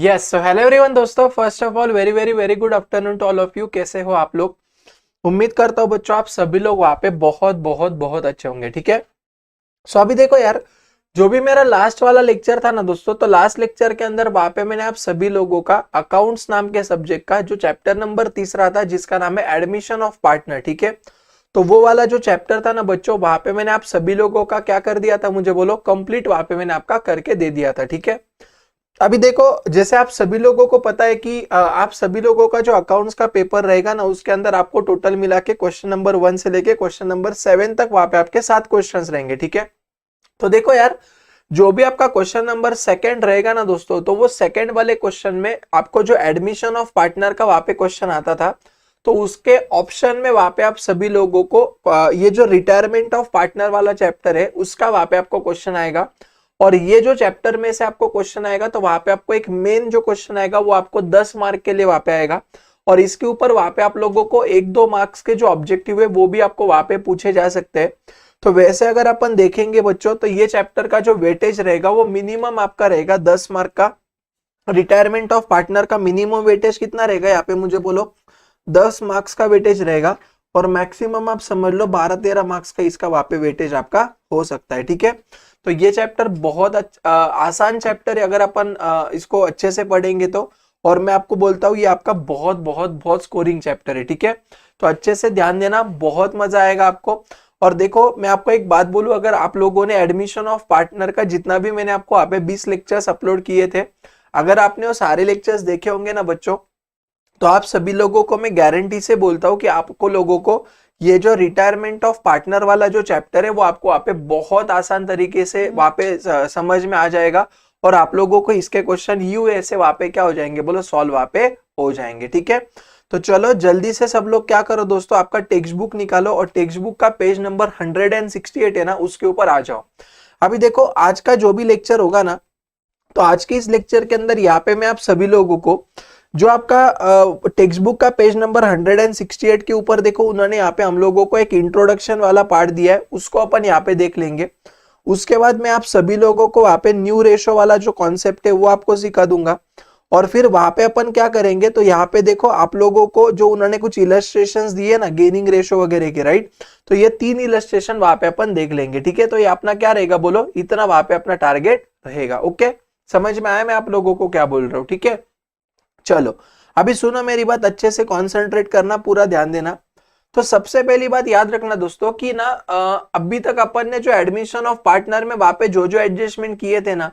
Yes, so hello everyone दोस्तों, first of all very very very good afternoon to all of you. कैसे हो आप लोग? उम्मीद करता हूँ बच्चों आप सभी लोग वहां पे बहुत बहुत बहुत अच्छे होंगे। ठीक है, सो अभी देखो यार, जो भी मेरा लास्ट वाला लेक्चर था ना दोस्तों, तो लास्ट लेक्चर के अंदर वहां पे मैंने आप सभी लोगों का अकाउंट्स नाम के सब्जेक्ट का जो चैप्टर नंबर तीसरा था, जिसका नाम है एडमिशन ऑफ पार्टनर। ठीक है, तो वो वाला जो चैप्टर था ना बच्चों, वहां पे मैंने आप सभी लोगों का क्या कर दिया था, मुझे बोलो, कंप्लीट वहां पे मैंने आपका करके दे दिया था। ठीक है, अभी देखो, जैसे आप सभी लोगों को पता है कि आप सभी लोगों का जो अकाउंट्स का पेपर रहेगा ना, उसके अंदर आपको टोटल मिला के क्वेश्चन नंबर 1 से लेके क्वेश्चन नंबर 7 तक वहां पे आपके 7 क्वेश्चंस रहेंगे। ठीक है, तो देखो यार, जो भी आपका क्वेश्चन नंबर सेकंड रहेगा ना दोस्तों, तो वो सेकंड वाले क्वेश्चन में आपको जो एडमिशन ऑफ पार्टनर का वहां पे क्वेश्चन आता था, तो उसके ऑप्शन में वहां पे आप सभी लोगों को ये जो रिटायरमेंट ऑफ पार्टनर वाला चैप्टर है उसका वहां पे आपको क्वेश्चन आएगा। और ये जो चैप्टर में से आपको क्वेश्चन आएगा, तो वहां पे आपको एक मेन जो क्वेश्चन आएगा वो आपको 10 मार्क के लिए वहां पे आएगा। और इसके ऊपर वहां पे आप लोगों को 1-2 मार्क्स के जो ऑब्जेक्टिव है वो भी आपको वहां पे पूछे जा सकते हैं। तो वैसे अगर अपन देखेंगे बच्चों, तो ये चैप्टर का जो वेटेज रहेगा वो मिनिमम आपका रहेगा 10 मार्क का। रिटायरमेंट ऑफ पार्टनर का मिनिमम वेटेज कितना रहेगा, यहाँ पे मुझे बोलो, 10 मार्क्स का वेटेज रहेगा। और मैक्सिमम आप समझ लो 12-13 मार्क्स का इसका वहां पे वेटेज आपका हो सकता है। ठीक है, तो ये चैप्टर बहुत आसान चैप्टर है अगर अपन इसको अच्छे से पढ़ेंगे तो। और मैं आपको बोलता हूँ ये आपका बहुत बहुत बहुत स्कोरिंग चैप्टर है। ठीक है, तो अच्छे से ध्यान देना, बहुत मजा आएगा आपको। और देखो, मैं आपको एक बात बोलूं, अगर आप लोगों ने एडमिशन ऑफ पार्टनर का जितना भी मैंने आपको यहाँ पे 20 लेक्चर्स अपलोड किए थे, अगर आपने वो सारे लेक्चर्स देखे होंगे ना बच्चों, तो आप सभी लोगों को मैं गारंटी से बोलता हूँ कि आपको लोगों को ये जो रिटायरमेंट ऑफ पार्टनर वाला जो चैप्टर है वो आपको वहां पे बहुत आसान तरीके से वहां पे समझ में आ जाएगा। और आप लोगों को इसके क्वेश्चन यू ऐसे वहां पे क्या हो जाएंगे, बोलो, सॉल्व वहां पे हो जाएंगे। ठीक है, तो चलो जल्दी से सब लोग क्या करो दोस्तों, आपका टेक्स्ट बुक निकालो और टेक्स्ट बुक का पेज नंबर 168 है ना, उसके ऊपर आ जाओ। अभी देखो, आज का जो भी लेक्चर होगा ना, तो आज के इस लेक्चर के अंदर यहाँ पे मैं आप सभी लोगों को जो आपका टेक्स्ट बुक का पेज नंबर 168 के ऊपर देखो, उन्होंने यहाँ पे हम लोगों को एक इंट्रोडक्शन वाला पार्ट दिया है, उसको अपन यहाँ पे देख लेंगे। उसके बाद मैं आप सभी लोगों को वहां पे न्यू रेशो वाला जो कॉन्सेप्ट है वो आपको सिखा दूंगा। और फिर वहां पे अपन क्या करेंगे, तो यहाँ पे देखो आप लोगों को जो उन्होंने कुछ इलस्ट्रेशंस दिए ना गेनिंग रेशो वगैरह के, राइट, तो ये 3 इलस्ट्रेशन वहां पे अपन देख लेंगे। ठीक है, तो ये अपना क्या रहेगा, बोलो, इतना वहां पे अपना टारगेट रहेगा। ओके, समझ में आया मैं आप लोगों को क्या बोल रहा हूँ? ठीक है, चलो अभी सुनो मेरी बात, अच्छे से कॉन्सेंट्रेट करना, पूरा ध्यान देना। तो सबसे पहली बात याद रखना दोस्तों कि ना अभी तक अपन ने जो एडमिशन ऑफ पार्टनर में वहां पे जो जो एडजस्टमेंट किए थे ना,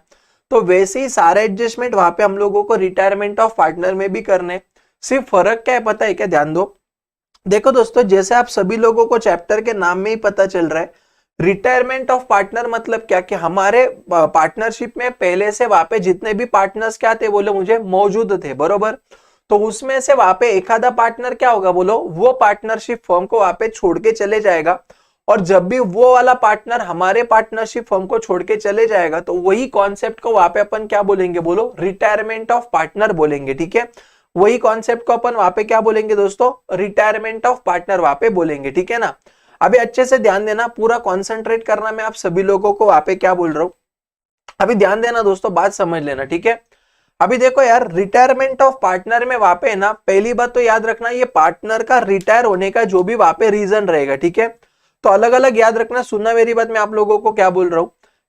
तो वैसे ही सारे एडजस्टमेंट वहां पे हम लोगों को रिटायरमेंट ऑफ पार्टनर में भी करने। सिर्फ फर्क क्या है पता है क्या? ध्यान दो, देखो दोस्तों, जैसे आप सभी लोगों को चैप्टर के नाम में ही पता चल रहा है, रिटायरमेंट ऑफ पार्टनर मतलब क्या, कि हमारे पार्टनरशिप में पहले से वहां पे जितने भी पार्टनर्स क्या थे, बोलो मुझे, मौजूद थे, बरोबर। तो उसमें से वहां पे एक आधा पार्टनर क्या होगा, बोलो, वो पार्टनरशिप फर्म को वहां पे छोड़ के चले जाएगा। और जब भी वो वाला पार्टनर हमारे पार्टनरशिप फर्म को छोड़ के चले जाएगा, तो वही कॉन्सेप्ट को वहां पे अपन क्या बोलेंगे, बोलो, रिटायरमेंट ऑफ पार्टनर बोलेंगे। ठीक है, वही कॉन्सेप्ट को अपन वहां पे क्या बोलेंगे दोस्तों, रिटायरमेंट ऑफ पार्टनर वहां पे बोलेंगे। ठीक है ना, अभी अच्छे से ध्यान देना, पूरा कॉन्सेंट्रेट करना, मैं आप सभी लोगों को वहां पे क्या बोल रहा हूं, अभी ध्यान देना दोस्तों, बात समझ लेना। ठीक है, अभी देखो यार, रिटायरमेंट ऑफ पार्टनर में वहां पे ना, पहली बात तो याद रखना, ये पार्टनर का रिटायर होने का जो भी वहां पे रीजन रहेगा, ठीक है, तो अलग अलग याद रखना, सुनना मेरी बात, मैं आप लोगों को क्या बोल रहा हूं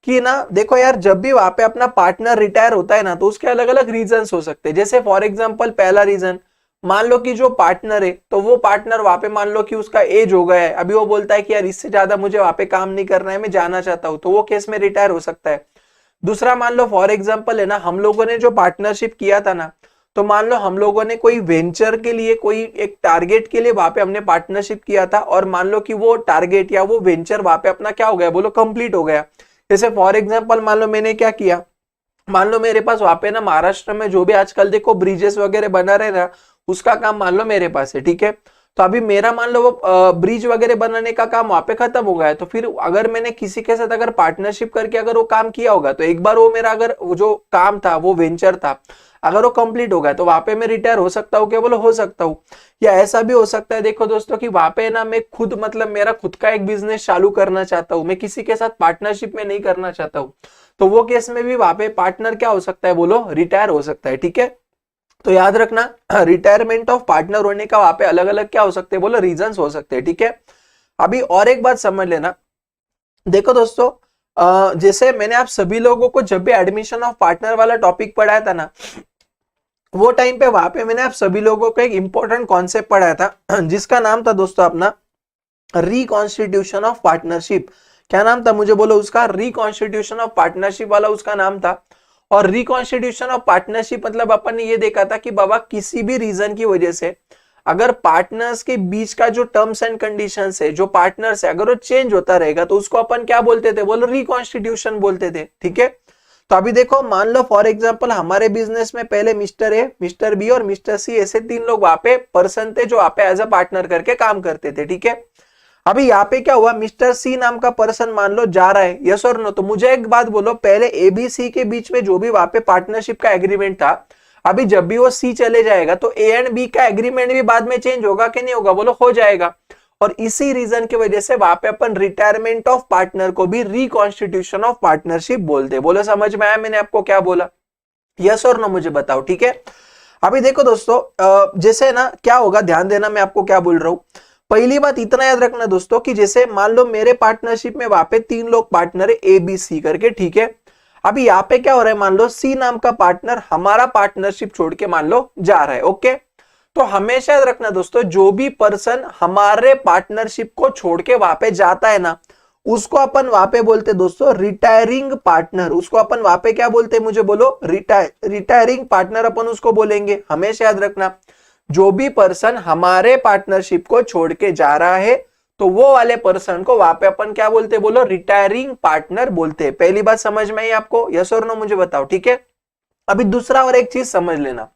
कि ना, देखो यार, जब भी वहां पे अपना पार्टनर रिटायर होता है ना, तो उसके अलग अलग रीजन हो सकते हैं। जैसे फॉर एग्जाम्पल, पहला रीजन, मान लो कि जो पार्टनर है, तो वो पार्टनर वहां पे मान लो कि उसका एज हो गया है, अभी वो बोलता है कि यार इससे ज्यादा मुझे वहां पे काम नहीं करना है, मैं जाना चाहता हूं, तो वो केस में रिटायर हो सकता है। दूसरा, मान लो फॉर एग्जाम्पल है ना, हम लोगों ने जो पार्टनरशिप किया था ना, तो मान लो हम लोगों ने कोई वेंचर के लिए, कोई एक टारगेट के लिए वहां पे हमने पार्टनरशिप किया था, और मान लो कि वो टारगेट या वो वेंचर वहां पे अपना क्या हो गया, बोलो, कंप्लीट हो गया। जैसे फॉर एग्जाम्पल, मान लो मैंने क्या किया, मान लो मेरे पास वहां पे ना महाराष्ट्र में जो भी आजकल देखो ब्रिजेस वगैरह बना रहे ना, उसका काम मान लो मेरे पास है। ठीक है, तो अभी मेरा मान लो वो ब्रिज वगैरह बनाने का काम वहां पे खत्म हो गया है, तो फिर अगर मैंने किसी के साथ अगर पार्टनरशिप करके अगर वो काम किया होगा, तो एक बार वो मेरा अगर वो जो काम था, वो वेंचर था, अगर वो कंप्लीट हो गया, तो वहां पे मैं रिटायर हो सकता हूँ क्या, बोलो, हो सकता हूँ। या ऐसा भी हो सकता है, देखो दोस्तों, कि वहां पे ना मैं खुद, मतलब मेरा खुद का एक बिजनेस चालू करना चाहता हूँ, मैं किसी के साथ पार्टनरशिप में नहीं करना चाहता हूँ, तो वो केस में भी वहां पे पार्टनर क्या हो सकता है, बोलो रिटायर हो सकता है। ठीक है, तो याद रखना रिटायरमेंट ऑफ पार्टनर होने का वहां पे अलग अलग क्या हो सकते हैं, बोलो रीजंस हो सकते हैं। ठीक है, अभी और एक बात समझ लेना, देखो दोस्तों जैसे मैंने आप सभी लोगों को जब भी एडमिशन ऑफ पार्टनर वाला टॉपिक पढ़ाया था ना, वो टाइम पे वहां पे मैंने आप सभी लोगों को एक इंपॉर्टेंट कॉन्सेप्ट पढ़ाया था जिसका नाम था दोस्तों अपना रिकॉन्स्टिट्यूशन ऑफ पार्टनरशिप। क्या नाम था, मुझे बोलो उसका, रिकॉन्स्टिट्यूशन ऑफ पार्टनरशिप वाला उसका नाम था। और रिकॉन्स्टिट्यूशन ऑफ पार्टनरशिप मतलब अपन ने ये देखा था कि बाबा किसी भी रीजन की वजह से अगर पार्टनर्स के बीच का जो टर्म्स एंड कंडीशंस है, जो पार्टनर्स है, अगर वो चेंज होता रहेगा तो उसको अपन क्या बोलते थे, बोलो रिकॉन्स्टिट्यूशन बोलते थे। ठीक है, तो अभी देखो मान लो फॉर एग्जांपल हमारे बिजनेस में पहले मिस्टर ए, मिस्टर बी और मिस्टर सी ऐसे 3 लोग वहां पे पर्सन थे जो वहां पे एज अ पार्टनर करके काम करते थे। ठीक है, अभी यहाँ पे क्या हुआ, मिस्टर सी नाम का पर्सन मान लो जा रहा है, यस और नो। तो मुझे एक बात बोलो, पहले एबीसी के बीच में जो भी वहां पे पार्टनरशिप का एग्रीमेंट था, अभी जब भी वो सी चले जाएगा तो ए एंड बी का एग्रीमेंट भी बाद में चेंज होगा कि नहीं होगा, बोलो हो जाएगा। और इसी रीजन की वजह से वहां पे अपन रिटायरमेंट ऑफ पार्टनर को भी रिकॉन्स्टिट्यूशन ऑफ पार्टनरशिप बोलते। बोलो समझ में आया मैंने आपको क्या बोला, यस और नो मुझे बताओ। ठीक है, अभी देखो दोस्तों जैसे ना क्या होगा, ध्यान देना मैं आपको क्या बोल रहा हूं। पहली बात इतना याद रखना दोस्तों कि जैसे मान लो मेरे पार्टनरशिप में वहां पे 3 लोग पार्टनर है ए बी सी करके। ठीक है, अभी यहाँ पे क्या हो रहा है, मान लो सी नाम का पार्टनर हमारा पार्टनरशिप छोड़ के मान लो जा रहा है। ओके, तो हमेशा याद रखना दोस्तों, जो भी पर्सन हमारे पार्टनरशिप को छोड़ के वहां पे जाता है ना, उसको अपन वहां पे बोलते दोस्तों रिटायरिंग पार्टनर। उसको अपन वहां पे क्या बोलते, मुझे बोलो, रिटायरिंग पार्टनर अपन उसको बोलेंगे। हमेशा याद रखना, जो भी पर्सन हमारे पार्टनरशिप को छोड़ के जा रहा है तो वो वाले पर्सन को वहां पे अपन क्या बोलते, बोलो रिटायरिंग पार्टनर बोलते हैं। पहली बात समझ में आई आपको, यस और नो मुझे बताओ। ठीक है, अभी दूसरा और एक चीज समझ लेना,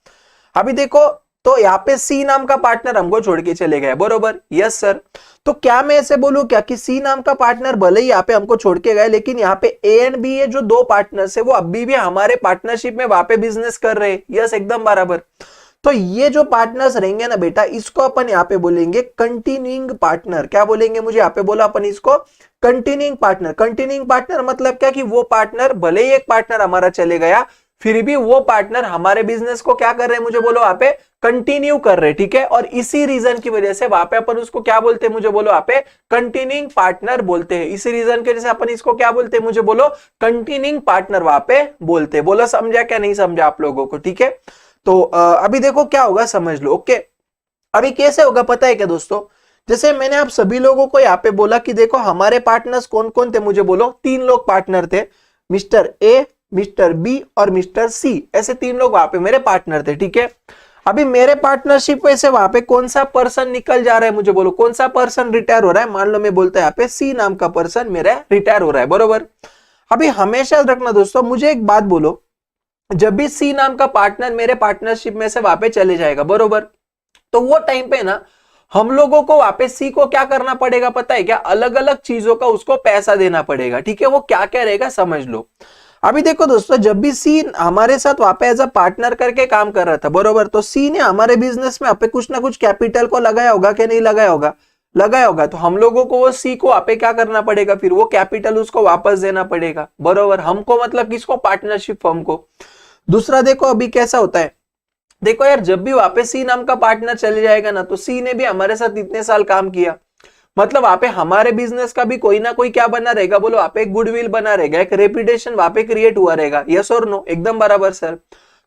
अभी देखो तो यहाँ पे सी नाम का पार्टनर हमको छोड़ के चले गए, बरोबर, यस सर। तो क्या मैं ऐसे बोलूं क्या कि सी नाम का पार्टनर भले ही यहाँ पे हमको छोड़ के गए, लेकिन यहाँ पे ए एंड बी है जो 2 पार्टनर्स है, वो अभी भी हमारे पार्टनरशिप में वहां पे बिजनेस कर रहे हैं, यस एकदम बराबर। तो ये जो पार्टनर्स रहेंगे ना बेटा, इसको अपन यहाँ पे बोलेंगे कंटिन्यूइंग पार्टनर। क्या बोलेंगे, मुझे यहाँ पे बोला अपन इसको कंटिन्यूइंग पार्टनर। कंटिन्यूइंग पार्टनर मतलब क्या कि वो पार्टनर भले ही एक पार्टनर हमारा चले गया, फिर भी वो पार्टनर हमारे बिजनेस को क्या कर रहे हैं, मुझे बोलो वहां पे कंटिन्यू कर रहे हैं। ठीक है, और इसी रीजन की वजह से वहां पे अपन उसको क्या बोलते हैं, मुझे बोलो वहां पे कंटिन्यूइंग पार्टनर बोलते हैं। इसी रीजन की वजह से अपन इसको क्या बोलते हैं, मुझे बोलो कंटिन्यूइंग पार्टनर वहां पे बोलते हैं। बोलो समझा क्या नहीं समझा आप लोगों को। ठीक है, तो अभी देखो क्या होगा समझ लो। ओके, अभी कैसे होगा पता है क्या दोस्तों, जैसे मैंने आप सभी लोगों को यहाँ पे बोला कि देखो हमारे पार्टनर्स कौन कौन थे, मुझे बोलो 3 लोग पार्टनर थे, मिस्टर ए, मिस्टर बी और मिस्टर सी, ऐसे 3 लोग वहां पे मेरे पार्टनर थे। ठीक है, अभी मेरे पार्टनरशिप में से वहां पे कौन सा पर्सन निकल जा रहा है, मुझे बोलो कौन सा पर्सन रिटायर हो रहा है। मान लो मैं बोलता है यहाँ पे सी नाम का पर्सन मेरा रिटायर हो रहा है, बरोबर। अभी हमेशा रखना दोस्तों, मुझे एक बात बोलो, जब भी सी नाम का पार्टनर मेरे पार्टनरशिप में से वहां पे चले जाएगा, बरोबर, तो वो टाइम पे ना हम लोगों को वापस सी को क्या करना पड़ेगा पता है क्या, अलग अलग चीजों का उसको पैसा देना पड़ेगा। ठीक है, वो क्या क्या रहेगा समझ लो। अभी देखो दोस्तों, जब भी सी हमारे साथ वहां पे एज अ पार्टनर करके काम कर रहा था, बरोबर, तो सी ने हमारे बिजनेस में पे कुछ ना कुछ कैपिटल को लगाया होगा कि नहीं लगाया होगा, लगाया होगा। तो हम लोगों को वो सी को पे क्या करना पड़ेगा, फिर वो कैपिटल उसको वापस देना पड़ेगा, बरोबर। हमको मतलब किसको, पार्टनरशिप फर्म को। दूसरा देखो अभी कैसा होता है, देखो यार जब भी वापस सी नाम का पार्टनर चले जाएगा ना, तो सी ने भी हमारे साथ इतने साल काम किया, मतलब वहां पे हमारे बिजनेस का भी कोई ना कोई क्या बना रहेगा, बोलो वहां पे एक गुडविल बना रहेगा, एक रेपुटेशन वहां पे क्रिएट हुआ रहेगा, यस और नो, एकदम बराबर सर।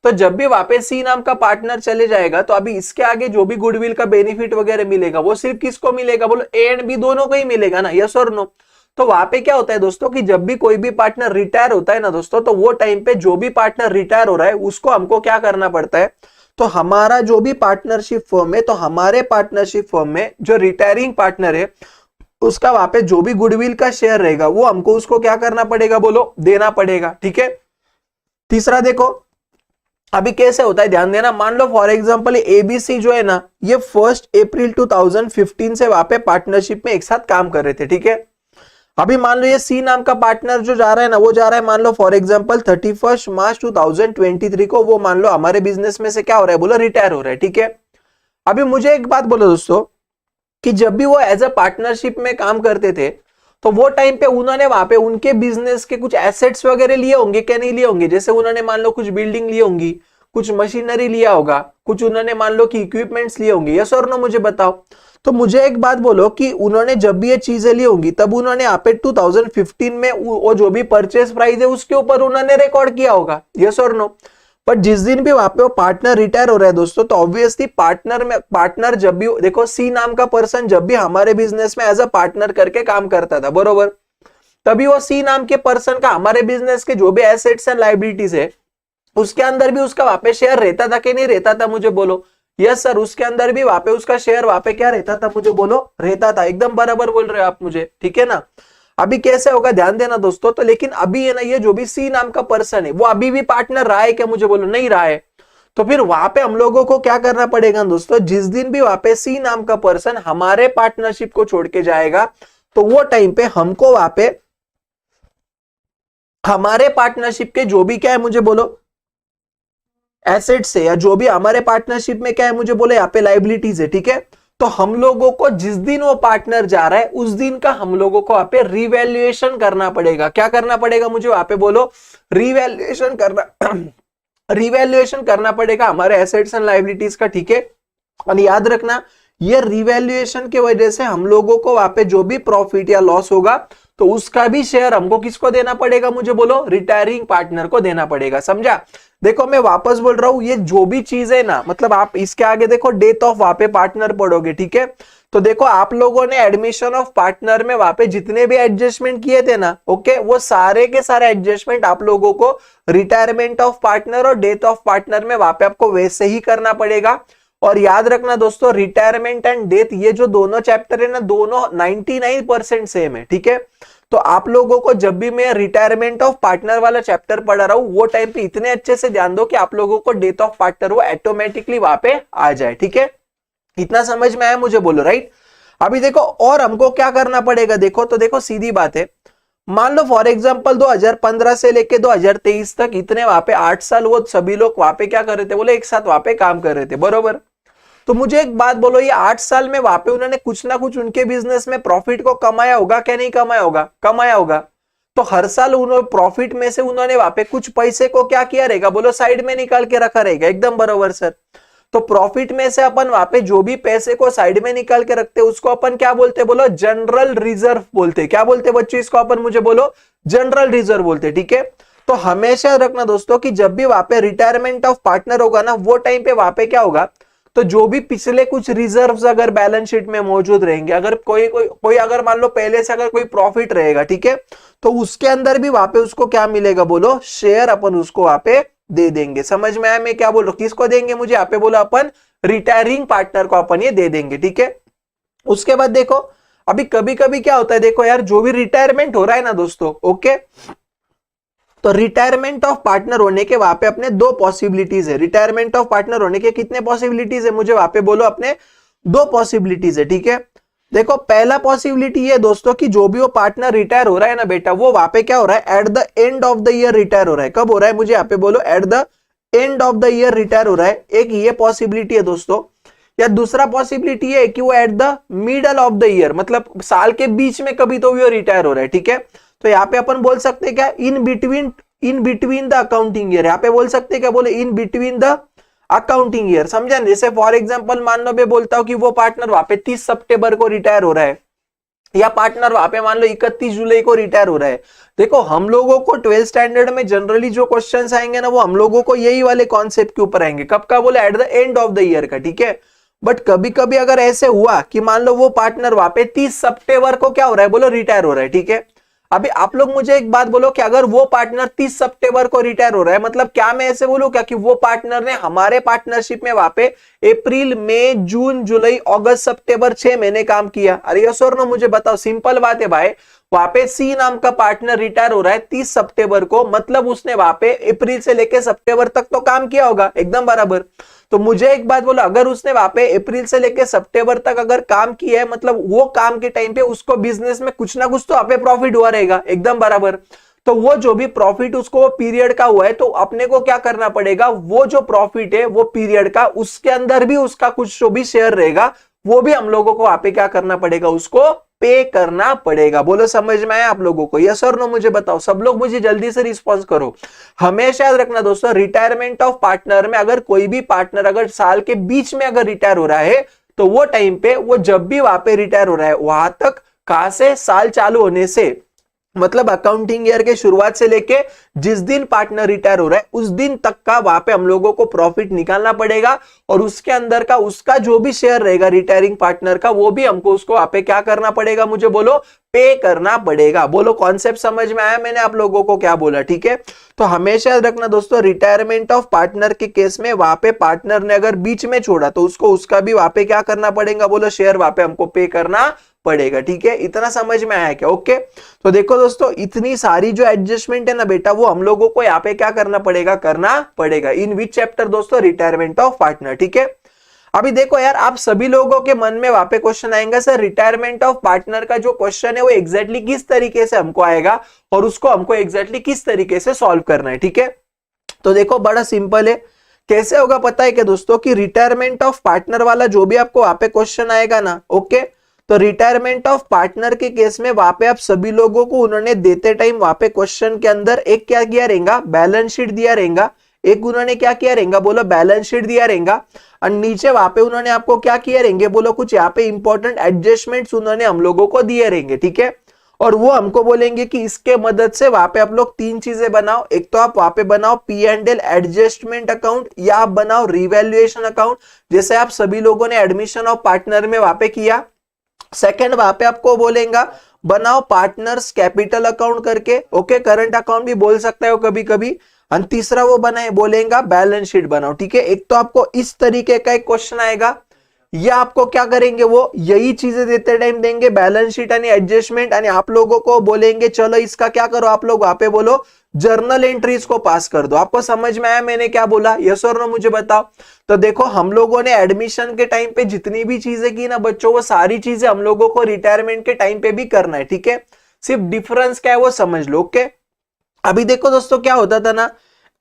तो जब भी वापस सी नाम का पार्टनर चले जाएगा तो अभी इसके आगे जो भी गुडविल का बेनिफिट वगैरह मिलेगा वो सिर्फ किसको मिलेगा, बोलो ए एंड बी दोनों को ही मिलेगा ना, यस और नो। तो वहां पे क्या होता है दोस्तों कि जब भी कोई भी पार्टनर रिटायर होता है ना दोस्तों, तो वो टाइम पे जो भी पार्टनर रिटायर हो रहा है उसको हमको क्या करना पड़ता है, तो हमारा जो भी पार्टनरशिप फर्म है, तो हमारे पार्टनरशिप फर्म में जो रिटायरिंग पार्टनर है उसका वहां पे जो भी गुडविल का शेयर रहेगा वो हमको उसको क्या करना पड़ेगा, बोलो देना पड़ेगा। ठीक है, तीसरा देखो अभी कैसे होता है, ध्यान देना। मान लो फॉर एग्जांपल एबीसी जो है ना, ये 1 अप्रैल 2015 से वहां पे पार्टनरशिप में एक साथ काम कर रहे थे। ठीक है, अभी मान लो ये सी नाम का पार्टनर जो जा रहा है ना, वो जा रहा है मान लो फॉर एग्जांपल 31 मार्च 2023 को, वो मान लो हमारे बिजनेस में से क्या हो रहा है, बोलो रिटायर हो रहा है। ठीक है, अभी मुझे एक बात बोलो दोस्तों कि जब भी वो एज अ पार्टनरशिप में काम करते थे तो वो टाइम पे उन्होंने वहां पे उनके बिजनेस के कुछ एसेट्स वगैरह लिए होंगे क्या नहीं लिए होंगे? जैसे उन्होंने मान लो कुछ बिल्डिंग ली होंगी, कुछ मशीनरी लिया होगा, कुछ उन्होंने मान लो कि इक्विपमेंट्स लिए होंगे, यस और नो मुझे बताओ। तो मुझे एक बात बोलो कि उन्होंने जब भी ये चीजें ली होंगी तब उन्होंने यहाँ पे 2015 में वो जो भी परचेस प्राइस है उसके ऊपर उन्होंने रिकॉर्ड किया होगा, यस और नो। पर जिस दिन भी वहां पे वो पार्टनर रिटायर हो रहा है दोस्तों, तो ऑब्वियसली पार्टनर जब भी देखो सी नाम का पर्सन जब भी हमारे बिजनेस में एज अ पार्टनर करके काम करता था, बरोबर, तभी वो सी नाम के पर्सन का हमारे बिजनेस के जो भी एसेट्स एंड लाइबिलिटीज है उसके अंदर भी उसका वहां पे शेयर रहता था कि नहीं रहता था? मुझे बोलो। यस सर, उसके अंदर भी वहां पे उसका शेयर वहां पे क्या रहता था? मुझे बोलो। रहता था। एकदम बराबर बोल रहे हो आप मुझे, ठीक है ना। अभी कैसे होगा ध्यान देना दोस्तों। तो लेकिन अभी है ना, ये जो भी सी नाम का पर्सन है वो अभी भी पार्टनर रहा है क्या? मुझे बोलो। नहीं रहा है। तो फिर वहां पे हम लोगों को क्या करना पड़ेगा दोस्तों? जिस दिन भी वहां पे सी नाम का पर्सन हमारे पार्टनरशिप को छोड़ के जाएगा, तो वो टाइम पे हमको वहां पे हमारे पार्टनरशिप के जो भी क्या है मुझे बोलो एसेट्स है, या जो भी हमारे पार्टनरशिप में क्या है मुझे बोले यहाँ पे लाइबिलिटीज है, ठीक है। तो हम लोगों को जिस दिन वो पार्टनर जा रहा है उस दिन का हम लोगों को वहां पे रिवैल्यूएशन करना पड़ेगा। क्या करना पड़ेगा मुझे वहां पे बोलो? रिवैल्यूएशन करना रिवैल्यूएशन करना पड़ेगा हमारे एसेट्स एंड लाइबिलिटीज का, ठीक है। और याद रखना, ये रिवैल्यूएशन की वजह से हम लोगों को वहां पे जो भी प्रॉफिट या लॉस होगा तो उसका भी शेयर हमको किसको देना पड़ेगा? मुझे बोलो। रिटायरिंग पार्टनर को देना पड़ेगा। समझा? देखो मैं वापस बोल रहा हूं, ये जो भी चीज है ना, मतलब आप इसके आगे देखो डेथ ऑफ वहां पे पार्टनर पढ़ोगे, ठीक है। तो देखो आप लोगों ने एडमिशन ऑफ पार्टनर में वहां पे जितने भी एडजस्टमेंट किए थे ना, ओके, वो सारे के सारे एडजस्टमेंट आप लोगों को रिटायरमेंट ऑफ पार्टनर और डेथ ऑफ पार्टनर में वहां पे आपको वैसे ही करना पड़ेगा। और याद रखना दोस्तों, रिटायरमेंट एंड डेथ ये जो दोनों चैप्टर है ना, दोनों 99% सेम है, ठीक है। तो आप लोगों को जब भी मैं रिटायरमेंट ऑफ पार्टनर वाला चैप्टर पढ़ा रहा हूं, वो टाइम पे इतने अच्छे से ध्यान दो कि आप लोगों को डेथ ऑफ पार्टनर वो ऑटोमेटिकली वहां पे आ जाए, ठीक है। इतना समझ में आया मुझे बोलो, राइट। अभी देखो और हमको क्या करना पड़ेगा, देखो तो देखो सीधी बात है। मान लो फॉर एग्जांपल 2015 से लेके 2023 तक इतने वहां पे 8 साल वो सभी लोग वहां पे क्या कर रहे थे? बोले एक साथ वहां पे काम कर रहे थे, बरोबर। तो मुझे एक बात बोलो, ये 8 साल में वहां पे उन्होंने कुछ ना कुछ उनके बिजनेस में प्रॉफिट को कमाया होगा क्या नहीं कमाया होगा? कमाया होगा। तो हर साल उन्होंने प्रॉफिट में से उन्होंने वहां पे कुछ पैसे को क्या किया रहेगा? बोलो साइड में निकाल के रखा रहेगा। एकदम बरोबर सर। तो प्रॉफिट में से अपन वहां पे जो भी पैसे को साइड में निकाल के रखते हैं उसको अपन क्या बोलते? बोलो जनरल रिजर्व बोलते। क्या बोलते बच्चों इसको? अपन मुझे बोलो जनरल रिजर्व बोलते, ठीक है। तो हमेशा रखना दोस्तों कि जब भी वहां पे रिटायरमेंट ऑफ पार्टनर होगा ना, वो टाइम पे वहां पे क्या होगा? तो जो भी पिछले कुछ रिजर्व्स अगर बैलेंस शीट में मौजूद रहेंगे, अगर कोई अगर मान लो पहले से अगर कोई प्रॉफिट रहेगा, ठीक है, तो उसके अंदर भी वहां पे उसको क्या मिलेगा? बोलो शेयर अपन उसको वहां पे दे देंगे। समझ में आया मैं क्या बोल रहा हूं? किसको देंगे मुझे यहाँ पे? बोलो अपन रिटायरिंग पार्टनर को अपन ये दे देंगे, ठीक है। उसके बाद देखो अभी कभी कभी क्या होता है, देखो यार जो भी रिटायरमेंट हो रहा है ना दोस्तों, ओके, तो रिटायरमेंट ऑफ पार्टनर होने के वहां पे अपने दो पॉसिबिलिटीज है। रिटायरमेंट ऑफ पार्टनर होने के कितने पॉसिबिलिटीज है? मुझे वहां पे बोलो अपने दो पॉसिबिलिटीज है, ठीक है। देखो पहला पॉसिबिलिटी ये दोस्तों कि जो भी वो पार्टनर रिटायर हो रहा है ना बेटा, वो वहां पे क्या हो रहा है? At the end of the year retire हो रहा है। कब हो रहा है? मुझे यहाँ पे बोलो at the end of the year retire हो रहा है। एक ये पॉसिबिलिटी है दोस्तों। या दूसरा पॉसिबिलिटी है कि वो at the middle of the year, मतलब साल के बीच में कभी तो वो रिटायर हो रहा है, ठीक है। तो यहाँ पे अपन बोल सकते हैं क्या? In between the accounting year. यहाँ पे बोल सकते हैं क्या? बोले in between the accounting year. समझा? जैसे फॉर एग्जांपल मान लो मैं बोलता हूं कि वो पार्टनर वहां पे 30 सितंबर को रिटायर हो रहा है, या पार्टनर वहां पे मान लो 31 जुलाई को रिटायर हो रहा है। देखो हम लोगों को 12th स्टैंडर्ड में जनरली जो क्वेश्चंस आएंगे ना, वो हम लोगों को यही वाले कॉन्सेप्ट के ऊपर आएंगे। कब का? बोले at the end of the year का, ठीक है। बट कभी कभी अगर ऐसे हुआ कि मान लो वो पार्टनर वहां पे 30 सितंबर को क्या हो रहा है? बोलो रिटायर हो रहा है, ठीक है। अभी आप लोग मुझे एक बात बोलो कि अगर वो पार्टनर 30 सितंबर को रिटायर हो रहा है, मतलब क्या मैं ऐसे बोलूं क्या कि वो पार्टनर ने हमारे पार्टनरशिप में वहां पे अप्रैल मई जून जुलाई अगस्त सितंबर 6 महीने काम किया? अरे यस और नो मुझे बताओ। सिंपल बात है भाई। वहां पे सी नाम का पार्टनर रिटायर हो रहा है 30 सितंबर को, मतलब उसने वहां पे अप्रैल से लेकर सितंबर तक तो काम किया होगा। एकदम बराबर। तो मुझे एक बात बोलो, अगर उसने वहां पे अप्रैल से लेकर सितंबर तक अगर काम किया है, मतलब वो काम के टाइम पे उसको बिजनेस में कुछ ना कुछ तो वहां पे प्रॉफिट हुआ रहेगा। एकदम बराबर। तो वो जो भी प्रॉफिट उसको पीरियड का हुआ है, तो अपने को क्या करना पड़ेगा? वो जो प्रॉफिट है वो पीरियड का, उसके अंदर भी उसका कुछ जो भी शेयर रहेगा वो भी हम लोगों को वहां पे क्या करना पड़ेगा? उसको पे करना पड़ेगा। बोलो समझ में आया आप लोगों को? यस और नो मुझे बताओ, सब लोग मुझे जल्दी से रिस्पॉन्स करो। हमेशा याद रखना दोस्तों, रिटायरमेंट ऑफ पार्टनर में अगर कोई भी पार्टनर अगर साल के बीच में अगर रिटायर हो रहा है तो वो टाइम पे, वो जब भी वहां पे रिटायर हो रहा है वहां तक, कहां से, साल चालू होने से, मतलब अकाउंटिंग ईयर के शुरुआत से लेके जिस दिन पार्टनर रिटायर हो रहा है उस दिन तक का वहां पे हम लोगों को प्रॉफिट निकालना पड़ेगा, और उसके अंदर का उसका जो भी शेयर रहेगा रिटायरिंग पार्टनर का, वो भी हमको उसको वहां पे क्या करना पड़ेगा, मुझे बोलो, पे करना पड़ेगा। बोलो कॉन्सेप्ट समझ में आया मैंने आप लोगों को क्या बोला? ठीक है, तो हमेशा याद रखना दोस्तों, रिटायरमेंट ऑफ पार्टनर के केस में वहां पे पार्टनर ने अगर बीच में छोड़ा तो उसको उसका भी वहां पे क्या करना पड़ेगा, बोलो शेयर वहां पे हमको पे करना पड़ेगा। ठीक है, इतना समझ में आया क्या? ओके, तो देखो दोस्तों, इतनी सारी जो एडजस्टमेंट है ना बेटा, वो हम लोगों को यहाँ पे क्या करना पड़ेगा इन विच चैप्टर दोस्तों, रिटायरमेंट ऑफ पार्टनर। ठीक है, अभी देखो यार, आप सभी लोगों के मन में वहां पे क्वेश्चन आएगा, सर रिटायरमेंट ऑफ पार्टनर का जो क्वेश्चन है वो एग्जैक्टली किस तरीके से हमको आएगा और उसको हमको एग्जैक्टली किस तरीके से सॉल्व करना है। ठीक है, तो देखो बड़ा सिंपल है, कैसे होगा पता है क्या दोस्तों, कि रिटायरमेंट ऑफ पार्टनर वाला जो भी आपको वहां पे क्वेश्चन आएगा ना, ओके, तो रिटायरमेंट ऑफ पार्टनर के केस में वहां पे आप सभी लोगों को उन्होंने देते टाइम वहां पे क्वेश्चन के अंदर एक क्या किया रहेगा, बैलेंस शीट दिया रहेगा, एक उन्होंने क्या किया रहेगा, बोलो बैलेंस शीट दिया रहेगा, और नीचे वहां पे उन्होंने आपको क्या किया रहेंगे, बोलो कुछ यहाँ पे इंपॉर्टेंट एडजस्टमेंट्स उन्होंने हम लोगों को दिए रहेंगे। ठीक है, और वो हमको बोलेंगे कि इसके मदद से वहां पे आप लोग तीन चीजें बनाओ, एक तो आप वहां पे बनाओ P&L एडजस्टमेंट अकाउंट, या आप बनाओ रिवैल्यूएशन अकाउंट, जैसे आप सभी लोगों ने एडमिशन ऑफ पार्टनर में वहां पे किया। सेकंड वहां पे आपको बोलेगा बनाओ पार्टनर्स कैपिटल अकाउंट करके, ओके, करंट अकाउंट भी बोल सकते हो कभी कभी, और तीसरा वो बनाए बोलेगा बैलेंस शीट बनाओ। ठीक है, एक तो आपको इस तरीके का एक क्वेश्चन आएगा, या आपको क्या करेंगे, वो यही चीजें देते टाइम देंगे, बैलेंस शीट यानी एडजस्टमेंट, यानी आप लोगों को बोलेंगे चलो इसका क्या करो, आप लोग वहां पे बोलो जर्नल एंट्रीज को पास कर दो। आपको समझ में आया मैंने क्या बोला? यस और नो मुझे बताओ। तो देखो, हम लोगों ने एडमिशन के टाइम पे जितनी भी चीजें की ना बच्चों, वो सारी चीजें हम लोगों को रिटायरमेंट के टाइम पे भी करना है। ठीक है, सिर्फ डिफरेंस क्या है वो समझ लो। ओके, अभी देखो दोस्तों, क्या होता था ना,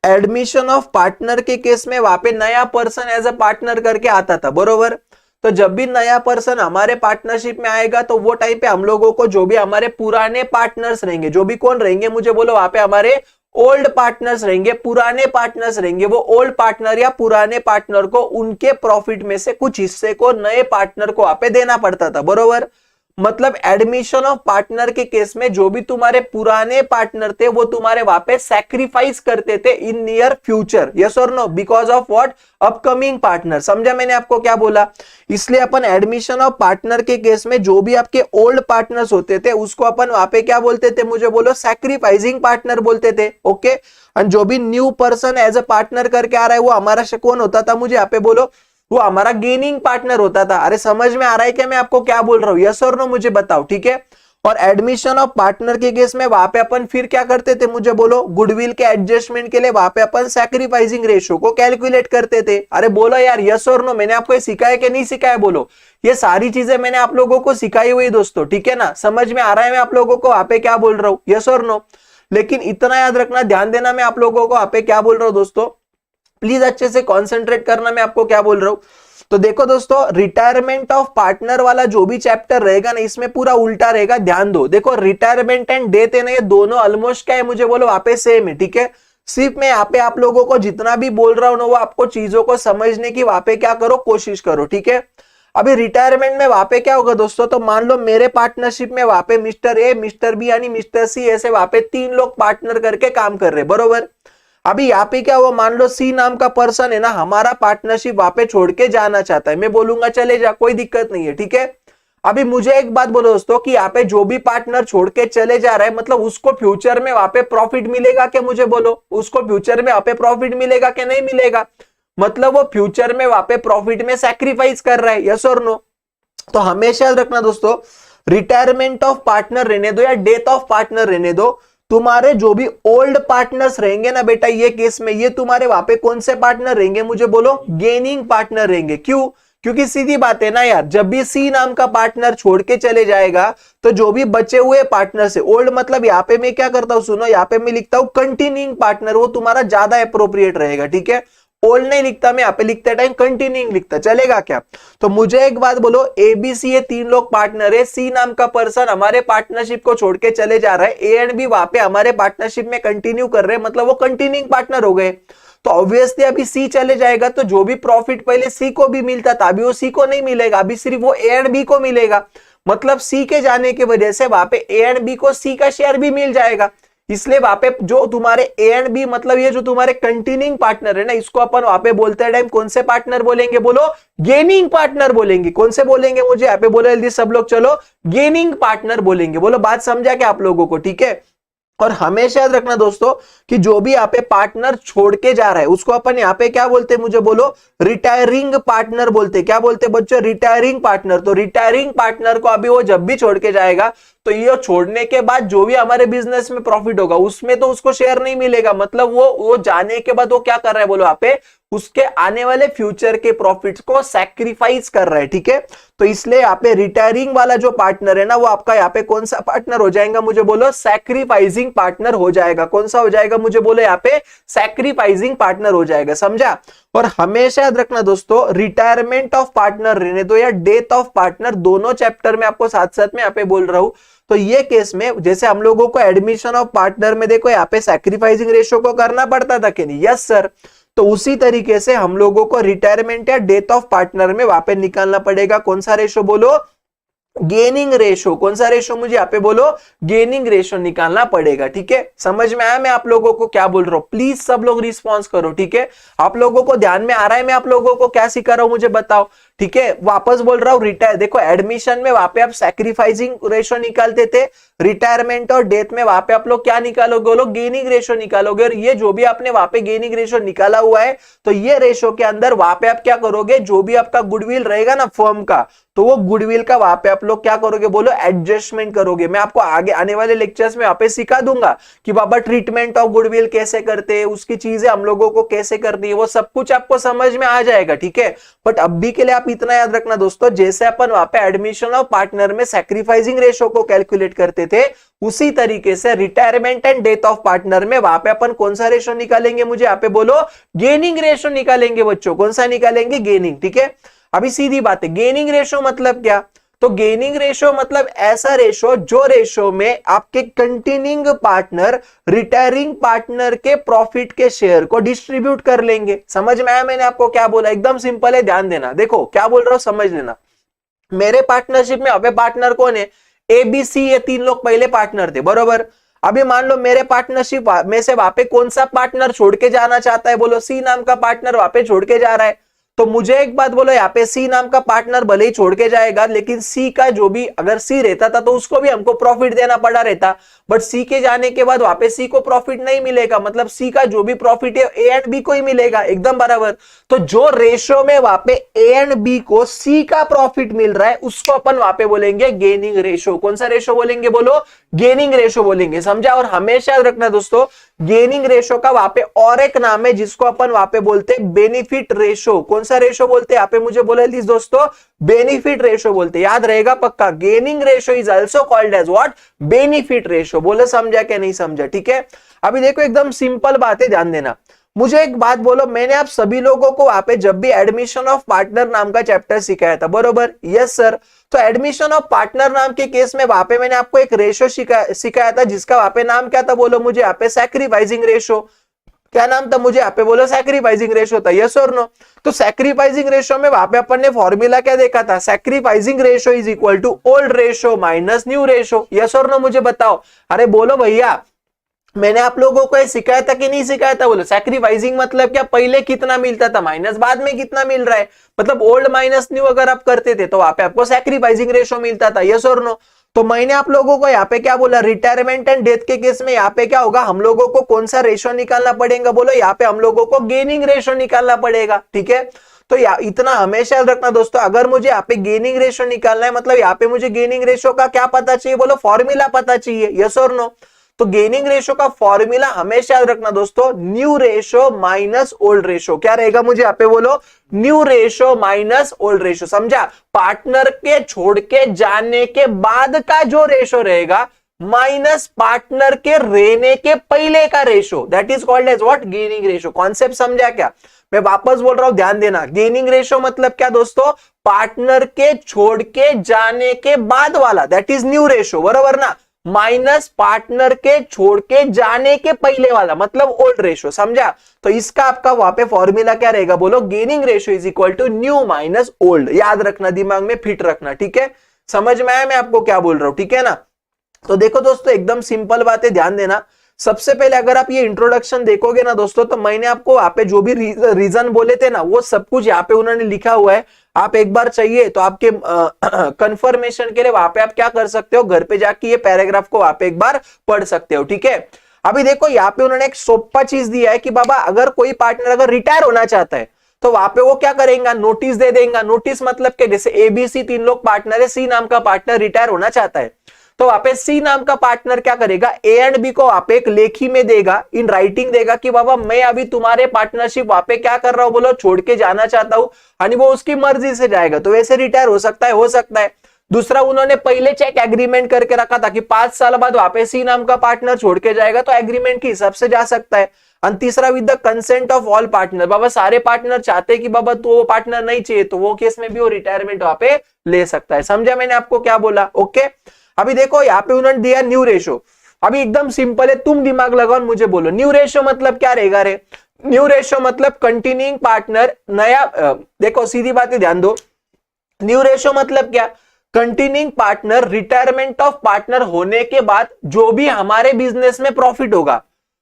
एडमिशन ऑफ पार्टनर के केस में वहां पे नया पर्सन एज अ पार्टनर करके आता था, बरोबर। तो जब भी नया पर्सन हमारे पार्टनरशिप में आएगा तो वो टाइम पे हम लोगों को जो भी हमारे पुराने पार्टनर्स रहेंगे, जो भी कौन रहेंगे, मुझे बोलो, वहां पे हमारे ओल्ड पार्टनर्स रहेंगे, पुराने पार्टनर्स रहेंगे, वो ओल्ड पार्टनर या पुराने पार्टनर को उनके प्रॉफिट में से कुछ हिस्से को नए पार्टनर को वहां पे देना पड़ता था, बरोबर। मतलब एडमिशन ऑफ पार्टनर के केस में जो भी तुम्हारे पुराने पार्टनर थे वो तुम्हारे वहां पे सैक्रिफाइस करते थे इन नियर फ्यूचर, यस और no, because of what, upcoming partner. समझा मैंने आपको क्या बोला? इसलिए अपन एडमिशन ऑफ पार्टनर के केस में जो भी आपके ओल्ड पार्टनर्स होते थे उसको अपन वहां पे क्या बोलते थे, मुझे बोलो, सैक्रिफाइसिंग पार्टनर बोलते थे। ओके, और जो भी new person as a partner करके आ रहा है वो हमारा कौन होता था, मुझे यहाँ पे बोलो, वो हमारा गेनिंग पार्टनर होता था। अरे समझ में आ रहा है क्या मैं आपको क्या बोल रहा हूं? यस और नो मुझे बताओ। ठीक है, और एडमिशन ऑफ पार्टनर के केस में वहां पे अपन फिर क्या करते थे, मुझे बोलो, गुडविल के एडजस्टमेंट के लिए वहां पे अपन सैक्रिफाइसिंग रेशियो को कैलकुलेट करते थे। अरे बोलो यार, यस और नो, मैंने आपको ये सिखाया कि नहीं सिखाया? बोलो, ये सारी चीजें मैंने आप लोगों को सिखाई हुई दोस्तों। ठीक है ना, समझ में आ रहा है मैं आप लोगों को वहां पे क्या बोल रहा हूँ? यस और नो। लेकिन इतना याद रखना, ध्यान देना, मैं आप लोगों को वहां पे क्या बोल रहा हूँ दोस्तों, प्लीज अच्छे से कॉन्सेंट्रेट करना मैं आपको क्या बोल रहा हूं। तो देखो दोस्तों, रिटायरमेंट ऑफ पार्टनर वाला जो भी चैप्टर रहेगा ना, इसमें पूरा उल्टा रहेगा, ध्यान दो। देखो, रिटायरमेंट एंड डेथ है ना, ये दोनों ऑलमोस्ट क्या है, मुझे बोलो, वहां पे सेम है। ठीक है, सिर्फ मैं यहाँ पे आप लोगों को जितना भी बोल रहा हूं ना, वो आपको चीजों को समझने की वहां पे क्या करो, कोशिश करो। ठीक है, अभी रिटायरमेंट में वहां पे क्या होगा दोस्तों, तो मान लो मेरे पार्टनरशिप में वहां पे मिस्टर ए, मिस्टर बी यानी मिस्टर सी, ऐसे वहां पे तीन लोग पार्टनर करके काम कर रहे, बरोबर। अभी यहाँ पे क्या हुआ, मान लो सी नाम का पर्सन है ना, हमारा पार्टनरशिप वहां पे छोड़ के जाना चाहता है, मैं बोलूंगा चले जा, कोई दिक्कत नहीं है। ठीक है, अभी मुझे एक बात बोलो दोस्तों, कि यहाँ पे जो भी पार्टनर छोड़ के चले जा रहा है, मतलब उसको फ्यूचर में वहां पे प्रॉफिट मिलेगा क्या, मुझे बोलो, उसको फ्यूचर में वहां पे प्रॉफिट मिलेगा क्या, नहीं मिलेगा? मतलब वो फ्यूचर में वहां पे प्रॉफिट में सैक्रिफाइस कर रहा है, यस और नो। तो हमेशा याद रखना दोस्तों, रिटायरमेंट ऑफ पार्टनर रहने दो या डेथ ऑफ पार्टनर रहने दो, तुम्हारे जो भी ओल्ड पार्टनर्स रहेंगे ना बेटा, ये केस में ये तुम्हारे वहां पे कौन से पार्टनर रहेंगे, मुझे बोलो, गेनिंग पार्टनर रहेंगे। क्यों? क्योंकि सीधी बात है ना यार, जब भी सी नाम का पार्टनर छोड़ के चले जाएगा तो जो भी बचे हुए पार्टनर से, ओल्ड मतलब यहाँ पे मैं क्या करता हूं, सुनो, यहाँ पे मैं लिखता हूं कंटिन्यूइंग पार्टनर, वो तुम्हारा ज्यादा अप्रोप्रिएट रहेगा। ठीक है, ओल्ड नहीं लिखता मैं, यहाँ पे लिखते टाइम कंटिन्यूइंग लिखता, चलेगा क्या? तो मुझे एक बात बोलो, ABC ये 3 लोग पार्टनर है, C नाम का पर्सन हमारे पार्टनरशिप को छोड़ के चले जा रहा है, A एंड B वहां पे हमारे पार्टनरशिप में कंटिन्यू कर रहे हैं, मतलब वो कंटिन्यूइंग पार्टनर हो गए। तो ऑब्वियसली अभी सी चले जाएगा तो जो भी प्रॉफिट पहले सी को भी मिलता था अभी वो सी को नहीं मिलेगा, अभी सिर्फ वो ए एंड बी को मिलेगा। मतलब सी के जाने की वजह से वहां पे ए एंड बी को सी का शेयर भी मिल जाएगा, इसलिए वहां पे जो तुम्हारे ए एंड बी मतलब ये जो तुम्हारे कंटिन्यूइंग पार्टनर है ना, इसको अपन वहां पे बोलते टाइम कौन से पार्टनर बोलेंगे? बोलो गेनिंग पार्टनर बोलेंगे। कौन से बोलेंगे मुझे यहाँ पे बोलो जल्दी सब लोग, चलो गेनिंग पार्टनर बोलेंगे। बोलो बात समझा क्या आप लोगों को? ठीक है। और हमेशा याद रखना दोस्तों कि जो भी यहाँ पे पार्टनर छोड़ के जा रहा है उसको अपन यहाँ पे क्या बोलते हैं? मुझे बोलो रिटायरिंग पार्टनर बोलते हैं। क्या बोलते हैं बच्चों? Retiring partner. तो रिटायरिंग पार्टनर को अभी वो जब भी छोड़ के जाएगा तो ये छोड़ने के बाद जो भी हमारे बिजनेस में प्रॉफिट होगा उसमें तो उसको शेयर नहीं मिलेगा, मतलब वो जाने के बाद वो क्या कर रहा है बोलो यहाँ पे? उसके आने वाले फ्यूचर के प्रॉफिट्स को सैक्रिफाइस कर रहा है। ठीक है, तो इसलिए यहाँ पे रिटायरिंग वाला जो पार्टनर है ना वो आपका यहाँ पे कौन सा पार्टनर हो जाएगा? मुझे बोलो सैक्रिफाइसिंग पार्टनर हो जाएगा। कौन सा हो जाएगा? मुझे बोलो यहाँ पे सैक्रिफाइसिंग पार्टनर हो जाएगा, समझा? और हमेशा याद रखना दोस्तों रिटायरमेंट ऑफ पार्टनर रहने दो या डेथ ऑफ पार्टनर, दोनों चैप्टर में आपको साथ साथ में यहाँ पे बोल रहा हूं। तो ये केस में जैसे हम लोगों को एडमिशन ऑफ पार्टनर में देखो यहाँ पे सैक्रिफाइसिंग रेशियो को करना पड़ता था कि नहीं? Yes sir. तो उसी तरीके से हम लोगों को रिटायरमेंट या डेथ ऑफ पार्टनर में वहां पे निकालना पड़ेगा कौन सा रेशो? बोलो गेनिंग रेशो। कौन सा रेशो? मुझे यहाँ पे बोलो गेनिंग रेशो निकालना पड़ेगा। ठीक है, समझ में आया मैं आप लोगों को क्या बोल रहा हूँ? प्लीज सब लोग रिस्पॉन्स करो। ठीक है, आप लोगों को ध्यान में आ रहा है मैं आप लोगों को क्या सिखा रहा हूँ मुझे बताओ। ठीक है, वापस बोल रहा हूँ रिटायर, देखो एडमिशन में वहां पे आप सैक्रिफाइसिंग रेशो निकालते थे, रिटायरमेंट और डेथ में वहां पे आप लोग क्या निकालोगे? बोलो गेनिंग रेशो निकालोगे। और ये जो भी आपने वहां पे गेनिंग रेशो निकाला हुआ है तो ये रेशो के अंदर वहां पे आप क्या करोगे? जो भी आपका गुडविल रहेगा ना फर्म का, तो वो गुडविल का वहां पे आप लोग क्या करोगे? बोलो एडजस्टमेंट करोगे। मैं आपको आगे आने वाले लेक्चर्स में वहां पे सिखा दूंगा कि बाबा ट्रीटमेंट ऑफ गुडविल कैसे करते हैं, उसकी चीजें हम लोगों को कैसे करनी है, वो सब कुछ आपको समझ में आ जाएगा। ठीक है, बट अभी के लिए आप इतना याद रखना दोस्तों, जैसे अपन वहां पे एडमिशन ऑफ पार्टनर में सैक्रिफाइसिंग रेशो को कैलकुलेट करते थे उसी तरीके से retirement and death of partner में वहां पे अपन कौन सा रेशो निकालेंगे? मुझे यहाँ पे बोलो गेनिंग रेशो निकालेंगे बच्चों। कौन सा निकालेंगे? गेनिंग। ठीक है, अभी सीधी बात है, गेनिंग रेशो मतलब क्या? तो गेनिंग रेशो मतलब ऐसा रेशो जो रेशो में आपके कंटिन्यूइंग पार्टनर रिटायरिंग पार्टनर के प्रॉफिट के शेयर को डिस्ट्रीब्यूट कर लेंगे। समझ में आया मैंने आपको क्या बोला? एकदम सिंपल है, ध्यान देना। देखो क्या बोल रहा हूं समझ लेना। मेरे पार्टनरशिप में अबे पार्टनर कौन है? ABC ये 3 लोग पहले पार्टनर थे, बरोबर? अभी मान लो मेरे पार्टनरशिप में से वहां पे कौन सा पार्टनर छोड़ के जाना चाहता है? बोलो C नाम का पार्टनर वहां पे छोड़ के जा रहा है। तो मुझे एक बात बोलो, यहाँ पे सी नाम का पार्टनर भले ही छोड़ के जाएगा लेकिन सी का जो भी अगर सी रहता था तो उसको भी हमको प्रॉफिट देना पड़ा रहता, बट सी के जाने के बाद वहां पे सी को प्रॉफिट नहीं मिलेगा, मतलब सी का जो भी प्रॉफिट है ए एंड बी को ही मिलेगा। एकदम बराबर। तो जो रेशो में वहां पे ए एंड बी को सी का प्रॉफिट मिल रहा है उसको अपन वहां पे बोलेंगे गेनिंग रेशो। कौन सा रेशो बोलेंगे? बोलो गेनिंग रेशो बोलेंगे, समझा? और हमेशा याद रखना दोस्तों गेनिंग रेशो का वहां पे और एक नाम है जिसको अपन वहां पे बोलते हैं बेनिफिट रेशो। कौन सा रेशो बोलते हैं? यहाँ पे मुझे बोला प्लीज दोस्तों बेनिफिट रेशो बोलते हैं, याद रहेगा पक्का। Gaining ratio is also called as what? Benefit ratio. बोलो समझा क्या नहीं समझा? ठीक है, अभी देखो एकदम सिंपल बात है, ध्यान देना। मुझे एक बात बोलो, मैंने आप सभी लोगों को वहां पे जब भी एडमिशन ऑफ पार्टनर नाम का चैप्टर सिखाया था, बरोबर? Yes sir. तो एडमिशन ऑफ पार्टनर नाम के केस में वहां पे मैंने आपको एक रेशो सिखाया था जिसका वहां पे नाम क्या था? बोलो मुझे यहाँ पे सैक्रिफाइसिंग रेशो। क्या नाम था? मुझे यहाँ पे बोलो सैक्रिफाइसिंग रेशो था। यस और नो? तो सैक्रिफाइसिंग रेशो में वहां पे अपन ने फॉर्मूला क्या देखा था? Sacrificing ratio is equal to old ratio minus new ratio. Yes और नो? मुझे बताओ। अरे बोलो भैया, मैंने आप लोगों को सिखाया था कि नहीं सिखाया था? बोलो सैक्रिफाइसिंग मतलब क्या? पहले कितना मिलता था माइनस बाद में कितना मिल रहा है, मतलब ओल्ड माइनस न्यू अगर आप करते थे तो वहां पे आपको सैक्रिफाइसिंग रेशो मिलता था। यस और नो? तो मैंने आप लोगों को यहाँ पे क्या बोला? रिटायरमेंट एंड डेथ के केस में यहाँ पे क्या होगा? हम लोगों को कौन सा रेशो निकालना पड़ेगा? बोलो यहाँ पे हम लोगों को गेनिंग रेशो निकालना पड़ेगा। ठीक है, तो इतना हमेशा याद रखना दोस्तों, अगर मुझे यहाँ पे गेनिंग रेशो निकालना है मतलब यहाँ पे मुझे गेनिंग रेशो का क्या पता चाहिए? बोलो फॉर्मूला पता चाहिए। यस और नो? तो गेनिंग रेशो का फॉर्मूला हमेशा याद रखना दोस्तों, new ratio minus old ratio. क्या रहेगा? मुझे यहाँ पे बोलो new ratio minus old ratio. समझा? पार्टनर के छोड़ के जाने के बाद का जो रेशो रहेगा माइनस पार्टनर के रहने के पहले का ratio, that is called as what, gaining ratio. Concept समझा क्या? मैं वापस बोल रहा हूं, ध्यान देना। गेनिंग रेशो मतलब क्या दोस्तों? पार्टनर के छोड़ के जाने के बाद वाला, दैट इज न्यू रेशो, बरोबर ना। माइनस पार्टनर के छोड़ के जाने के पहले वाला मतलब ओल्ड रेशो, समझा? तो इसका आपका वहां पे फॉर्मूला क्या रहेगा? बोलो, gaining ratio is equal to new minus old. याद रखना, दिमाग में फिट रखना, ठीक है? समझ में आया मैं आपको क्या बोल रहा हूं, ठीक है ना? तो देखो दोस्तों, एकदम सिंपल बात है, ध्यान देना। सबसे पहले अगर आप ये इंट्रोडक्शन देखोगे ना दोस्तों, तो मैंने आपको वहां पे जो भी रीजन बोले थे ना, वो सब कुछ यहाँ पे उन्होंने लिखा हुआ है। आप एक बार चाहिए तो आपके कंफर्मेशन के लिए वहां पे आप क्या कर सकते हो, घर पे जाके ये पैराग्राफ को वहां पे एक बार पढ़ सकते हो, ठीक है? अभी देखो, यहाँ पे उन्होंने एक सोपा चीज दिया है कि बाबा अगर कोई पार्टनर अगर रिटायर होना चाहता है तो वहां पे वो क्या करेगा? नोटिस दे देगा। नोटिस मतलब के जैसे एबीसी 3 लोग पार्टनर है, सी नाम का पार्टनर रिटायर होना चाहता है, तो वहां पे सी नाम का पार्टनर क्या करेगा? ए एंड बी को वहां पे एक लेखी में देगा, इन राइटिंग देगा कि बाबा मैं अभी तुम्हारे पार्टनरशिप वहां पे क्या कर रहा हूं, बोलो छोड़ के जाना चाहता हूं, यानी वो उसकी मर्जी से जाएगा, तो वैसे रिटायर हो सकता है, हो सकता है। दूसरा, उन्होंने पहले चेक एग्रीमेंट करके रखा था कि 5 साल बाद वहां पे सी नाम का पार्टनर छोड़ के जाएगा, तो एग्रीमेंट के हिसाब से जा सकता है। और तीसरा, with the consent of all partner, बाबा सारे पार्टनर चाहते हैं कि बाबा तो वो पार्टनर नहीं चाहिए, तो वो केस में भी वो रिटायरमेंट वहां पे ले सकता है। समझा मैंने आपको क्या बोला? ओके। अभी देखो, यहाँ पे उन्होंने दिया न्यू रेशो। अभी एकदम सिंपल है, तुम दिमाग लगाओ, मुझे बोलो न्यू रेशो मतलब क्या रहेगा रे? न्यू रेशो मतलब कंटिन्यूइंग पार्टनर, नया देखो सीधी बात है, ध्यान दो। न्यू रेशो मतलब क्या? Continuing partner, retirement of partner होने के बाद जो भी हमारे बिजनेस में प्रॉफिट होगा,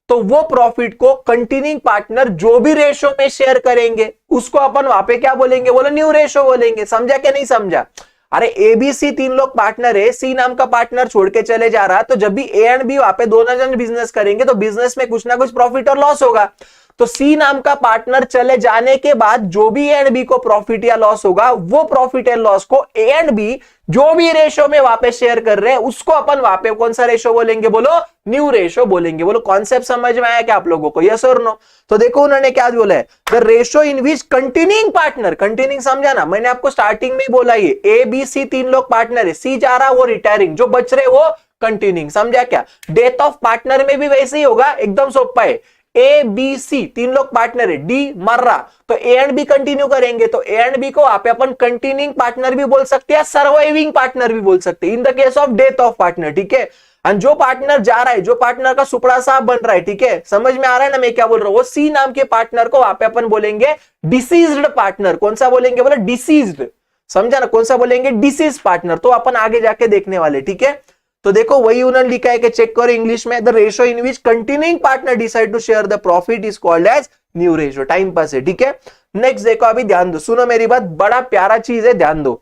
तो वो प्रॉफिट को कंटिन्यूइंग पार्टनर जो भी रेशो में शेयर करेंगे, उसको अपन वहां पे क्या बोलेंगे? बोलो, न्यू रेशो बोलेंगे। समझा क्या नहीं समझा? अरे एबीसी 3 लोग पार्टनर है, सी नाम का पार्टनर छोड़ के चले जा रहा है, तो जब भी ए एंड बी वहां पे दोनों जन बिजनेस करेंगे, तो बिजनेस में कुछ ना कुछ प्रॉफिट और लॉस होगा। तो सी नाम का पार्टनर चले जाने के बाद जो भी ए एंड बी को प्रॉफिट या लॉस होगा, वो प्रॉफिट एंड लॉस को ए एंड बी जो भी रेशो में वहां पे शेयर कर रहे हैं, उसको अपन वहां पे कौन सा रेशो बोलेंगे? बोलो, न्यू रेशो बोलेंगे। बोलो, कॉन्सेप्ट समझ में आया क्या आप लोगों को? यस और नो? तो देखो उन्होंने क्या बोला है, the ratio in which continuing partner, continuing समझा ना, मैंने आपको स्टार्टिंग में ही बोला, ये ए बी सी 3 लोग पार्टनर है, सी जा रहा वो रिटायरिंग, जो बच रहे वो कंटिन्यूइंग। समझा क्या? डेथ ऑफ पार्टनर में भी वैसे ही होगा, एकदम सोपा है। ए बी सी 3 लोग पार्टनर है, डी मर रहा, तो ए एंड बी कंटिन्यू करेंगे, तो ए एंड बी को आप अपन कंटिन्यूइंग पार्टनर भी बोल सकते हैं, सर्वाइविंग पार्टनर भी बोल सकते हैं, in the case of death of partner, ठीक है? और जो पार्टनर जा रहा है, जो पार्टनर का सुपड़ा साहब बन रहा है, ठीक है, समझ में आ रहा है ना मैं क्या बोल रहा हूं? वो सी नाम के पार्टनर को वहां पे अपन बोलेंगे डिसीज्ड पार्टनर। कौन सा बोलेंगे? बोले डिसीज्ड। समझा ना? कौन सा बोलेंगे? Disease partner. तो अपन आगे जाके देखने वाले, ठीक है? तो देखो वही उन्होंने लिखा है कि चेक करो इंग्लिश में, the ratio in which continuing partner decide to share the profit is called as new ratio. Time pass है, ठीक है? नेक्स्ट देखो, अभी ध्यान दो, सुनो मेरी बात, बड़ा प्यारा चीज है, ध्यान दो।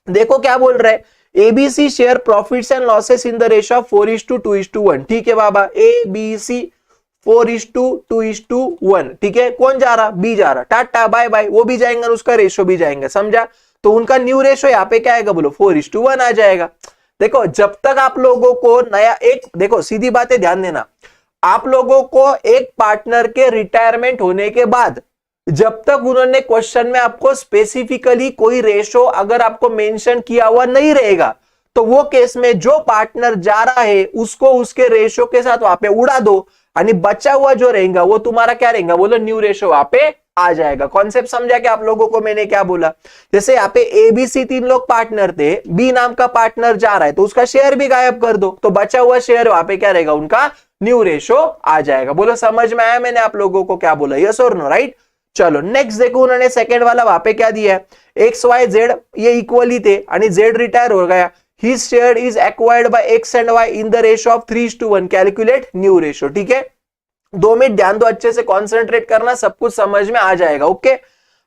देखो क्या बोल रहा है, ABC share profits and losses in the ratio of 4:2:1। ठीक है बाबा, ए बी सी 4:2:1। ठीक है, कौन जा रहा? बी जा रहा, टाटा बाय बाय, वो भी जाएंगे, उसका रेशो भी जाएंगे। समझा? तो उनका न्यू रेशो यहाँ पे क्या आएगा? बोलो 4:1 आ जाएगा। देखो जब तक आप लोगों को नया एक, देखो सीधी बात है, ध्यान देना, आप लोगों को एक पार्टनर के रिटायरमेंट होने के बाद जब तक उन्होंने क्वेश्चन में आपको स्पेसिफिकली कोई रेशो अगर आपको मेंशन किया हुआ नहीं रहेगा, तो वो केस में जो पार्टनर जा रहा है उसको उसके रेशो के साथ वहां पे उड़ा दो, यानी बचा हुआ जो रहेगा वो तुम्हारा क्या रहेगा? बोलो न्यू रेशो वहां पे आ जाएगा। कॉन्सेप्ट समझा कि आप लोगों को मैंने क्या बोला? जैसे यहाँ पे ए बी सी 3 लोग पार्टनर थे, बी नाम का पार्टनर जा रहा है तो उसका शेयर भी गायब कर दो, तो बचा हुआ शेयर वहां पे क्या रहेगा? उनका न्यू रेशो आ जाएगा। बोलो समझ में आया मैंने आप लोगों को क्या बोला? यस और नो? राइट। चलो नेक्स्ट देखो, उन्होंने सेकंड वाला वहां पे क्या दिया है, एक्स वाई जेड ये इक्वली थे यानी जेड रिटायर हो गया, his share is acquired by X and Y in the ratio of 3:1, calculate new ratio. ठीक है, 2 मिनट ध्यान दो, अच्छे से कॉन्सेंट्रेट करना, सब कुछ समझ में आ जाएगा। ओके,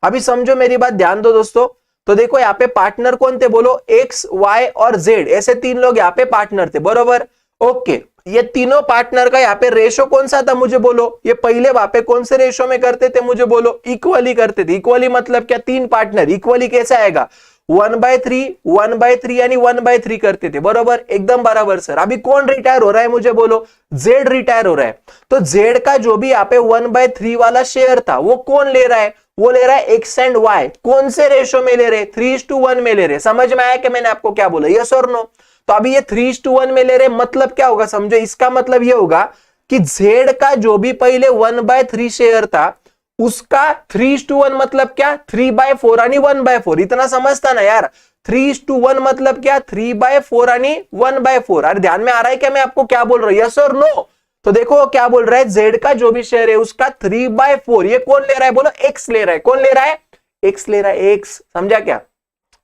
अभी समझो मेरी बात, ध्यान दो दोस्तों। तो देखो यहाँ पे पार्टनर कौन थे? बोलो एक्स वाई और जेड, ऐसे 3 लोग यहाँ पे पार्टनर थे, बरोबर? ओके, ये तीनों पार्टनर का यहाँ पे रेशो कौन सा था? मुझे बोलो। ये पहले वहां पे कौन से रेशो में करते थे? मुझे बोलो। इक्वली करते थे। इक्वली मतलब क्या? 3 पार्टनर इक्वली कैसा आएगा? 1/3 1/3 यानी 1/3 करते थे, बरोबर? एकदम बराबर सर। अभी कौन रिटायर हो रहा है? मुझे बोलो। जेड रिटायर हो रहा है, तो जेड का जो भी यहाँ पे 1/3 वाला शेयर था वो कौन ले रहा है? वो ले रहा है एक्स एंड वाई। कौन से रेशो में ले रहे? 3:1 में ले रहे। समझ में आया कि मैंने आपको क्या बोला? यस और नो? तो अभी ये 3:1 में ले रहे, मतलब क्या होगा समझो, इसका मतलब ये होगा कि Z का जो भी पहले 1/3 शेयर था उसका 3:1 मतलब क्या 3/4 आणि 1/4, इतना समझता ना यार। 3:1 मतलब क्या 3/4 आणि 1/4। अरे ध्यान में आ रहा है क्या मैं आपको क्या बोल रहा हूं, यस और नो? तो देखो क्या बोल रहा है, Z का जो भी शेयर है उसका 3/4, ये कौन ले रहा है बोलो, X ले रहा है। कौन ले रहा है, X ले रहा है, X, समझा क्या?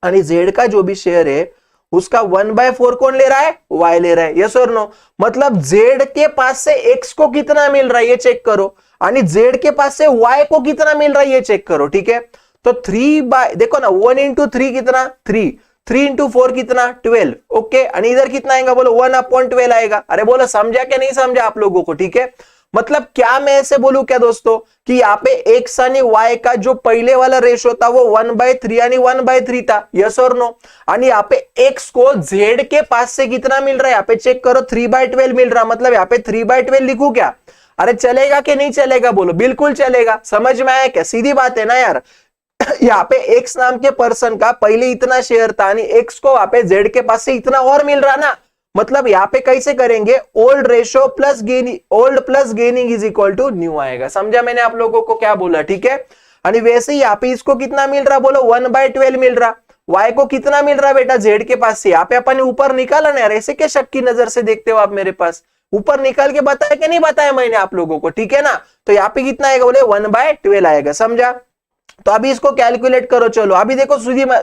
आणि Z का जो भी शेयर है उसका 1/4 कौन ले रहा है, Y ले रहा है, यस और नो? मतलब Z के पास से X को कितना मिल रहा है ये चेक करो, आणि Z के पास से Y को कितना मिल रहा है ये चेक करो, ठीक है? तो 3 देखो ना 1 into 3 कितना 3, 3 into 4 कितना 12, ओके, और इधर कितना आएगा बोलो 1/12 आएगा। अरे बोलो समझा क्या नहीं समझा आप लोगों को, ठीक है? मतलब क्या मैं ऐसे बोलूं क्या दोस्तों कि यहाँ पे X आणि Y का जो पहले वाला रेशो था वो 1/3 आणि 1/3 था, यस और नो? आणि यहाँ पे X को Z के पास से कितना मिल रहा है, यहाँ पे चेक करो 3/12 मिल रहा, मतलब यहाँ पे 3/12 लिखूं क्या? अरे चलेगा कि नहीं चलेगा बोलो, बिल्कुल चलेगा। समझ में आया क्या, सीधी बात है ना यार। यहाँ पे X नाम के पर्सन का पहले इतना शेयर था आणि X को यहाँ पे Z के पास से इतना और मिल रहा ना, मतलब यहाँ पे कैसे करेंगे, old ratio plus gaining, old plus gaining is equal to new आएगा। समझा मैंने आप लोगों को क्या बोला, ठीक है? आणि वैसे ही यहाँ पे इसको कितना मिल रहा बोलो 1/12 मिल रहा, Y को कितना मिल रहा बेटा Z के पास से, यहाँ पे अपन ने ऊपर निकाला ना यार, ऐसे क्या शक की नजर से देखते हो आप मेरे पास, ऊपर निकाल के बताया कि नहीं बताया मैंने आप लोगों को, ठीक है ना? तो यहाँ पे कितना आएगा बोले 1/12 आएगा, समझा? तो अभी इसको कैलकुलेट करो। चलो अभी देखो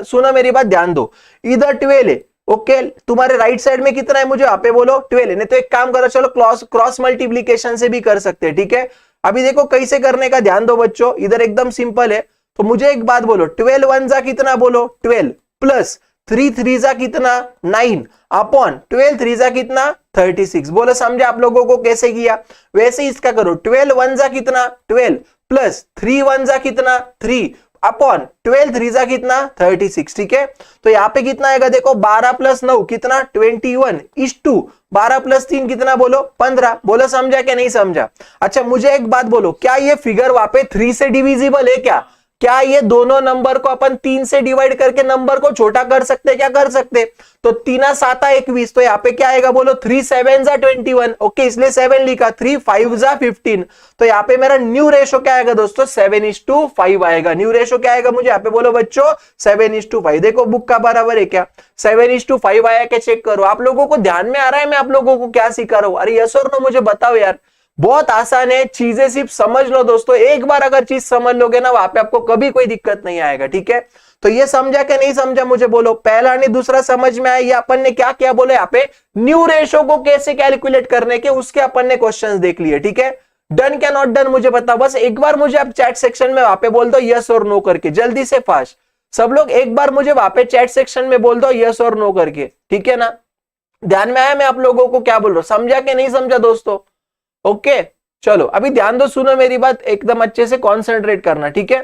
सुनो मेरी बात ध्यान दो, इधर 12 है, ओके, तुम्हारे राइट साइड में कितना है मुझे यहाँ पे बोलो 12 है, नहीं तो एक काम करो चलो क्रॉस मल्टीप्लीकेशन से भी कर सकते हैं, ठीक है? अभी देखो कैसे करने का ध्यान दो बच्चों, इधर एकदम सिंपल है। तो मुझे एक बात बोलो, 12 1 जा कितना बोलो 12, प्लस 3 3 जा कितना 9, अपॉन 12 3 जा कितना 36। बोलो समझे आप लोगों को कैसे किया? वैसे ही इसका करो, 12 1 जा कितना 12, प्लस 3 1 जा कितना 3, अपॉन 12 3 जा कितना 36, ठीक है? तो यहाँ पे कितना आएगा देखो 12 प्लस 9 कितना 21 इस टू 12 प्लस 3 कितना बोलो 15। बोलो समझा क्या नहीं समझा? अच्छा मुझे एक बात बोलो, क्या ये फिगर वहां पे 3 से डिविजिबल है क्या? क्या ये दोनों नंबर को अपन 3 से डिवाइड करके नंबर को छोटा कर सकते, क्या कर सकते? तो 3 7 21, तो यहाँ पे क्या आएगा बोलो 3 7 जा 21, ओके, इसलिए 7 लिखा, 3 5 जा 15। तो यहाँ पे मेरा न्यू रेशो क्या आएगा दोस्तों 7:5 आएगा। न्यू रेशो क्या आएगा मुझे यहाँ पे बोलो बच्चों 7:5। देखो बुक का बराबर है क्या, 7:5 आया क्या चेक करो। आप लोगों को ध्यान में आ रहा है मैं आप लोगों को क्या सिखा रहा हूं? अरे यस और नो मुझे बताओ यार, बहुत आसान है, चीजें सिर्फ समझ लो दोस्तों। एक बार अगर चीज समझ लोगे ना वहां पे आपको कभी कोई दिक्कत नहीं आएगा, ठीक है? तो ये समझा कि नहीं समझा मुझे बोलो, पहला नहीं दूसरा समझ में आया? ये अपन ने क्या किया बोलो, यहाँ पे न्यू रेशो को कैसे कैलकुलेट करने के उसके अपन ने क्वेश्चंस देख लिए, ठीक है? डन क्या नॉट डन मुझे बताओ, बस एक बार मुझे आप चैट सेक्शन में वहां पे बोल दो यस और नो करके, जल्दी से फास्ट सब लोग एक बार मुझे वहां पे चैट सेक्शन में बोल दो यस और नो करके, ठीक है ना? ध्यान में आया मैं आप लोगों को क्या बोल रहा हूं, समझा कि नहीं समझा दोस्तों? ओके चलो अभी ध्यान दो, सुनो मेरी बात, एकदम अच्छे से कॉन्सेंट्रेट करना, ठीक है?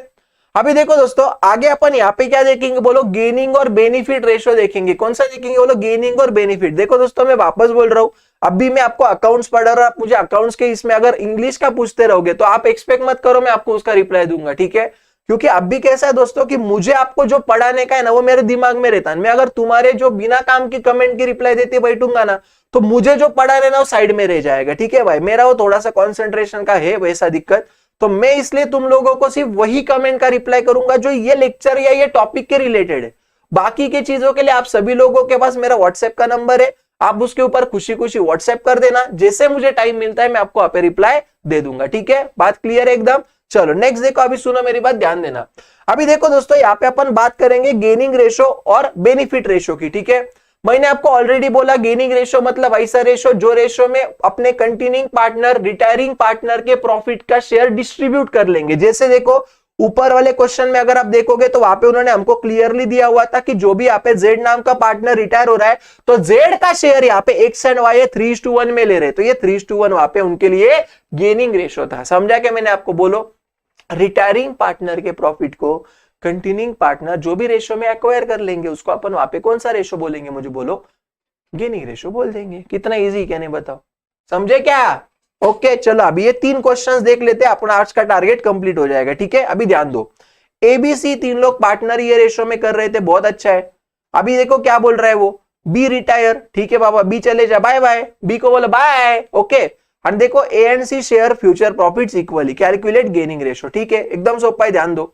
अभी देखो दोस्तों आगे अपन यहाँ पे क्या देखेंगे बोलो, गेनिंग और बेनिफिट रेशो देखेंगे। कौन सा देखेंगे बोलो, गेनिंग और बेनिफिट। देखो दोस्तों मैं वापस बोल रहा हूँ, अभी मैं आपको अकाउंट्स पढ़ा रहा हूं, आप मुझे अकाउंट्स के इसमें अगर इंग्लिश का पूछते रहोगे तो आप एक्सपेक्ट मत करो मैं आपको उसका रिप्लाई दूंगा, ठीक है? क्योंकि अब भी कैसा है दोस्तों कि मुझे आपको जो पढ़ाने का है ना वो मेरे दिमाग में रहता है। मैं अगर तुम्हारे जो बिना काम की कमेंट की रिप्लाई देते बैठूंगा ना तो मुझे जो पढ़ाने ना वो साइड में रह जाएगा, ठीक है भाई? मेरा वो थोड़ा सा कॉन्सेंट्रेशन का है वैसा दिक्कत, तो मैं इसलिए तुम लोगों को सिर्फ वही कमेंट का रिप्लाई करूंगा जो ये लेक्चर या ये टॉपिक के रिलेटेड है। बाकी की चीजों के लिए आप सभी लोगों के पास मेरा व्हाट्सएप का नंबर है, आप उसके ऊपर खुशी खुशी व्हाट्सएप कर देना, जैसे मुझे टाइम मिलता है मैं आपको यहाँ पे रिप्लाई दे दूंगा, ठीक है? बात क्लियर है एकदम? चलो नेक्स्ट देखो, अभी सुनो मेरी बात, ध्यान देना। अभी देखो दोस्तों यहाँ पे अपन बात करेंगे गेनिंग रेशो और बेनिफिट रेशो की, ठीक है? मैंने आपको ऑलरेडी बोला गेनिंग रेशो मतलब ऐसा रेशो जो रेशो में अपने कंटिन्यूइंग पार्टनर रिटायरिंग पार्टनर के प्रॉफिट का शेयर डिस्ट्रीब्यूट कर लेंगे। जैसे देखो ऊपर वाले क्वेश्चन में अगर आप देखोगे तो वहां पे उन्होंने हमको क्लियरली दिया हुआ था कि जो भी यहाँ पे जेड नाम का पार्टनर रिटायर हो रहा है तो जेड का शेयर यहाँ पे एक्स एंड वाई 3:1 में ले रहे, तो ये 3:1 वहां पे उनके लिए गेनिंग रेशो था। समझा क्या मैंने आपको? बोलो रिटायरिंग पार्टनर के प्रॉफिट को कंटिन्यूइंग पार्टनर जो भी रेशो में एक्वायर कर लेंगे उसको अपन वहां पे कौन सा रेशो बोलेंगे मुझे बोलो? गेनिंग रेशो बोल देंगे। कितना इजी क्या नहीं बताओ, समझे क्या? ओके चलो अभी ये 3 क्वेश्चंस देख लेते हैं, अपना आज का टारगेट कंप्लीट हो जाएगा, ठीक है? अभी ध्यान दो, एबीसी 3 लोग पार्टनर ये रेशो में कर रहे थे, बहुत अच्छा है। अभी देखो क्या बोल रहा है वो बी रिटायर, ठीक है बाबा, बी चले जा, बाय बाय, बी को बोला बाय, ओके। और देखो A and C share future profits equally, calculate gaining ratio, ठीक है, एकदम सोपा है, ध्यान दो।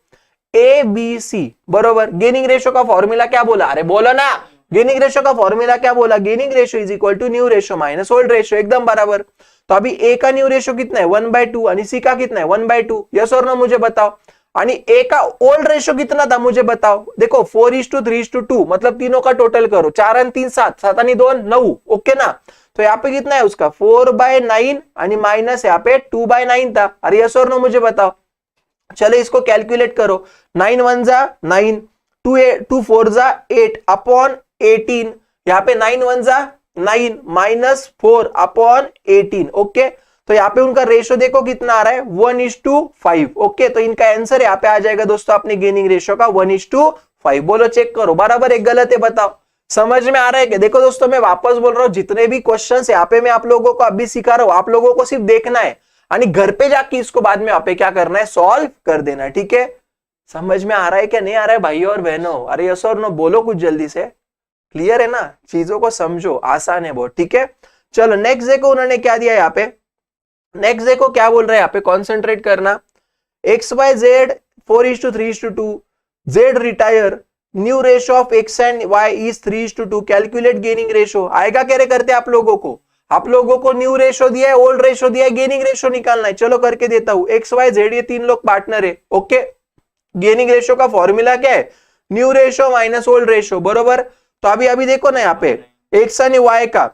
ए बी सी बरोबर, गेनिंग रेशो का फॉर्मूला क्या बोला, अरे बोलो ना, गेनिंग रेशो का फॉर्मूला क्या बोला, gaining ratio is equal to new ratio minus old ratio, एकदम बराबर। तो अभी ए का न्यू रेशो कितना है 1/2 आणि सी का कितना है 1/2, यस और नो मुझे बताओ। आणि ए का ओल्ड रेशो कितना था मुझे बताओ, देखो 4:3:2, मतलब तीनों का टोटल करो, 4 आणि 3 7, 7 आणि 2 9, ओके ना। तो यहाँ पे कितना है उसका 4/9 आणि माइनस यहाँ पे 2/9 था, अरे यस और नो मुझे बताओ। चलो इसको कैलकुलेट करो, 9 1 जा 9, 2 4 जा 8 अपॉन 18, यहाँ पे 9 1 जा 9 माइनस 4 अपॉन 18, ओके। तो यहाँ पे उनका रेशो देखो कितना आ रहा है 1:5, ओके। तो इनका आंसर यहाँ पे आ जाएगा दोस्तों अपने गेनिंग रेशो का 1:5। बोलो चेक करो, बराबर एक गलत है, बताओ समझ में आ रहा है क्या। देखो दोस्तों मैं वापस बोल रहा हूँ, जितने भी क्वेश्चंस यहाँ पे मैं आप लोगों को अभी सिखा रहा हूँ, आप लोगों को सिर्फ देखना है और घर पे जाके इसको बाद में यहाँ पे क्या करना है, सॉल्व कर देना, ठीक है। समझ में आ रहा है क्या, नहीं आ रहा है भाइयों और बहनों, अरे यस और नो बोलो कुछ जल्दी से, क्लियर है ना, चीजों को समझो, आसान है बहुत, ठीक है। चलो नेक्स्ट देखो उन्होंने क्या दिया यहाँ पे, नेक्स्ट देखो क्या बोल रहे हैं यहाँ पे, कॉन्सेंट्रेट करना। X Y Z 4:3:2, Z retire, new ratio of X and Y is 3:2, calculate gaining ratio. आएगा क्या रे करते आप लोगों को, आप लोगों को न्यू रेशो दिया है, ओल्ड रेशो दिया है, गेनिंग रेशो निकालना है। चलो करके देता हूं, एक्स वाई जेड ये 3 लोग पार्टनर है, ओके। गेनिंग रेशो का फॉर्मूला क्या है, new ratio minus old ratio, बरोबर। तो अभी देखो ना यहाँ पे एक्स एंड वाई का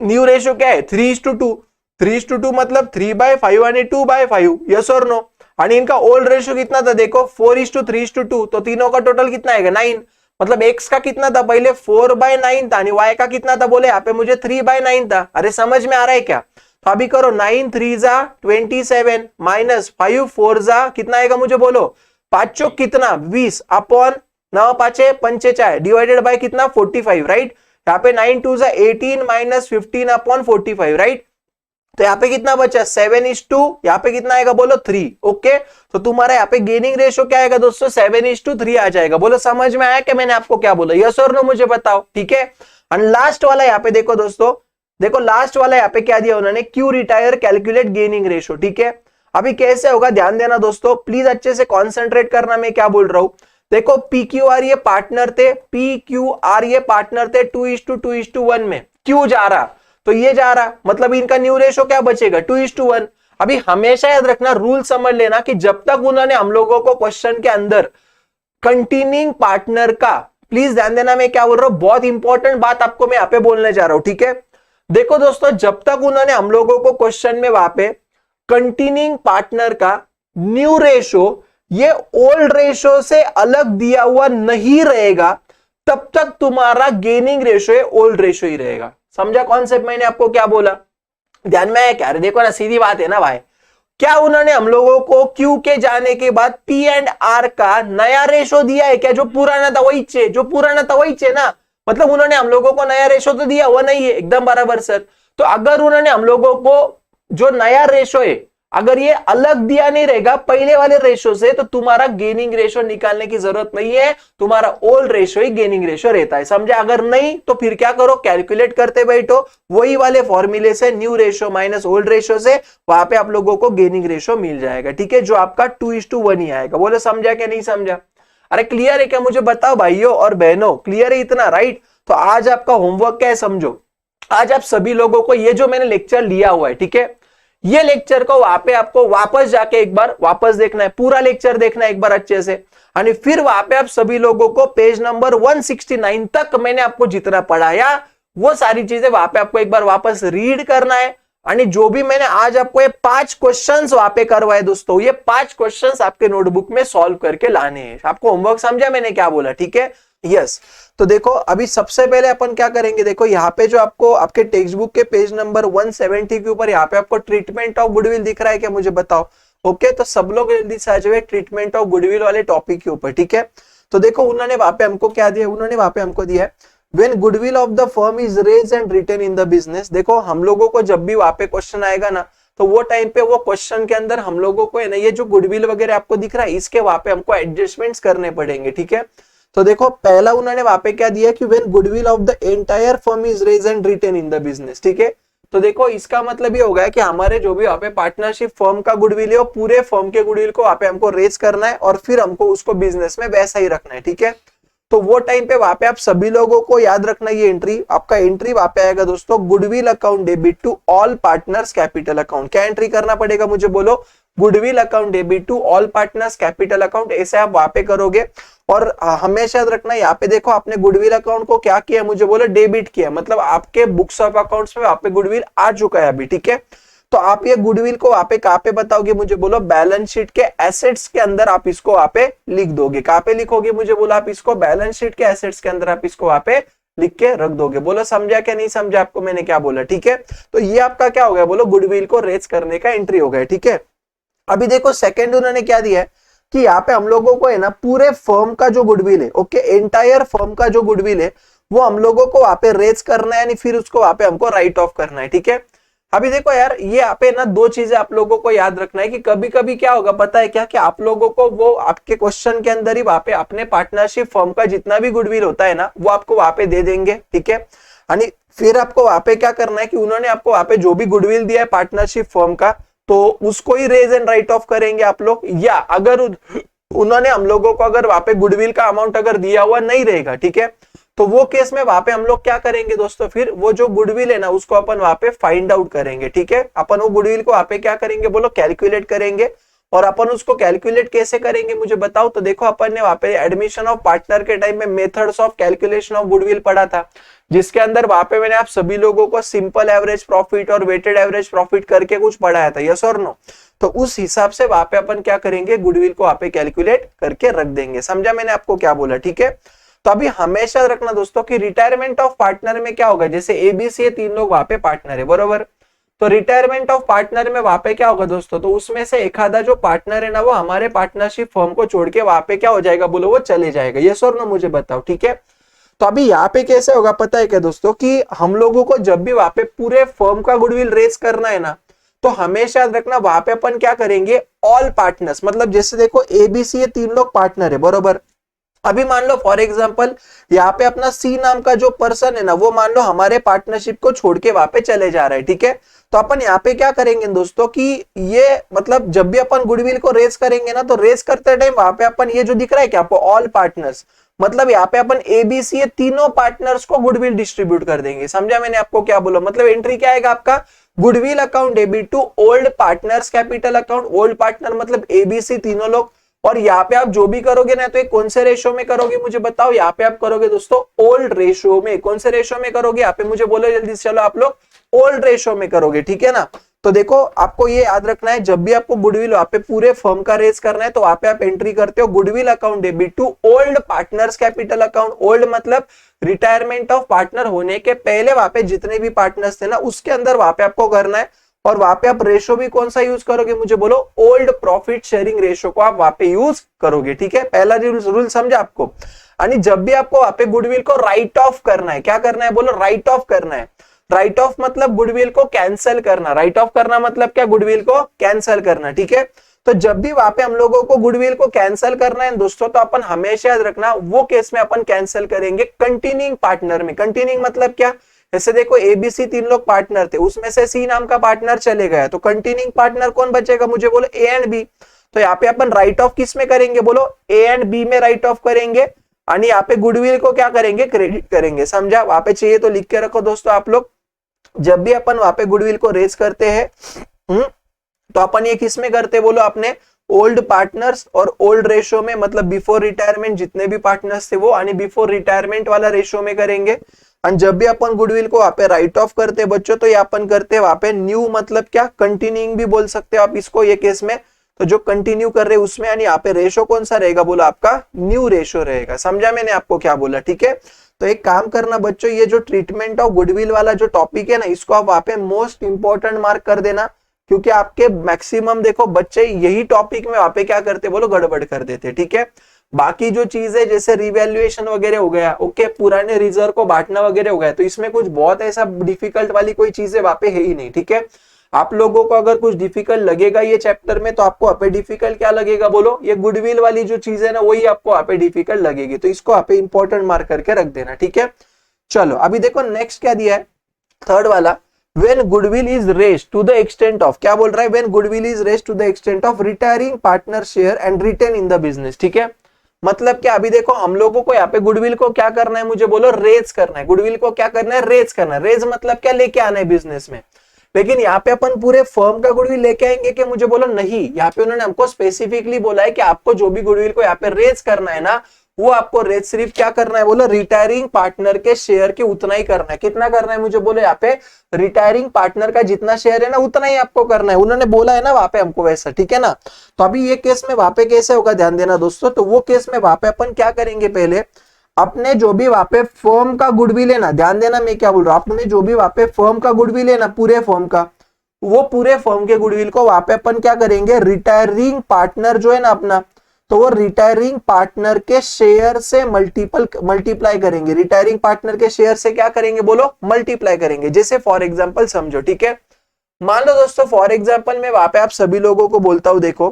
न्यू रेशो क्या है 3:2, 3:2 मतलब 3/5 आणि 2/5, यस और नो। आणि इनका ओल्ड रेशो कितना था देखो 4:3:2, तो तीनों का टोटल कितना आएगा 9, मतलब एक्स का कितना था पहले 4/9 था, वाई का कितना था बोले यहाँ पे मुझे 3/9 था। अरे समझ में आ रहा है क्या, तो अभी करो 9 3 जा 27 माइनस 5 4 जा कितना आएगा मुझे बोलो, 5 चौक कितना 20 अपॉन 9 5 45 डिवाइडेड बाय कितना 45, राइट। यहाँ पे 9 2 जा 18 माइनस 15 अपॉन 45, राइट। तो यहाँ पे कितना बचा 7:2, यहाँ पे कितना आएगा बोलो 3, ओके। तो तुम्हारा यहाँ पे गेनिंग रेशो क्या आएगा दोस्तों 7:3 आ जाएगा। बोलो समझ में आया कि मैंने आपको क्या बोला, यस और नो मुझे बताओ, ठीक है। और लास्ट वाला यहाँ पे देखो दोस्तों, देखो लास्ट वाला यहाँ पे क्या दिया उन्होंने, Q retire calculate gaining ratio, ठीक है। अभी कैसे होगा ध्यान देना दोस्तों, प्लीज अच्छे से कॉन्सेंट्रेट करना मैं क्या बोल रहा हूं। देखो PQR ये पार्टनर थे, PQR ये पार्टनर थे 2:2:1 में, क्यू जा रहा तो ये जा रहा, मतलब इनका न्यू रेशो क्या बचेगा 2:1। अभी हमेशा याद रखना, रूल समझ लेना कि जब तक उन्होंने हम लोगों को क्वेश्चन के अंदर कंटिन्यूइंग पार्टनर का, प्लीज ध्यान देना मैं क्या बोल रहा हूं, बहुत इंपॉर्टेंट बात आपको मैं यहाँ पे बोलने जा रहा हूं, ठीक है। देखो दोस्तों जब तक उन्होंने हम लोगों को क्वेश्चन में वहां पे कंटिन्यूइंग पार्टनर का न्यू रेशो ये ओल्ड रेशो से अलग दिया हुआ नहीं रहेगा, तब तक तुम्हारा गेनिंग रेशो है ओल्ड रेशो ही रहेगा। समझा कॉन्सेप्ट मैंने आपको क्या बोला, ध्यान में आया क्या, देखो ना सीधी बात है ना भाई। क्या उन्होंने हम लोगों को क्यू के जाने के बाद पी एंड आर का नया रेशो दिया है क्या, जो पुराना था वही चे, जो पुराना था वही चे ना, मतलब उन्होंने हम लोगों को नया रेशो तो दिया हुआ नहीं है, एकदम बराबर सर। तो अगर उन्होंने हम लोगों को जो नया रेशो है अगर ये अलग दिया नहीं रहेगा पहले वाले रेशो से, तो तुम्हारा गेनिंग रेशो निकालने की जरूरत नहीं है, तुम्हारा ओल्ड रेशो ही गेनिंग रेशो रहता है, समझा। अगर नहीं तो फिर क्या करो, कैलकुलेट करते बैठो वही वाले फॉर्मूले से, new ratio minus old ratio से, वहां पे आप लोगों को गेनिंग रेशो मिल जाएगा, ठीक है, जो आपका 2:1 ही आएगा। बोले समझा क्या नहीं समझा, अरे क्लियर है क्या मुझे बताओ भाइयों और बहनों, क्लियर है इतना, राइट। तो आज आपका होमवर्क क्या है समझो, आज आप सभी लोगों को ये जो मैंने लेक्चर लिया हुआ है, ठीक है, ये लेक्चर को वहां पे आपको वापस जाके एक बार वापस देखना है, पूरा लेक्चर देखना है एक बार अच्छे से, और फिर वहां पे आप सभी लोगों को पेज नंबर 169 तक मैंने आपको जितना पढ़ाया वो सारी चीजें वहां पे आपको एक बार वापस रीड करना है। और जो भी मैंने आज आपको ये 5 क्वेश्चंस वहां पे करवाए दोस्तों, ये 5 क्वेश्चंस आपके नोटबुक में सॉल्व करके लाने हैं। आपको होमवर्क समझा मैंने क्या बोला, ठीक है, यस। तो देखो अभी सबसे पहले अपन क्या करेंगे, देखो यहाँ पे जो आपको आपके टेक्स्ट बुक के पेज नंबर 170 के ऊपर यहाँ पे आपको ट्रीटमेंट ऑफ गुडविल दिख रहा है क्या मुझे बताओ, ओके। तो सब लोग जल्दी से आ जाए ट्रीटमेंट ऑफ गुडविल वाले टॉपिक के ऊपर, ठीक है। तो देखो उन्होंने वहां पे हमको क्या दिया, उन्होंने वहां पे हमको दिया है when goodwill of the firm is raise and retain in the business. देखो हम लोगों को जब भी वहां पे क्वेश्चन आएगा ना, तो वो टाइम पे वो क्वेश्चन के अंदर हम लोगों को है ना, ये जो गुडविल वगैरह आपको दिख रहा है इसके वहां पे हमको एडजस्टमेंट्स करने पड़ेंगे, ठीक है। तो देखो पहला उन्होंने वहां पे क्या दिया कि when goodwill of the entire firm is raise and retain in the business, ठीक है। तो देखो इसका मतलब ये होगा कि हमारे जो भी वहां पे पार्टनरशिप फर्म का गुडविल है वो पूरे फर्म के गुडविल को वहां पे हमको रेज करना है और फिर हमको उसको बिजनेस में वैसा ही रखना है, ठीक है। तो वो टाइम पे वहां पे आप सभी लोगों को याद रखना, ये एंट्री आपका एंट्री वहां पे आएगा दोस्तों, goodwill account debit to all partners capital account. क्या एंट्री करना पड़ेगा मुझे बोलो, goodwill account debit to all partners capital account, ऐसे आप वहां पे करोगे। और हमेशा याद रखना यहाँ पे देखो आपने गुडविल अकाउंट को क्या किया मुझे बोलो, डेबिट किया, मतलब आपके बुक्स ऑफ अकाउंट्स में वहां पे गुडविल आ चुका है अभी, ठीक है। तो आप ये गुडविल को वहां पे कहाँ पे बताओगे मुझे बोलो, बैलेंस शीट के एसेट्स के अंदर आप इसको वहां पे लिख दोगे। कहाँ पे लिखोगे मुझे बोलो आप इसको, बैलेंस शीट के एसेट्स के अंदर आप इसको वहां पे लिख के रख दोगे। बोलो समझा क्या नहीं समझा आपको मैंने क्या बोला, ठीक है। तो ये आपका क्या हो गया बोलो, गुडविल को रेज करने का एंट्री हो गया, ठीक है। अभी देखो सेकंड उन्होंने क्या दिया है कि यहाँ पे हम लोगों को है ना पूरे फर्म का जो गुडविल है, ओके, एंटायर फर्म का जो गुडविल है वो हम लोगों को वहां पे रेज करना है, यानी फिर उसको वहां पे हमको राइट ऑफ करना है, ठीक है। अभी देखो यार ये यहाँ पे ना दो चीजें आप लोगों को याद रखना है कि कभी कभी क्या होगा पता है क्या, कि आप लोगों को वो आपके क्वेश्चन के अंदर ही वहां पे अपने पार्टनरशिप फर्म का जितना भी गुडविल होता है ना वो आपको वहां पे दे देंगे, ठीक है। यानी फिर आपको वहां पे क्या करना है कि उन्होंने आपको वहां पे जो भी गुडविल दिया है पार्टनरशिप फर्म का, तो उसको ही रेज एंड राइट ऑफ करेंगे आप लोग। या अगर उन्होंने हम लोगों को अगर वहां पे गुडविल का अमाउंट अगर दिया हुआ नहीं रहेगा, ठीक है, तो वो केस में वहां पे हम लोग क्या करेंगे दोस्तों, फिर वो जो गुडविल है ना उसको अपन वहां पे फाइंड आउट करेंगे, ठीक है। अपन वो गुडविल को वहां पे क्या करेंगे बोलो, कैलकुलेट करेंगे। और अपन उसको कैलकुलेट कैसे करेंगे मुझे बताओ। तो देखो अपन ने वहां पे एडमिशन ऑफ पार्टनर के टाइम में methods of calculation of goodwill पढ़ा था, जिसके अंदर वहां पे मैंने आप सभी लोगों को सिंपल एवरेज प्रॉफिट और वेटेड एवरेज प्रॉफिट करके कुछ पढ़ाया था, यस और नो। तो उस हिसाब से वहां पे अपन क्या करेंगे, गुडविल को वहां पे कैलकुलेट करके रख देंगे। समझा मैंने आपको क्या बोला, ठीक है। तो अभी हमेशा रखना दोस्तों कि रिटायरमेंट ऑफ पार्टनर में क्या होगा, जैसे एबीसी तीन लोग वहां पे पार्टनर है बरोबर, तो रिटायरमेंट ऑफ पार्टनर में वहां पे क्या होगा दोस्तों, तो उसमें से एक आधा जो पार्टनर है ना वो हमारे पार्टनरशिप फर्म को छोड़ के वहां पे क्या हो जाएगा बोलो, वो चले जाएगा, यस और नो मुझे बताओ, ठीक है। तो अभी यहाँ पे कैसे होगा पता है क्या दोस्तों, कि हम लोगों को जब भी वहां पे पूरे फर्म का गुडविल रेज करना है ना, तो हमेशा याद रखना वहां पे अपन क्या करेंगे, ऑल पार्टनर्स, मतलब जैसे देखो एबीसी ये तीन लोग पार्टनर है बरोबर। अभी मान लो फॉर एग्जांपल यहाँ पे अपना सी नाम का जो पर्सन है ना वो मान लो हमारे पार्टनरशिप को छोड़ के वहां पे चले जा रहा है, ठीक है। तो अपन यहाँ पे क्या करेंगे दोस्तों कि ये मतलब जब भी अपन गुडविल को रेज करेंगे ना, तो रेज करते टाइम वहां पे अपन ये जो दिख रहा है क्या आपको, ऑल पार्टनर्स, मतलब यहाँ पे अपन एबीसी ये तीनों पार्टनर्स को गुडविल डिस्ट्रीब्यूट कर देंगे। समझा मैंने आपको क्या बोला, मतलब एंट्री क्या आएगा आपका, goodwill account debit to old partners capital account. Old partner मतलब एबीसी तीनों लोग। और यहाँ पे आप जो भी करोगे ना तो एक कौन से रेशो में करोगे मुझे बताओ, यहाँ पे आप करोगे दोस्तों ओल्ड रेशो में। कौन से रेशो में करोगे यहाँ पे मुझे बोलो जल्दी से, चलो आप लोग ओल्ड रेशो में करोगे, ठीक है ना। तो देखो आपको ये याद रखना है, जब भी आपको गुडविल वहां पे पूरे फर्म का रेज करना है तो वहां पे आप एंट्री करते हो goodwill account debit to old partners capital account. Old मतलब रिटायरमेंट ऑफ पार्टनर होने के पहले वहां पे जितने भी पार्टनर्स थे ना उसके अंदर वहां पे आपको करना है। और वहां पे आप रेशो भी कौन सा यूज करोगे मुझे बोलो, ओल्ड प्रॉफिट शेयरिंग रेशो को आप वहां पे यूज करोगे, ठीक है। पहला रूल समझा आपको। यानी जब भी आपको वहां पे गुडविल को राइट ऑफ करना है, क्या करना है बोलो, राइट ऑफ करना है। राइट ऑफ मतलब गुडविल को कैंसिल करना, राइट ऑफ करना मतलब क्या, गुडविल को कैंसिल करना, ठीक है। तो जब भी वहां पे हम लोगों को गुडविल को कैंसिल करना है दोस्तों, तो अपन हमेशा याद रखना वो केस में अपन कैंसिल करेंगे कंटिन्यूइंग पार्टनर में। कंटिन्यूइंग मतलब क्या, जैसे देखो एबीसी तीन लोग पार्टनर थे, उसमें से सी नाम का पार्टनर चले गया, तो कंटिन्यूइंग पार्टनर कौन बचेगा मुझे बोलो, ए एंड बी। तो यहाँ पे अपन राइट ऑफ किस में करेंगे बोलो, ए एंड बी में राइट ऑफ करेंगे। यानी यहाँ पे गुडविल को क्या करेंगे, क्रेडिट करेंगे। समझा, वहां पे चाहिए तो लिख के रखो दोस्तों आप लोग। जब भी अपन वहां पे गुडविल को रेज करते हैं तो अपन ये किस में करते बोलो, अपने ओल्ड पार्टनर्स और ओल्ड रेशो में, मतलब बिफोर रिटायरमेंट जितने भी पार्टनर्स थे वो, यानी बिफोर रिटायरमेंट वाला रेशो में करेंगे। और जब भी अपन गुडविल को वहां पे राइट ऑफ करते हैं बच्चों, तो ये अपन करते हैं वहां पे न्यू, मतलब क्या, कंटिन्यूइंग भी बोल सकते हो आप इसको ये केस में। तो जो कंटिन्यू कर रहे हैं उसमें, यानी यहाँ पे रेशो कौन सा रहेगा बोलो, आपका न्यू रेशो रहेगा। समझा मैंने आपको क्या बोला, ठीक है। तो एक काम करना बच्चों, ये जो ट्रीटमेंट ऑफ गुडविल वाला जो टॉपिक है ना, इसको आप वहां पे मोस्ट इंपॉर्टेंट मार्क कर देना, क्योंकि आपके मैक्सिमम देखो बच्चे यही टॉपिक में वहां पे क्या करते बोलो, गड़बड़ कर देते, ठीक है। बाकी जो चीज है जैसे रिवैल्यूएशन वगैरह हो गया, ओके, पुराने रिजर्व को बांटना वगैरह हो गया, तो इसमें कुछ बहुत ऐसा डिफिकल्ट वाली कोई चीजें वहां पे है ही नहीं, ठीक है। आप लोगों को अगर कुछ डिफिकल्ट लगेगा ये चैप्टर में, तो आपको यहाँ पे डिफिकल्ट क्या लगेगा बोलो, ये गुडविल वाली जो चीज है ना वही आपको यहाँ पे डिफिकल्ट लगेगी, तो इसको यहाँ पे इंपॉर्टेंट मार्क करके रख देना, ठीक है। चलो अभी देखो नेक्स्ट क्या दिया है, थर्ड वाला, when goodwill is raised to the extent of, क्या बोल रहा है, when goodwill is raised to the extent of retiring partner share and retain in the business, ठीक है। मतलब क्या, अभी देखो हम लोगों को यहाँ पे गुडविल को क्या करना है, मुझे बोलो रेज करना है, गुडविल को क्या करना है, रेज करना है। रेज मतलब क्या, लेके आना है बिजनेस में। लेकिन यहाँ पे अपन पूरे फर्म का गुडविल लेके आएंगे कि, मुझे बोलो नहीं, यहाँ पे उन्होंने हमको स्पेसिफिकली बोला है कि आपको जो भी गुडविल को यहाँ पे रेज करना है ना, वो आपको रेज सिर्फ क्या करना है बोलो, रिटायरिंग पार्टनर के शेयर के उतना ही करना है। कितना करना है, मुझे बोलो यहाँ पे रिटायरिंग पार्टनर का जितना शेयर है ना उतना ही आपको करना है, उन्होंने बोला है ना वहां पे हमको वैसा, ठीक है ना। तो अभी ये केस में वहां पे कैसे होगा, ध्यान देना दोस्तों। तो वो केस में वहां पे अपन क्या करेंगे, पहले अपने जो भी वहां पे फर्म का गुडविल है ना, ध्यान देना मैं क्या बोल रहा हूँ, अपने जो भी वहां पे फर्म का गुडविल है ना, पूरे फर्म का, वो पूरे फर्म के गुडविल को वहां पे अपन क्या करेंगे, रिटायरिंग पार्टनर जो है ना अपना, तो वो रिटायरिंग पार्टनर के शेयर से मल्टीप्लाई करेंगे। रिटायरिंग पार्टनर के शेयर से क्या करेंगे बोलो, मल्टीप्लाई करेंगे। जैसे फॉर एग्जांपल समझो, ठीक है, मान लो दोस्तों फॉर एग्जांपल में वहां पे आप सभी लोगों को बोलता हूं, देखो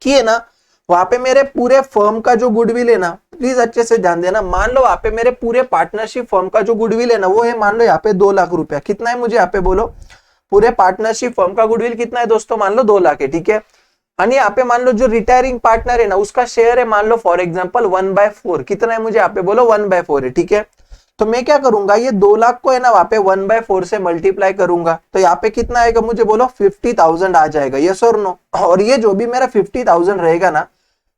कि है ना वहां पे मेरे पूरे फर्म का जो गुडविल है ना, प्लीज अच्छे से ध्यान देना, मान लो वहां पे मेरे पूरे पार्टनरशिप फर्म का जो गुडविल है ना वो है, मान लो यहाँ पे 2 लाख रुपया। कितना है मुझे यहाँ पे बोलो, पूरे पार्टनरशिप फर्म का गुडविल कितना है दोस्तों, मान लो 2 लाख है, ठीक है। और यहाँ पे मान लो जो रिटायरिंग पार्टनर है ना उसका शेयर है मान लो फॉर एग्जांपल 1/4, कितना है मुझे यहाँ पे बोलो 1/4 है, ठीक है। तो मैं क्या करूंगा, ये 2 लाख को है ना वहां पे 1/4 से मल्टीप्लाई करूंगा, तो यहाँ पे कितना आएगा मुझे बोलो 50,000 आ जाएगा, यस और नो। और ये जो भी मेरा 50,000 रहेगा ना,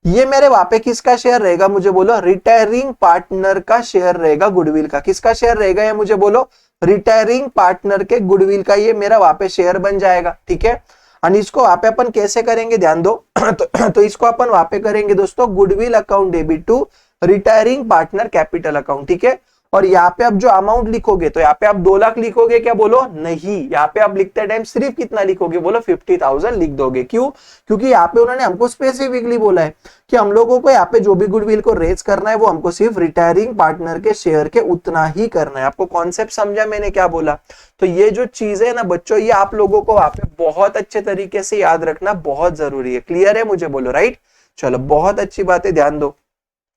ये मेरे वहां पे किसका शेयर रहेगा, मुझे बोलो रिटायरिंग पार्टनर का शेयर रहेगा गुडविल का। किसका शेयर रहेगा ये मुझे बोलो, रिटायरिंग पार्टनर के गुडविल का ये मेरा वहां पे शेयर बन जाएगा, ठीक है। और इसको वहां पे अपन कैसे करेंगे ध्यान दो तो इसको अपन वहां पे करेंगे दोस्तों, goodwill account debit to retiring partner capital account, ठीक है। और यहाँ पे आप जो अमाउंट लिखोगे, तो यहाँ पे आप 2 लाख लिखोगे क्या बोलो, नहीं, यहाँ पे आप लिखते टाइम सिर्फ कितना लिखोगे बोलो 50,000 लिख दोगे। क्यों, क्योंकि यहाँ पे उन्होंने हमको स्पेसिफिकली बोला है कि हम लोगों को यहाँ पे जो भी गुडविल को रेज करना है वो हमको सिर्फ रिटायरिंग पार्टनर के शेयर के उतना ही करना है। आपको कॉन्सेप्ट समझा मैंने क्या बोला। तो ये जो चीज है ना बच्चों, ये आप लोगों को वहां पे बहुत अच्छे तरीके से याद रखना बहुत जरूरी है। क्लियर है मुझे बोलो, राइट। चलो बहुत अच्छी बात है, ध्यान दो।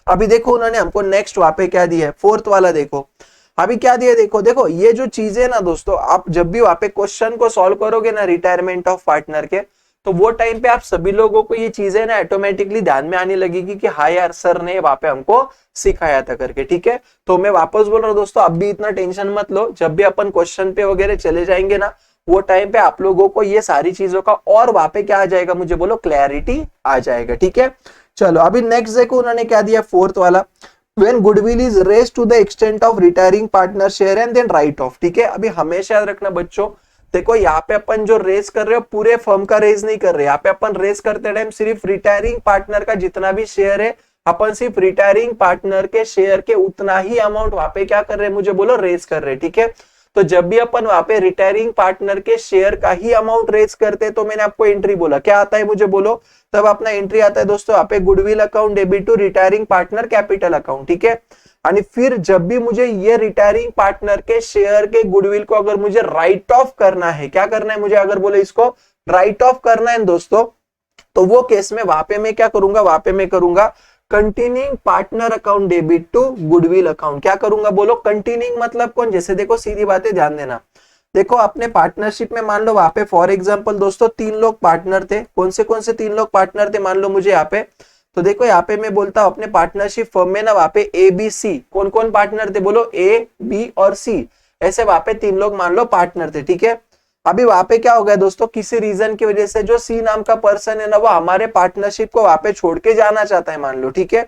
अभी देखो उन्होंने हमको नेक्स्ट वहां पे क्या दिया है, फोर्थ वाला देखो अभी क्या दिया, देखो देखो ये जो चीजें ना दोस्तों, आप जब भी वहां पे क्वेश्चन को सॉल्व करोगे ना रिटायरमेंट ऑफ पार्टनर के, तो वो टाइम पे आप सभी लोगों को ये चीजें ना ऑटोमेटिकली ध्यान में आने लगेगी कि हाँ यार सर ने वहां पे हमको सिखाया था करके, ठीक है। तो मैं वापस बोल रहा हूँ दोस्तों, अब भी इतना टेंशन मत लो, जब भी अपन क्वेश्चन पे वगैरह चले जाएंगे ना, वो टाइम पे आप लोगों को ये सारी चीजों का और वहां पे क्या आ जाएगा मुझे बोलो, क्लैरिटी आ जाएगा, ठीक है। चलो अभी नेक्स्ट देखो उन्होंने क्या दिया, फोर्थ वाला, when goodwill is raised to the extent of retiring partner share and then write off, ठीक है। अभी हमेशा याद रखना बच्चों, देखो यहाँ पे अपन जो रेस कर रहे हो पूरे फर्म का रेस नहीं कर रहे, यहाँ पे अपन रेस करते टाइम सिर्फ रिटायरिंग पार्टनर का जितना भी शेयर है, अपन सिर्फ रिटायरिंग पार्टनर के शेयर के उतना ही अमाउंट वहां पे क्या कर रहे हैं मुझे बोलो, रेस कर रहे हैं, ठीक है। तो जब भी अपन वहां पे रिटायरिंग पार्टनर के शेयर का ही अमाउंट रेस करते हैं, तो मैंने आपको एंट्री बोला क्या आता है मुझे बोलो, तब अपना एंट्री आता है दोस्तों यहाँ पे goodwill account debit to retiring partner capital account, ठीक है। और फिर जब भी मुझे ये रिटायरिंग पार्टनर के शेयर के गुडविल को अगर मुझे राइट ऑफ करना है, क्या करना है मुझे अगर बोले इसको राइट ऑफ करना है दोस्तों, तो वो केस में वहां पे मैं क्या करूंगा, वहां पे मैं करूंगा continuing partner account debit to goodwill account. क्या करूंगा बोलो, कंटिन्यूइंग मतलब कौन, जैसे देखो सीधी बात है, ध्यान देना, देखो अपने पार्टनरशिप में मान लो वहां पे फॉर एग्जांपल दोस्तों 3 लोग पार्टनर थे, कौन से 3 लोग पार्टनर थे मान लो मुझे यहाँ पे, तो देखो यहाँ पे मैं बोलता हूँ अपने पार्टनरशिप फर्म में ना वहां पे ए बी सी, कौन कौन पार्टनर थे बोलो, ए बी और सी, ऐसे वहां पे 3 लोग मान लो पार्टनर थे, ठीक है। अभी वहां पे क्या हो गया दोस्तों, किसी रीजन की वजह से जो सी नाम का पर्सन है ना वो हमारे पार्टनरशिप को वहां पे छोड़ के जाना चाहता है मान लो, ठीक है।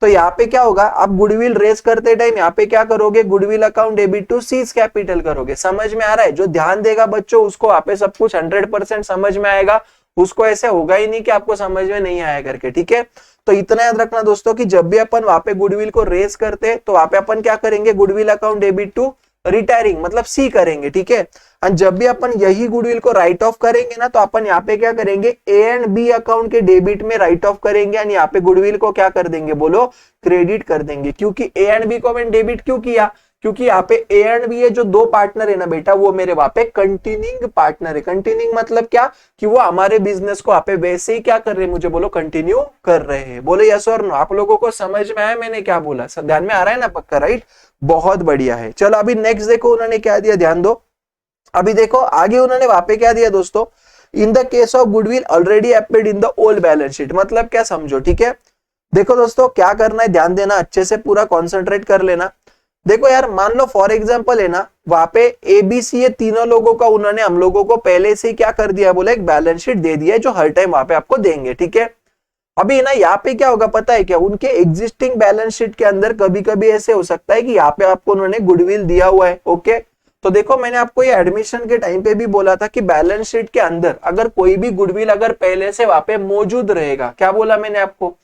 तो यहाँ पे क्या होगा, आप गुडविल रेस करते टाइम यहाँ पे क्या करोगे, goodwill account debit to C's capital करोगे। समझ में आ रहा है, जो ध्यान देगा बच्चों उसको यहाँ पे सब कुछ 100% समझ में आएगा, उसको ऐसे होगा ही नहीं कि आपको समझ में नहीं आया करके, ठीक है। तो इतना याद रखना दोस्तों कि जब भी अपन वहां पे गुडविल को रेस करते तो वहां पे अपन क्या करेंगे, goodwill account debit to retiring मतलब सी करेंगे, ठीक है। और जब भी अपन यही गुडविल को राइट ऑफ करेंगे ना, तो अपन यहाँ पे क्या करेंगे, ए एंड बी अकाउंट के डेबिट में राइट ऑफ करेंगे, यानी यहाँ पे गुडविल को क्या कर देंगे बोलो, क्रेडिट कर देंगे। क्योंकि ए एंड बी को मैंने डेबिट क्यों किया, क्योंकि यहाँ पे ए एंड बी है, जो दो पार्टनर है ना बेटा, वो मेरे वहां पे कंटिन्यूइंग पार्टनर है। कंटिन्यूइंग मतलब क्या, कि वो हमारे बिजनेस को यहाँ पे वैसे ही क्या कर रहे हैं, मुझे बोलो कंटिन्यू कर रहे हैं। बोले यस और नो। आप लोगों को समझ में आया मैंने क्या बोला, सब ध्यान में आ रहा है ना पक्का, राइट? बहुत बढ़िया है। चलो अभी नेक्स्ट देखो उन्होंने क्या दिया, ध्यान दो। अभी देखो आगे उन्होंने वहां पे क्या दिया दोस्तों, in the case of goodwill already appeared in the old balance sheet. मतलब क्या समझो, ठीक है? देखो दोस्तों क्या करना है, ध्यान देना, अच्छे से पूरा कॉन्सेंट्रेट कर लेना। देखो यार, मान लो फॉर एग्जांपल है ना, वहां पे एबीसी ये तीनों लोगों का उन्होंने हम लोगों को पहले से ही क्या कर दिया, बोले एक बैलेंस शीट दे दिया है, जो हर टाइम वहां पे आपको देंगे, ठीक है? अभी ना यहाँ पे क्या होगा पता है क्या, उनके एग्जिस्टिंग बैलेंस शीट के अंदर कभी कभी ऐसे हो सकता है कि यहाँ पे आपको उन्होंने गुडविल दिया हुआ है, ओके? तो देखो मैंने आपको ये एडमिशन के टाइम पे भी बोला था कि बैलेंस शीट के अंदर अगर कोई भी गुडविल अगर पहले से वहां पे मौजूद रहेगा, क्या बोला मैंने आपको,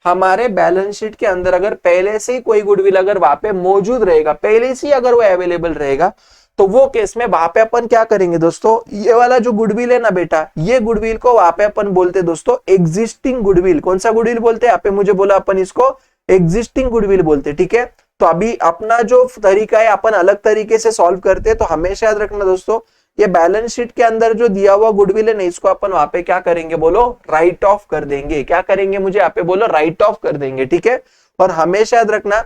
हमारे बैलेंस शीट के अंदर अगर पहले से ही कोई गुडविल अगर वहां पे मौजूद रहेगा, पहले से ही अगर वो अवेलेबल रहेगा, तो वो केस में वहां पे अपन क्या करेंगे दोस्तों, ये वाला जो गुडविल है ना बेटा, ये गुडविल को वहां पे अपन बोलते दोस्तों एग्जिस्टिंग गुडविल। कौन सा गुडविल बोलते हैं, यहाँ पे मुझे बोला अपन इसको एग्जिस्टिंग गुडविल बोलते, ठीक है? तो अभी अपना जो तरीका है अपन अलग तरीके से सॉल्व करते हैं, तो हमेशा याद रखना दोस्तों, ये बैलेंस शीट के अंदर जो दिया हुआ गुडविल है ना, इसको अपन वहां पे क्या करेंगे, बोलो राइट ऑफ कर देंगे। क्या करेंगे, मुझे यहाँ पे बोलो राइट ऑफ कर देंगे, ठीक है? और हमेशा याद रखना,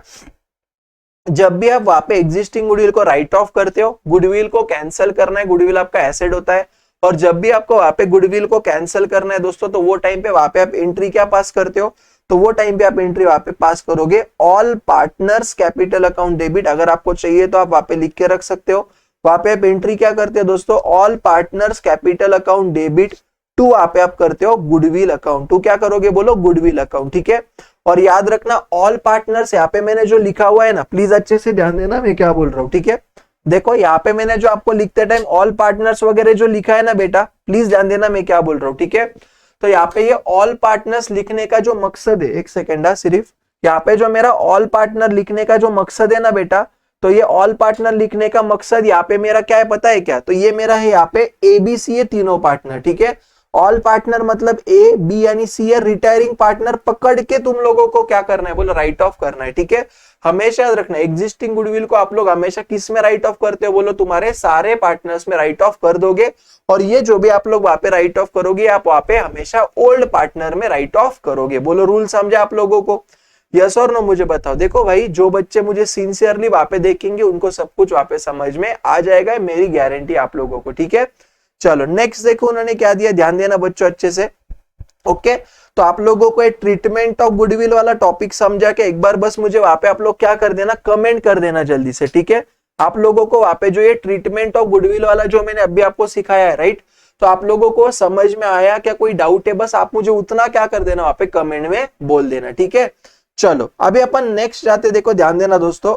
जब भी आप वहां पे एग्जिस्टिंग गुडविल को राइट ऑफ करते हो, गुडविल को कैंसिल करना है, गुडविल आपका एसेट होता है, और जब भी आपको वहां पे गुडविल को कैंसिल करना है दोस्तों, तो वो टाइम पे वहां पे आप एंट्री क्या पास करते हो, तो वो टाइम पे आप एंट्री वहां पे पास करोगे all partners capital account debit. अगर आपको चाहिए तो आप वहां पे लिख के रख सकते हो, वहां पे आप एंट्री क्या करते हो दोस्तों, all partners capital account debit to, वहां पे आप करते हो गुडविल अकाउंट। टू क्या करोगे, बोलो गुडविल अकाउंट, ठीक है? और याद रखना ऑल पार्टनर्स, यहाँ पे मैंने जो लिखा हुआ है ना, प्लीज अच्छे से ध्यान देना मैं क्या बोल रहा हूँ, ठीक है? देखो यहाँ पे मैंने जो आपको लिखते टाइम ऑल पार्टनर्स वगैरह जो लिखा है ना बेटा, प्लीज ध्यान देना मैं क्या बोल रहा हूँ, ठीक है? तो यहाँ पे ये ऑल पार्टनर्स लिखने का जो मकसद है, एक सेकेंड सिर्फ, यहाँ पे जो मेरा ऑल पार्टनर लिखने का जो मकसद है ना बेटा, तो ये ऑल पार्टनर लिखने का मकसद यहाँ पे मेरा क्या है पता है क्या, तो ये मेरा है यहाँ पे एबीसी ये तीनों पार्टनर, ठीक है? ऑल पार्टनर मतलब ए बी यानी सी है, रिटायरिंग पार्टनर पकड़ के तुम लोगों को क्या करना है, बोलो राइट ऑफ करना है, ठीक है? हमेशा याद रखना एग्जिस्टिंग गुडविल को आप लोग हमेशा किस में राइट ऑफ करते हो, बोलो तुम्हारे सारे पार्टनर्स में राइट ऑफ कर दोगे। और ये जो भी आप लोग वहां पे राइट ऑफ करोगे, आप वहां पे हमेशा ओल्ड पार्टनर में राइट ऑफ करोगे। बोलो रूल समझा आप लोगों को, यस और नो मुझे बताओ। देखो भाई, जो बच्चे मुझे सिंसियरली वहां पे देखेंगे उनको सब कुछ वहां पे समझ में आ जाएगा, मेरी गारंटी आप लोगों को, ठीक है? चलो नेक्स्ट देखो उन्होंने क्या दिया, ध्यान देना बच्चों अच्छे से, ओके? तो आप लोगों को ट्रीटमेंट ऑफ गुडविल वाला टॉपिक समझा के एक बार बस मुझे वहां पे आप लोग क्या कर देना, कमेंट कर देना जल्दी से, ठीक है? आप लोगों को वहां पे जो ये ट्रीटमेंट ऑफ गुडविल वाला जो मैंने अभी आपको सिखाया है, राइट, तो आप लोगों को समझ में आया क्या, कोई डाउट है, बस आप मुझे उतना क्या कर देना वहां पे कमेंट में बोल देना, ठीक है? चलो अभी अपन नेक्स्ट जाते, देखो ध्यान देना दोस्तों,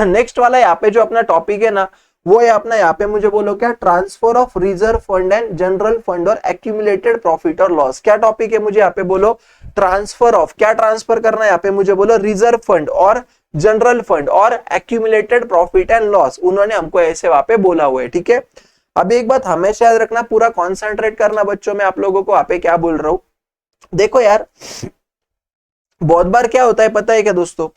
नेक्स्ट वाला यहाँ पे जो अपना टॉपिक है ना, वो है अपना यहाँ पे मुझे बोलो क्या, transfer of reserve fund and general fund और एक्यूमुलेटेड प्रॉफिट और लॉस। क्या टॉपिक है, मुझे यहाँ पे बोलो ट्रांसफर ऑफ, क्या ट्रांसफर करना है यहाँ पे, मुझे बोलो रिजर्व फंड और जनरल फंड और एक्यूमुलेटेड प्रॉफिट एंड लॉस, उन्होंने हमको ऐसे वहां पे बोला हुआ है, ठीक है? अब एक बात हमेशा याद रखना, पूरा कॉन्सेंट्रेट करना बच्चों, मैं आप लोगों को वहां पे क्या बोल रहा हूँ। देखो यार, बहुत बार क्या होता है पता है क्या दोस्तों,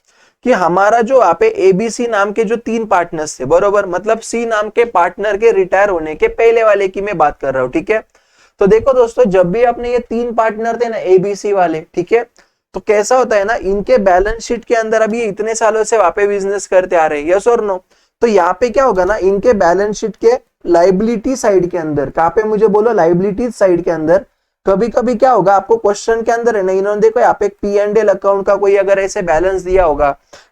कि हमारा जो यहाँ पे एबीसी नाम के जो तीन पार्टनर्स थे, बरोबर, मतलब सी नाम के पार्टनर के रिटायर होने के पहले वाले की मैं बात कर रहा हूँ, ठीक है? तो देखो दोस्तों, जब भी अपने ये तीन पार्टनर थे ना एबीसी वाले, ठीक है, तो कैसा होता है ना, इनके बैलेंस शीट के अंदर अभी इतने सालों से वहां पे बिजनेस करते आ रहे हैं, यस और नो? तो यहाँ पे क्या होगा ना, इनके बैलेंस शीट के लाइबिलिटी साइड के अंदर, कहाँ पे मुझे बोलो, लाइबिलिटी साइड के अंदर कभी कभी क्या होगा, आपको क्वेश्चन के अंदर है ना, इन्होंने देखो यहाँ पे P&L अकाउंट का कोई अगर ऐसे बैलेंस दिया होगा,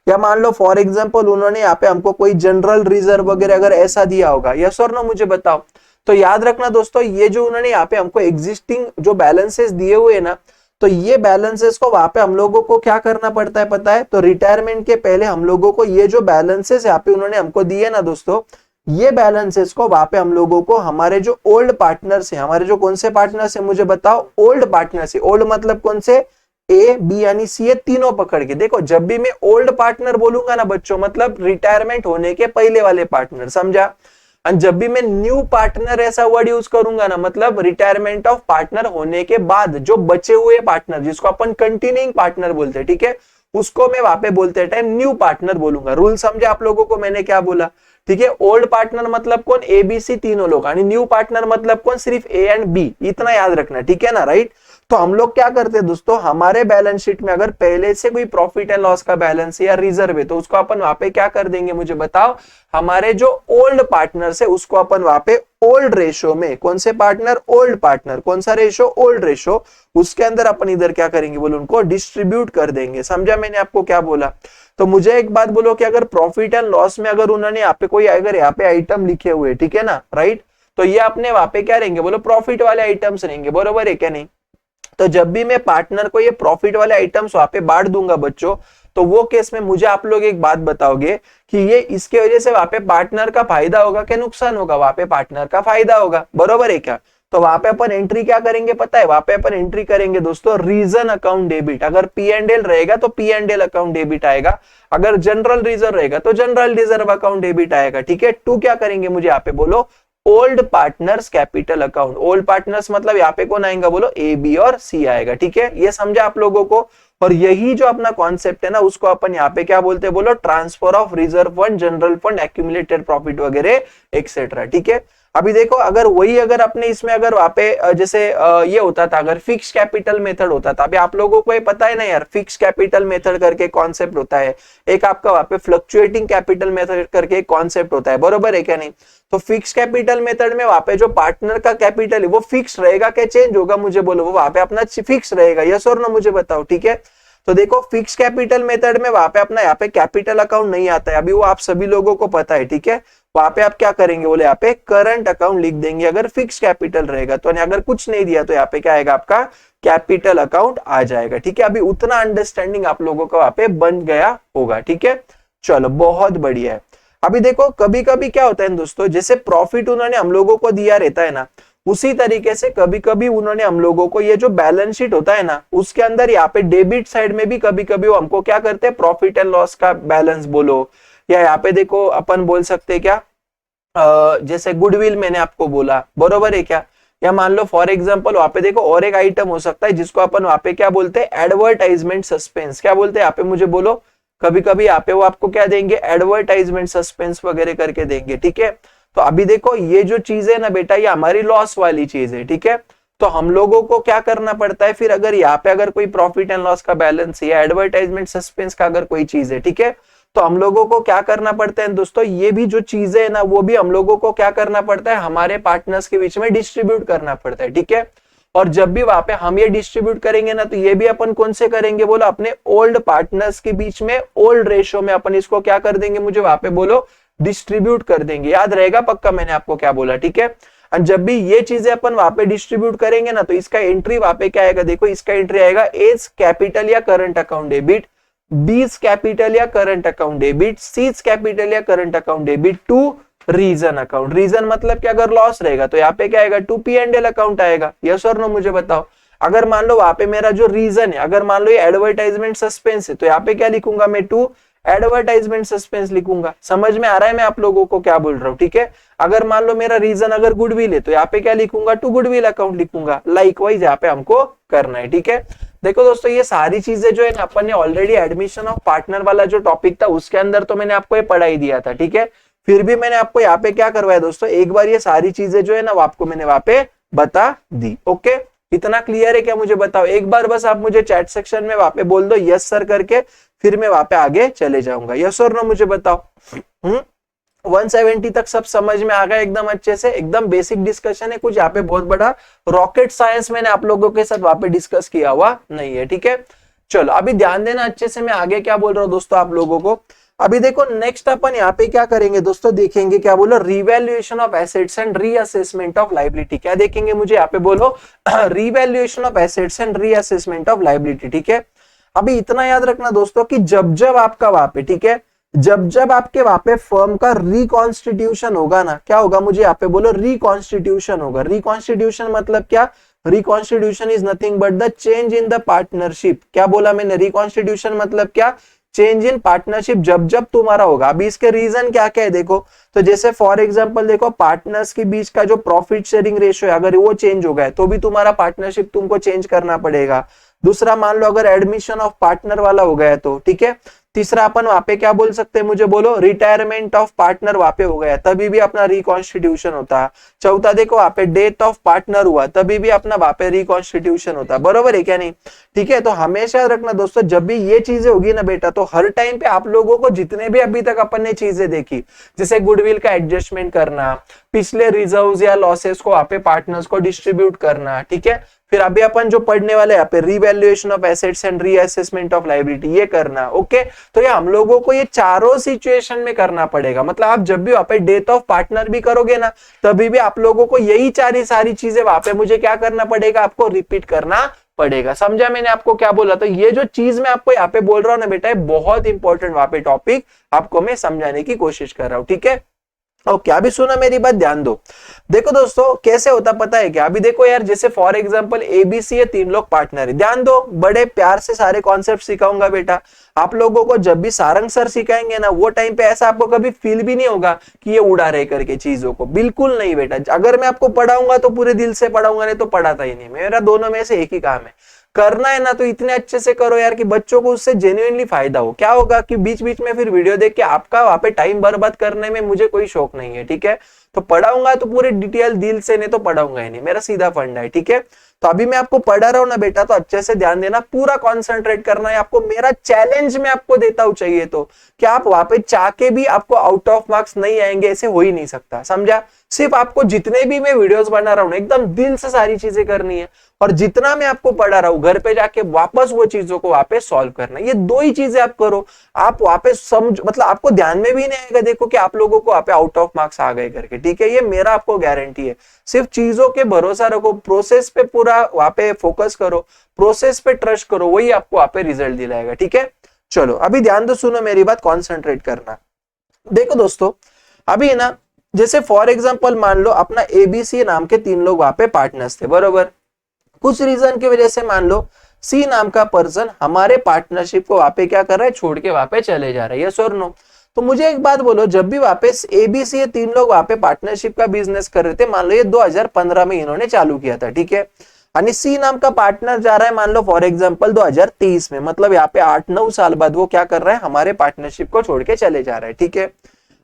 या मान लो फॉर एग्जांपल उन्होंने यहाँ पे हमको कोई जनरल रिजर्व वगैरह अगर ऐसा दिया होगा, यस और नो मुझे बताओ। तो याद रखना दोस्तों, ये जो उन्होंने यहाँ पे हमको एग्जिस्टिंग जो बैलेंसेस दिए हुए है ना, तो ये बैलेंसेस को वहां पे हम लोगों को क्या करना पड़ता है पता है, तो रिटायरमेंट के पहले हम लोगों को ये जो बैलेंसेस यहाँ पे उन्होंने हमको दिए ना दोस्तों, ये बैलेंसेस को वहां पे हम लोगों को हमारे जो ओल्ड पार्टनर्स हैं, हमारे जो कौन से पार्टनर्स हैं मुझे बताओ, ओल्ड पार्टनर्स है। ओल्ड मतलब कौन से, ए बी यानी सी, तीनों पकड़ के देखो, जब भी मैं ओल्ड पार्टनर बोलूंगा ना बच्चों, मतलब रिटायरमेंट होने के पहले वाले पार्टनर, समझा? और जब भी मैं न्यू पार्टनर ऐसा वर्ड यूज करूंगा ना, मतलब रिटायरमेंट ऑफ पार्टनर होने के बाद जो बचे हुए पार्टनर, जिसको अपन कंटिन्यूइंग पार्टनर बोलते हैं, ठीक है, उसको मैं वहां पे बोलते टाइम न्यू पार्टनर बोलूंगा। रूल समझे आप लोगों को मैंने क्या बोला, ठीक है। ओल्ड पार्टनर मतलब कौन, ए बी सी तीनों लोग, यानी न्यू पार्टनर मतलब कौन, सिर्फ ए एंड बी, इतना याद रखना, ठीक है ना, राइट। तो हम लोग क्या करते हैं दोस्तों, हमारे बैलेंस शीट में अगर पहले से कोई प्रॉफिट एंड लॉस का बैलेंस या रिजर्व है तो उसको अपन वहां पे क्या कर देंगे, मुझे बताओ, हमारे जो ओल्ड पार्टनर्स है उसको अपन वहां पे ओल्ड रेशो में, कौन से पार्टनर, ओल्ड पार्टनर, कौन सा रेशो, ओल्ड रेशो, उसके अंदर अपन इधर क्या करेंगे बोलो, उनको डिस्ट्रीब्यूट कर देंगे। समझा मैंने आपको क्या बोला। तो मुझे एक बात बोलो कि अगर प्रॉफिट एंड लॉस में अगर उन्होंने यहाँ पे कोई, अगर यहाँ पे आइटम लिखे हुए, ठीक है ना, राइट, तो ये अपने वहां पे क्या रहेंगे बोलो, प्रॉफिट वाले आइटम्स रहेंगे, बरोबर है क्या नहीं। तो जब भी मैं पार्टनर को ये प्रॉफिट वाले आइटम्स वहां पे बांट दूंगा बच्चों, तो वो केस में मुझे आप लोग एक बात बताओगे कि ये इसके वजह से वहां पे पार्टनर का फायदा होगा क्या नुकसान होगा, वहां पे पार्टनर का फायदा होगा, बरोबर है क्या। तो वहां पे अपन एंट्री क्या करेंगे पता है, वहां पे अपन एंट्री करेंगे दोस्तों रीजन अकाउंट डेबिट। अगर पी एंड एल रहेगा तो P and L account debit आएगा, अगर जनरल रिजर्व रहेगा तो जनरल रिजर्व अकाउंट डेबिट आएगा, ठीक है। टू क्या करेंगे मुझे यहाँ पे बोलो, old partners capital account. Old partners मतलब यहाँ पे कौन आएगा बोलो, ए बी और सी आएगा, ठीक है। ये समझा आप लोगों को। और यही जो अपना कॉन्सेप्ट है ना, उसको अपन यहाँ पे क्या बोलते हैं बोलो, transfer of reserve fund, general fund, accumulated profit वगैरह एक्सेट्रा, ठीक है। अभी देखो अगर वही, अगर अपने इसमें अगर वहां पे जैसे ये होता था, अगर फिक्स कैपिटल मेथड होता था, अभी आप लोगों को ये पता है ना यार, फिक्स कैपिटल मेथड करके कॉन्सेप्ट होता है, एक आपका वहां पे फ्लक्चुएटिंग कैपिटल मेथड करके एक कॉन्सेप्ट होता है, बरोबर है क्या नहीं। तो फिक्स कैपिटल मेथड में वहां पे जो पार्टनर का कैपिटल है वो फिक्स रहेगा क्या चेंज होगा, मुझे बोलो, वो वहां पे अपना फिक्स रहेगा, यस और नो मुझे बताओ, ठीक है। तो देखो फिक्स कैपिटल मेथड में वहां पे अपना यहाँ पे कैपिटल अकाउंट नहीं आता है, अभी वो आप सभी लोगों को पता है, ठीक है। वहां पे आप क्या करेंगे बोले, यहाँ पे करंट अकाउंट लिख देंगे अगर फिक्स कैपिटल रहेगा तो, अगर कुछ नहीं दिया तो यहाँ पे क्या आएगा आपका कैपिटल अकाउंट आ जाएगा, ठीक है। अभी उतना अंडरस्टैंडिंग आप लोगों का वहां पे बन गया होगा, ठीक है। चलो बहुत बढ़िया है। अभी देखो कभी कभी क्या होता है दोस्तों, जैसे प्रॉफिट उन्होंने हम लोगों को दिया रहता है ना, उसी तरीके से कभी कभी उन्होंने हम लोगों को ये जो बैलेंस शीट होता है ना, उसके अंदर यहाँ पे डेबिट साइड में भी कभी कभी वो हमको क्या करते हैं, प्रॉफिट एंड लॉस का बैलेंस बोलो, या यहाँ पे देखो अपन बोल सकते हैं क्या, जैसे गुडविल मैंने आपको बोला, बरोबर है क्या। या मान लो फॉर एग्जांपल वहां पे देखो और एक आइटम हो सकता है जिसको अपन वहां पे क्या बोलते हैं, एडवर्टाइजमेंट सस्पेंस, क्या बोलते हैं यहाँ पे मुझे बोलो। कभी कभी यहाँ पे वो आपको क्या देंगे, एडवर्टाइजमेंट सस्पेंस वगैरह करके देंगे, ठीक है। तो अभी देखो ये जो चीज है ना बेटा, ये हमारी लॉस वाली चीज है, ठीक है। तो हम लोगों को क्या करना पड़ता है फिर, अगर यहाँ पे अगर कोई प्रॉफिट एंड लॉस का बैलेंस या एडवर्टाइजमेंट सस्पेंस का अगर कोई चीज है, ठीक है, तो हम लोगों को क्या करना पड़ता है दोस्तों, ये भी जो चीजें है ना वो भी हम लोगों को क्या करना पड़ता है, हमारे पार्टनर्स के बीच में डिस्ट्रीब्यूट करना पड़ता है, ठीक है। और जब भी वहां पे हम ये डिस्ट्रीब्यूट करेंगे ना, तो ये भी अपन कौन से करेंगे बोलो, अपने ओल्ड पार्टनर्स के बीच में ओल्ड रेशो में अपन इसको क्या कर देंगे, मुझे वहां पे बोलो डिस्ट्रीब्यूट कर देंगे। याद रहेगा पक्का मैंने आपको क्या बोला, ठीक है। और जब भी ये चीजें अपन वहां पे डिस्ट्रीब्यूट करेंगे ना, तो इसका एंट्री वहां पे क्या आएगा, देखो इसका एंट्री आएगा एज कैपिटल या current account debit, B's capital या current account debit, C's capital या current account debit to reason account. Reason मतलब कि अगर लॉस रहेगा तो यहाँ पे क्या आएगा, to P and L account आएगा, यस और नो मुझे बताओ। अगर मान लो वहां पे मेरा जो रीजन है, अगर मान लो ये एडवर्टाइजमेंट सस्पेंस है, तो यहाँ पे क्या लिखूंगा मैं, टू एडवर्टाइजमेंट सस्पेंस लिखूंगा। समझ में आ रहा है मैं आप लोगों को क्या बोल रहा हूँ, ठीक है। अगर मान लो मेरा रीजन अगर गुडविल है, तो यहाँ पे क्या लिखूंगा, टू गुडविल अकाउंट लिखूंगा। लाइकवाइज यहाँ पे हमको करना है, ठीक है। देखो दोस्तों ये सारी चीजें जो है ना, अपन ने ऑलरेडी एडमिशन ऑफ पार्टनर वाला जो टॉपिक था उसके अंदर तो मैंने आपको ये पढ़ाई दिया था, ठीक है। फिर भी मैंने आपको यहाँ पे क्या करवाया दोस्तों, एक बार ये सारी चीजें जो है ना वो आपको मैंने वहां पे बता दी, ओके। इतना क्लियर है क्या मुझे बताओ, एक बार बस आप मुझे चैट सेक्शन में वहां पे बोल दो यस सर करके, फिर मैं वहां पे आगे चले जाऊंगा, यस और नो मुझे बताओ। 170 तक सब समझ में आ गया एकदम अच्छे से, एकदम बेसिक डिस्कशन है, कुछ यहाँ पे बहुत बड़ा रॉकेट साइंस मैंने आप लोगों के साथ वहां पे डिस्कस किया हुआ नहीं है, ठीक है। चलो अभी ध्यान देना अच्छे से, मैं आगे क्या बोल रहा हूँ दोस्तों आप लोगों को। अभी देखो नेक्स्ट अपन यहाँ पे क्या करेंगे दोस्तों, देखेंगे क्या बोलो, revaluation of assets and reassessment of liability. क्या देखेंगे मुझे यहाँ पे बोलो, revaluation of assets and reassessment of liability, ठीक है। अभी इतना याद रखना दोस्तों कि जब जब आपका वहां पे, ठीक है, जब जब आपके वहां पे फर्म का रिकॉन्स्टिट्यूशन होगा ना, क्या होगा मुझे यहाँ पे बोलो, रिकॉन्स्टिट्यूशन होगा। रिकॉन्स्टिट्यूशन मतलब क्या, reconstitution is nothing but the change in the partnership. क्या बोला मैंने, रिकॉन्स्टिट्यूशन मतलब क्या, चेंज इन पार्टनरशिप जब जब तुम्हारा होगा। अभी इसके रीजन क्या क्या है देखो, तो जैसे फॉर एग्जांपल देखो पार्टनर्स के बीच का जो प्रॉफिट शेयरिंग रेशियो है, अगर वो चेंज हो गया तो भी तुम्हारा पार्टनरशिप तुमको चेंज करना पड़ेगा। दूसरा मान लो अगर एडमिशन ऑफ पार्टनर वाला हो गया तो, ठीक है। तीसरा अपन वहां पे क्या बोल सकते हैं, मुझे बोलो, रिटायरमेंट ऑफ पार्टनर वहां पे हो गया तभी भी अपना रिकॉन्स्टिट्यूशन होता है। चौथा देखो वहां पे डेथ ऑफ पार्टनर हुआ तभी भी अपना वहां पे रिकॉन्स्टिट्यूशन होता है, बरोबर है क्या नहीं? ठीक है, तो हमेशा याद रखना दोस्तों, जब भी ये चीजें होगी ना बेटा, तो हर टाइम पे आप लोगों को जितने भी अभी तक अपन ने चीजें देखी, जैसे गुडविल का एडजस्टमेंट करना, पिछले रिजर्व्स या लॉसेस को वहां पे पार्टनर्स को डिस्ट्रीब्यूट करना, ठीक है, फिर अभी अपन जो पढ़ने वाले यहाँ पे revaluation of assets and reassessment of liability, ये करना, ओके। तो ये हम लोगों को ये चारों सिचुएशन में करना पड़ेगा। मतलब आप जब भी वहां पे डेथ ऑफ पार्टनर भी करोगे ना, तभी भी आप लोगों को यही सारी चीजें वहां पे मुझे क्या करना पड़ेगा, आपको रिपीट करना पड़ेगा। समझा मैंने आपको क्या बोला? तो ये जो चीज मैं आपको यहाँ पे बोल रहा हूँ ना बेटा, बहुत इंपॉर्टेंट वहां पे टॉपिक आपको मैं समझाने की कोशिश कर रहा हूँ, ठीक है। ओके, अभी सुनो मेरी बात, ध्यान दो। देखो दोस्तों कैसे होता पता है क्या? अभी देखो यार, जैसे फॉर एग्जांपल एबीसी, ये तीन लोग पार्टनर है। ध्यान दो, बड़े प्यार से सारे कॉन्सेप्ट सिखाऊंगा बेटा आप लोगों को। जब भी सारंग सर सिखाएंगे ना, वो टाइम पे ऐसा आपको कभी फील भी नहीं होगा कि ये उड़ा रहे करके चीजों को, बिल्कुल नहीं बेटा। अगर मैं आपको पढ़ाऊंगा तो पूरे दिल से पढ़ाऊंगा, नहीं तो पढ़ाता ही नहीं। मेरा दोनों में से एक ही काम है, करना है ना तो इतने अच्छे से करो यार कि बच्चों को उससे जेन्युइनली फायदा हो। क्या होगा कि बीच बीच में फिर वीडियो देख के आपका वहां पे टाइम बर्बाद करने में मुझे कोई शौक नहीं है, ठीक है। तो पढ़ाऊंगा तो पूरे डिटेल दिल से, नहीं तो पढ़ाऊंगा ही नहीं, मेरा सीधा फंडा है, ठीक है। तो अभी मैं आपको पढ़ा रहा हूं ना बेटा, तो अच्छे से ध्यान देना, पूरा कॉन्सेंट्रेट करना है आपको। मेरा चैलेंज मैं आपको देता हूं, चाहिए तो क्या आप वहां पे चाह के भी आपको आउट ऑफ मार्क्स नहीं आएंगे, ऐसे हो ही नहीं सकता, समझा। सिर्फ आपको जितने भी मैं वीडियोस बना रहा हूं एकदम दिल से सारी चीजें करनी है, और जितना मैं आपको पढ़ा रहा हूं घर पे जाके वापस वो चीजों को वापस सॉल्व करना है। ये दो ही चीजें आप करो, आप वापस समझ, मतलब आपको ध्यान में भी नहीं आएगा देखो कि आप लोगों को वहां पे आउट ऑफ मार्क्स आ गए करके, ठीक है। ये मेरा आपको गारंटी है। सिर्फ चीजों के भरोसा रखो, प्रोसेस पे पूरा वहां पे फोकस करो, प्रोसेस पे ट्रस्ट करो, वही आपको वहां पे रिजल्ट दिलाएगा, ठीक है। चलो अभी ध्यान दो, सुनो मेरी बात, कॉन्सेंट्रेट करना। देखो दोस्तों, अभी ना जैसे फॉर एग्जांपल मान लो अपना एबीसी नाम के तीन लोग वहां पे पार्टनर्स थे, बरोबर। कुछ रीजन की वजह से मान लो सी नाम का पर्सन हमारे पार्टनरशिप को वहां पे क्या कर रहा है, छोड़ के वहां पे चले जा रहा है, यस और नो। तो मुझे एक बात बोलो, जब भी वापस एबीसी ये तीन लोग वहां पे पार्टनरशिप का बिजनेस कर रहे थे, मान लो ये 2015 में इन्होंने चालू किया था, ठीक है। यानी सी नाम का पार्टनर जा रहा है मान लो फॉर एग्जांपल 2023 में, मतलब यहाँ पे 8-9 साल बाद वो क्या कर रहा है, हमारे पार्टनरशिप को छोड़ के चले जा रहा है, ठीक है।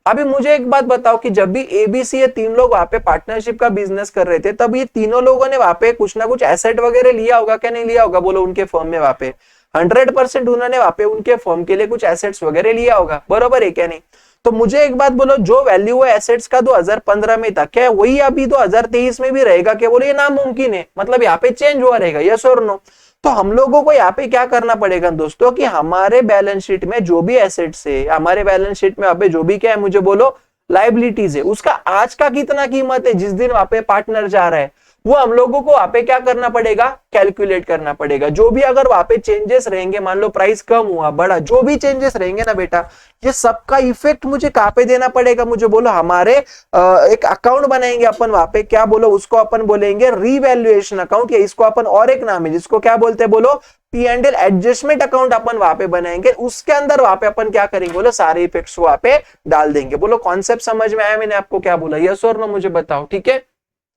अभी मुझे एक बात बताओ कि जब भी एबीसी ये तीन लोग वहां पे पार्टनरशिप का बिजनेस कर रहे थे, तब ये तीनों लोगों ने वहां पे कुछ ना कुछ एसेट वगैरह लिया होगा, क्या नहीं लिया होगा, बोलो उनके फर्म में वहां पे 100% उन्होंने वहां पे उनके फर्म के लिए कुछ एसेट्स वगैरह लिया होगा, बरोबर है क्या नहीं? तो मुझे एक बात बोलो, जो वैल्यू है एसेट्स का 2015 में था, क्या वही अभी 2023 में भी रहेगा? क्या बोलो ये नामुमकिन है, मतलब यहाँ पे चेंज हुआ रहेगा, यस और नो। तो हम लोगों को यहाँ पे क्या करना पड़ेगा दोस्तों, कि हमारे बैलेंस शीट में जो भी एसेट्स है, हमारे बैलेंस शीट में वहां पे जो भी क्या है, मुझे बोलो लाइबिलिटीज है, उसका आज का कितना कीमत है, जिस दिन वहां पे पार्टनर जा रहा है, वो हम लोगों को वहां पे क्या करना पड़ेगा, कैलकुलेट करना पड़ेगा। जो भी अगर वहां पे चेंजेस रहेंगे, मान लो प्राइस कम हुआ बढ़ा, जो भी चेंजेस रहेंगे ना बेटा, ये सबका इफेक्ट मुझे कहां पे देना पड़ेगा, मुझे बोलो हमारे एक अकाउंट बनाएंगे अपन वहां पे, क्या बोलो उसको अपन बोलेंगे रीवैल्यूएशन अकाउंट, या इसको अपन और एक नाम है जिसको क्या बोलते हैं, बोलो P&L एडजस्टमेंट अकाउंट अपन वहां पे बनाएंगे। उसके अंदर वहां पे अपन क्या करेंगे, बोलो सारे इफेक्ट्स वहां पे डाल देंगे। बोलो कॉन्सेप्ट समझ में आया? मैंने आपको क्या बोला, यस और नो मुझे बताओ, ठीक है।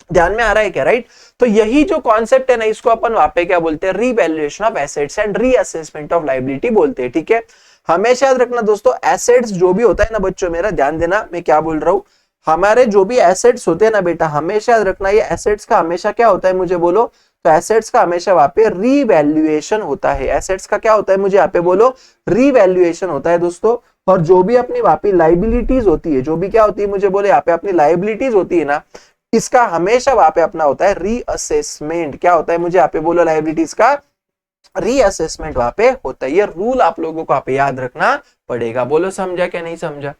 ध्यान में आ रहा है क्या? राइट। तो यही जो कॉन्सेप्ट है ना, इसको अपन वहां पे क्या बोलते हैं, revaluation of assets and reassessment of liability बोलते हैं, ठीक है। हमेशा याद रखना दोस्तों, एसेट्स जो भी होता है ना बच्चों, मेरा ध्यान देना मैं क्या बोल रहा हूं, हमारे जो भी एसेट्स होते हैं ना बेटा, हमेशा याद रखना ये एसेट्स का हमेशा क्या होता है, मुझे बोलो। तो एसेट्स का हमेशा वहां पे रीवैल्यूएशन होता है। एसेट्स का क्या होता है, मुझे यहाँ पे बोलो, रीवैल्यूएशन होता है दोस्तों। और जो भी अपनी वहां पे लाइबिलिटीज होती है, जो भी क्या होती है, मुझे बोले यहाँ पे अपनी लाइबिलिटीज होती है ना, इसका हमेशा वहां पे अपना होता है रीअसेसमेंट। क्या होता है, मुझे यहाँ पे बोलो, लाइबिलिटीज का रीअसेसमेंट वहां पे होता है। ये रूल आप लोगों को यहाँ पे याद रखना पड़ेगा। बोलो समझा क्या नहीं समझा?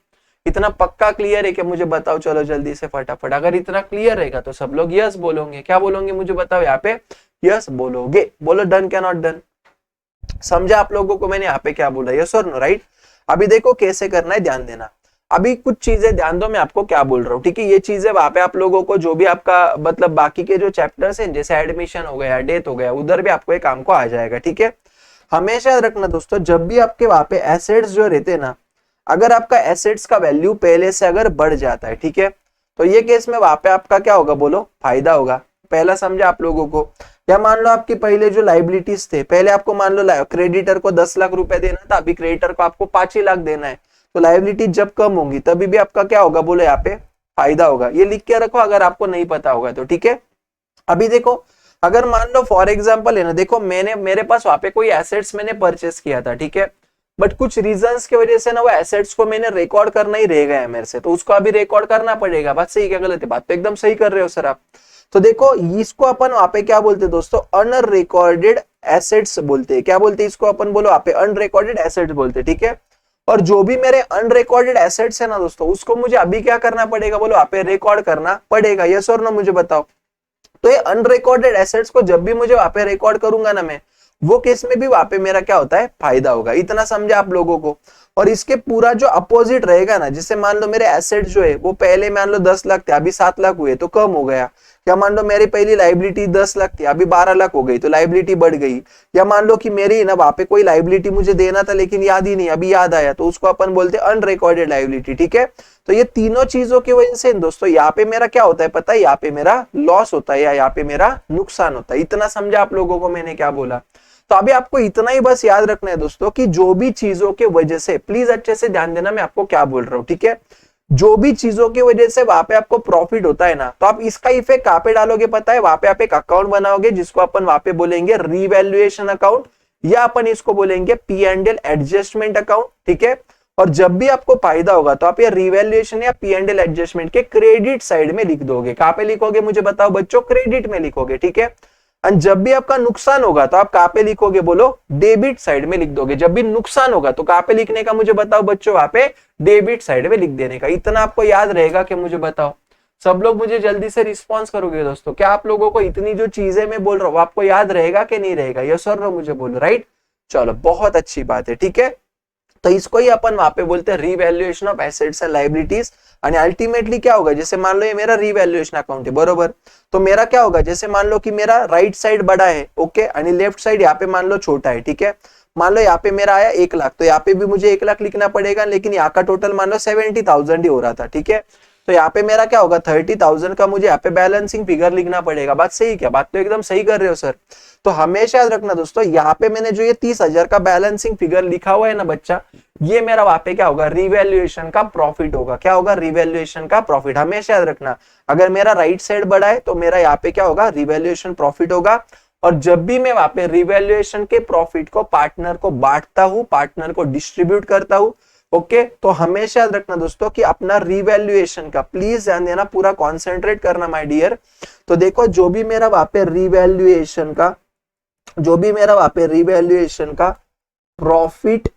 इतना पक्का क्लियर है कि मुझे बताओ, चलो जल्दी से फटाफट। अगर इतना क्लियर रहेगा तो सब लोग यस बोलोगे। क्या बोलोगे मुझे बताओ, यहाँ पे यस बोलोगे। बोलो डन क्या नॉट डन? समझा आप लोगों को मैंने यहाँ पे क्या बोला, यस और नो? राइट। अभी देखो कैसे करना है, ध्यान देना। अभी कुछ चीजें ध्यान दो, मैं आपको क्या बोल रहा हूँ, ठीक है। ये चीजें वहां पे आप लोगों को जो भी आपका मतलब बाकी के जो चैप्टर्स हैं, जैसे एडमिशन हो गया, डेथ हो गया, उधर भी आपको ये काम को आ जाएगा, ठीक है। हमेशा याद रखना दोस्तों, जब भी आपके वहां पे एसेट्स जो रहते हैं ना, अगर आपका एसेट्स का वैल्यू पहले से अगर बढ़ जाता है, ठीक है, तो ये केस में वहां पे आपका क्या होगा, बोलो फायदा होगा। पहला समझा आप लोगों को। या मान लो आपके पहले जो लाइबिलिटीज थे, पहले आपको मान लो क्रेडिटर को 10 लाख रुपए देना था, अभी क्रेडिटर को आपको 5 ही लाख देना है, तो लाइबिलिटी जब कम होंगी तभी भी आपका क्या होगा, बोलो यहाँ पे फायदा होगा। ये लिख के रखो अगर आपको नहीं पता होगा तो, ठीक है। अभी देखो अगर मान लो फॉर एग्जांपल है ना, देखो मेरे पास वहां पे कोई एसेट्स मैंने परचेस किया था, ठीक है, बट कुछ रीजंस की वजह से ना वो एसेट्स को मैंने रिकॉर्ड करना ही रह गया है मेरे से, तो उसको अभी रिकॉर्ड करना पड़ेगा। बात सही क्या गलत है? बात तो एकदम सही कर रहे हो सर आप। तो देखो इसको अपन वहां पे क्या बोलते हैं दोस्तों, अनरिकॉर्डेड एसेट्स बोलते हैं। क्या बोलते हैं इसको अपन, बोलो वहां पे अनरिकॉर्डेड एसेट्स बोलते हैं, ठीक है। और जो भी मेरे अनरिकॉर्डेड एसेट्स है ना दोस्तों, उसको मुझे अभी क्या करना पड़ेगा, बोलो वहां पे रिकॉर्ड करना पड़ेगा। यस और नो मुझे बताओ। तो ये अनरिकॉर्डेड एसेट्स को जब भी मुझे वहां पे रिकॉर्ड करूंगा ना मैं, वो केस में भी वहां पे मेरा क्या होता है, फायदा होगा। इतना समझा आप लोगों को। और इसके पूरा जो अपोजिट रहेगा ना, जैसे मान लो मेरे एसेट्स जो है वो पहले मान लो 10 लाख थे, अभी 7 लाख हुए तो कम हो गया। या मान लो मेरी पहली लाइबिलिटी 10 लाख थी, अभी 12 लाख हो गई तो लाइबिलिटी बढ़ गई। या मान लो कि मेरी ना वहां पे कोई लाइबिलिटी मुझे देना था लेकिन याद ही नहीं, अभी याद आया, तो उसको अपन बोलते हैं अनरिकॉर्डेड लाइबिलिटी, ठीक है। तो ये तीनों चीजों की वजह से दोस्तों यहाँ पे मेरा क्या होता है पता है, यहाँ पे मेरा लॉस होता है या यहाँ पे मेरा नुकसान होता है। इतना समझा आप लोगों को मैंने क्या बोला? तो अभी आपको इतना ही बस याद रखना है दोस्तों कि जो भी चीजों के वजह से, प्लीज अच्छे से ध्यान देना मैं आपको क्या बोल रहा हूं, ठीक है। जो भी चीजों की वजह से वहां पे आपको प्रॉफिट होता है ना, तो आप इसका इफेक्ट कहां पे डालोगे पता है, वहां पे आप एक अकाउंट बनाओगे जिसको अपन वहां पे बोलेंगे रीवैल्यूएशन अकाउंट, या अपन इसको बोलेंगे P&L एडजस्टमेंट अकाउंट, ठीक है। और जब भी आपको फायदा होगा तो आप ये रिवैल्यूएशन या P&L एडजस्टमेंट के क्रेडिट साइड में लिख दोगे। कहां पे लिखोगे मुझे बताओ बच्चों? क्रेडिट में लिखोगे, ठीक है। और जब भी आपका नुकसान होगा तो आप कहां पे लिखोगे, बोलो डेबिट साइड में लिख दोगे। जब भी नुकसान होगा तो कहां पे लिखने का मुझे बताओ बच्चों? वहां पे डेबिट साइड में लिख देने का। इतना आपको याद रहेगा कि मुझे बताओ? सब लोग मुझे जल्दी से रिस्पॉन्स करोगे दोस्तों? क्या आप लोगों को इतनी जो चीजें मैं बोल रहा हूँ आपको याद रहेगा कि नहीं रहेगा? यस और नो मुझे बोलो, राइट। चलो बहुत अच्छी बात है, ठीक है। तो इसको ही अपन वहां पे बोलते हैं revaluation of assets and liabilities. और अल्टीमेटली क्या होगा, जैसे मान लो ये मेरा रिवैल्यूएशन अकाउंट है, बरोबर, तो मेरा क्या होगा, जैसे मान लो कि मेरा राइट साइड बड़ा है, ओके, और लेफ्ट साइड यहाँ पे मान लो छोटा है, ठीक है। मान लो यहाँ पे मेरा आया 1 लाख, तो यहाँ पे भी मुझे 1 लाख लिखना पड़ेगा, लेकिन यहाँ का टोटल मान लो 70,000 ही हो रहा था, ठीक है। तो यहाँ पे मेरा क्या होगा, 30,000 का मुझे यहाँ पे बैलेंसिंग फिगर लिखना पड़ेगा। बात सही क्या? बात तो एकदम सही कर रहे हो सर। तो हमेशा याद रखना दोस्तों, यहाँ पे मैंने जो ये 30,000 का बैलेंसिंग फिगर लिखा हुआ है ना बच्चा, ये मेरा वहां पे क्या होगा, रिवैल्यूएशन का प्रॉफिट होगा। क्या होगा? रिवैल्यूएशन का प्रॉफिट। हमेशा याद रखना, अगर मेरा राइट साइड बड़ा है तो मेरा यहाँ पे क्या होगा, रिवैल्यूएशन प्रॉफिट होगा। और जब भी मैं वहां पे रिवैल्यूएशन के प्रॉफिट को पार्टनर को बांटता हूं, पार्टनर को डिस्ट्रीब्यूट करता हूं, ओके, तो हमेशा याद रखना दोस्तों कि अपना रिवैल्यूएशन का प्लीज ध्यान देना, पूरा कॉन्सेंट्रेट करना माय डियर। तो देखो जो भी मेरा वहां पे रिवैल्यूएशन का प्रॉफिट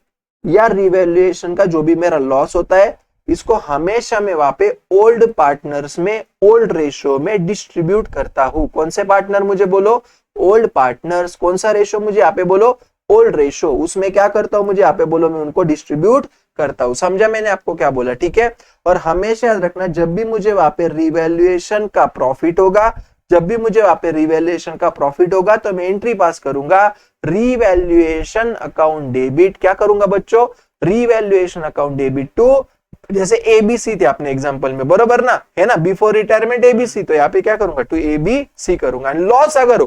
या रिवैल्यूएशन का जो भी मेरा लॉस होता है, इसको हमेशा मैं वहां पे ओल्ड पार्टनर्स में ओल्ड रेशियो में डिस्ट्रीब्यूट करता हूं। कौन से पार्टनर मुझे बोलो? Old partners. कौन सा रेशियो मुझे यहाँ पे बोलो? Old ratio. उसमें क्या करता हूं मुझे यहाँ पे बोलो, मैं उनको डिस्ट्रीब्यूट करता हूं। समझा मैंने आपको क्या बोला, ठीक है। और हमेशा याद रखना, जब भी मुझे वहां पे रिवैल्यूएशन का प्रॉफिट होगा, जब भी मुझे वहां पे रिवैल्यूएशन का प्रॉफिट होगा, तो मैं एंट्री पास करूंगा रिवैल्यूएशन अकाउंट डेबिट। क्या करूंगा बच्चों? रिवैल्यूएशन अकाउंट डेबिट टू, जैसे एबीसी थे अपने एग्जांपल में, बरोबर ना, है ना, बिफोर रिटायरमेंट एबीसी, तो यहाँ पे क्या करूंगा, टू एबीसी करूंगा। लॉस अगर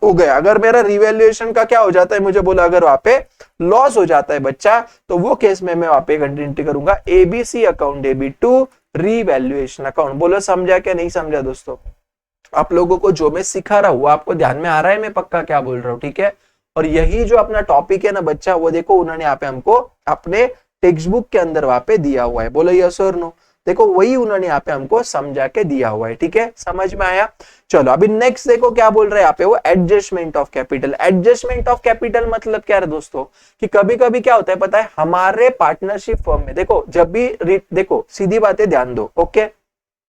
हो गया, अगर मेरा रिवैल्यूएशन का क्या हो जाता है मुझे बोला, अगर वहां पे लॉस हो जाता है बच्चा, तो वो केस में मैं वहां पे एंट्री करूंगा A B C account debit to revaluation account. बोलो समझा क्या नहीं समझा दोस्तों? आप लोगों को जो मैं सिखा रहा हूं आपको ध्यान में आ रहा है मैं पक्का क्या बोल रहा हूँ, ठीक है। और यही जो अपना टॉपिक है ना बच्चा, वो देखो उन्होंने यहाँ पे हमको अपने टेक्स्ट बुक के अंदर वहां पे दिया हुआ है। बोलो यस और नो? देखो वही उन्होंने यहाँ पे हमको समझा के दिया हुआ है, ठीक है। समझ में आया? चलो अभी नेक्स्ट देखो क्या बोल रहे हैं यहाँ पे, वो adjustment of capital. Adjustment of capital मतलब क्या है दोस्तों, कि कभी कभी क्या होता है पता है, हमारे पार्टनरशिप फर्म में देखो, जब भी देखो सीधी बातें ध्यान दो, ओके।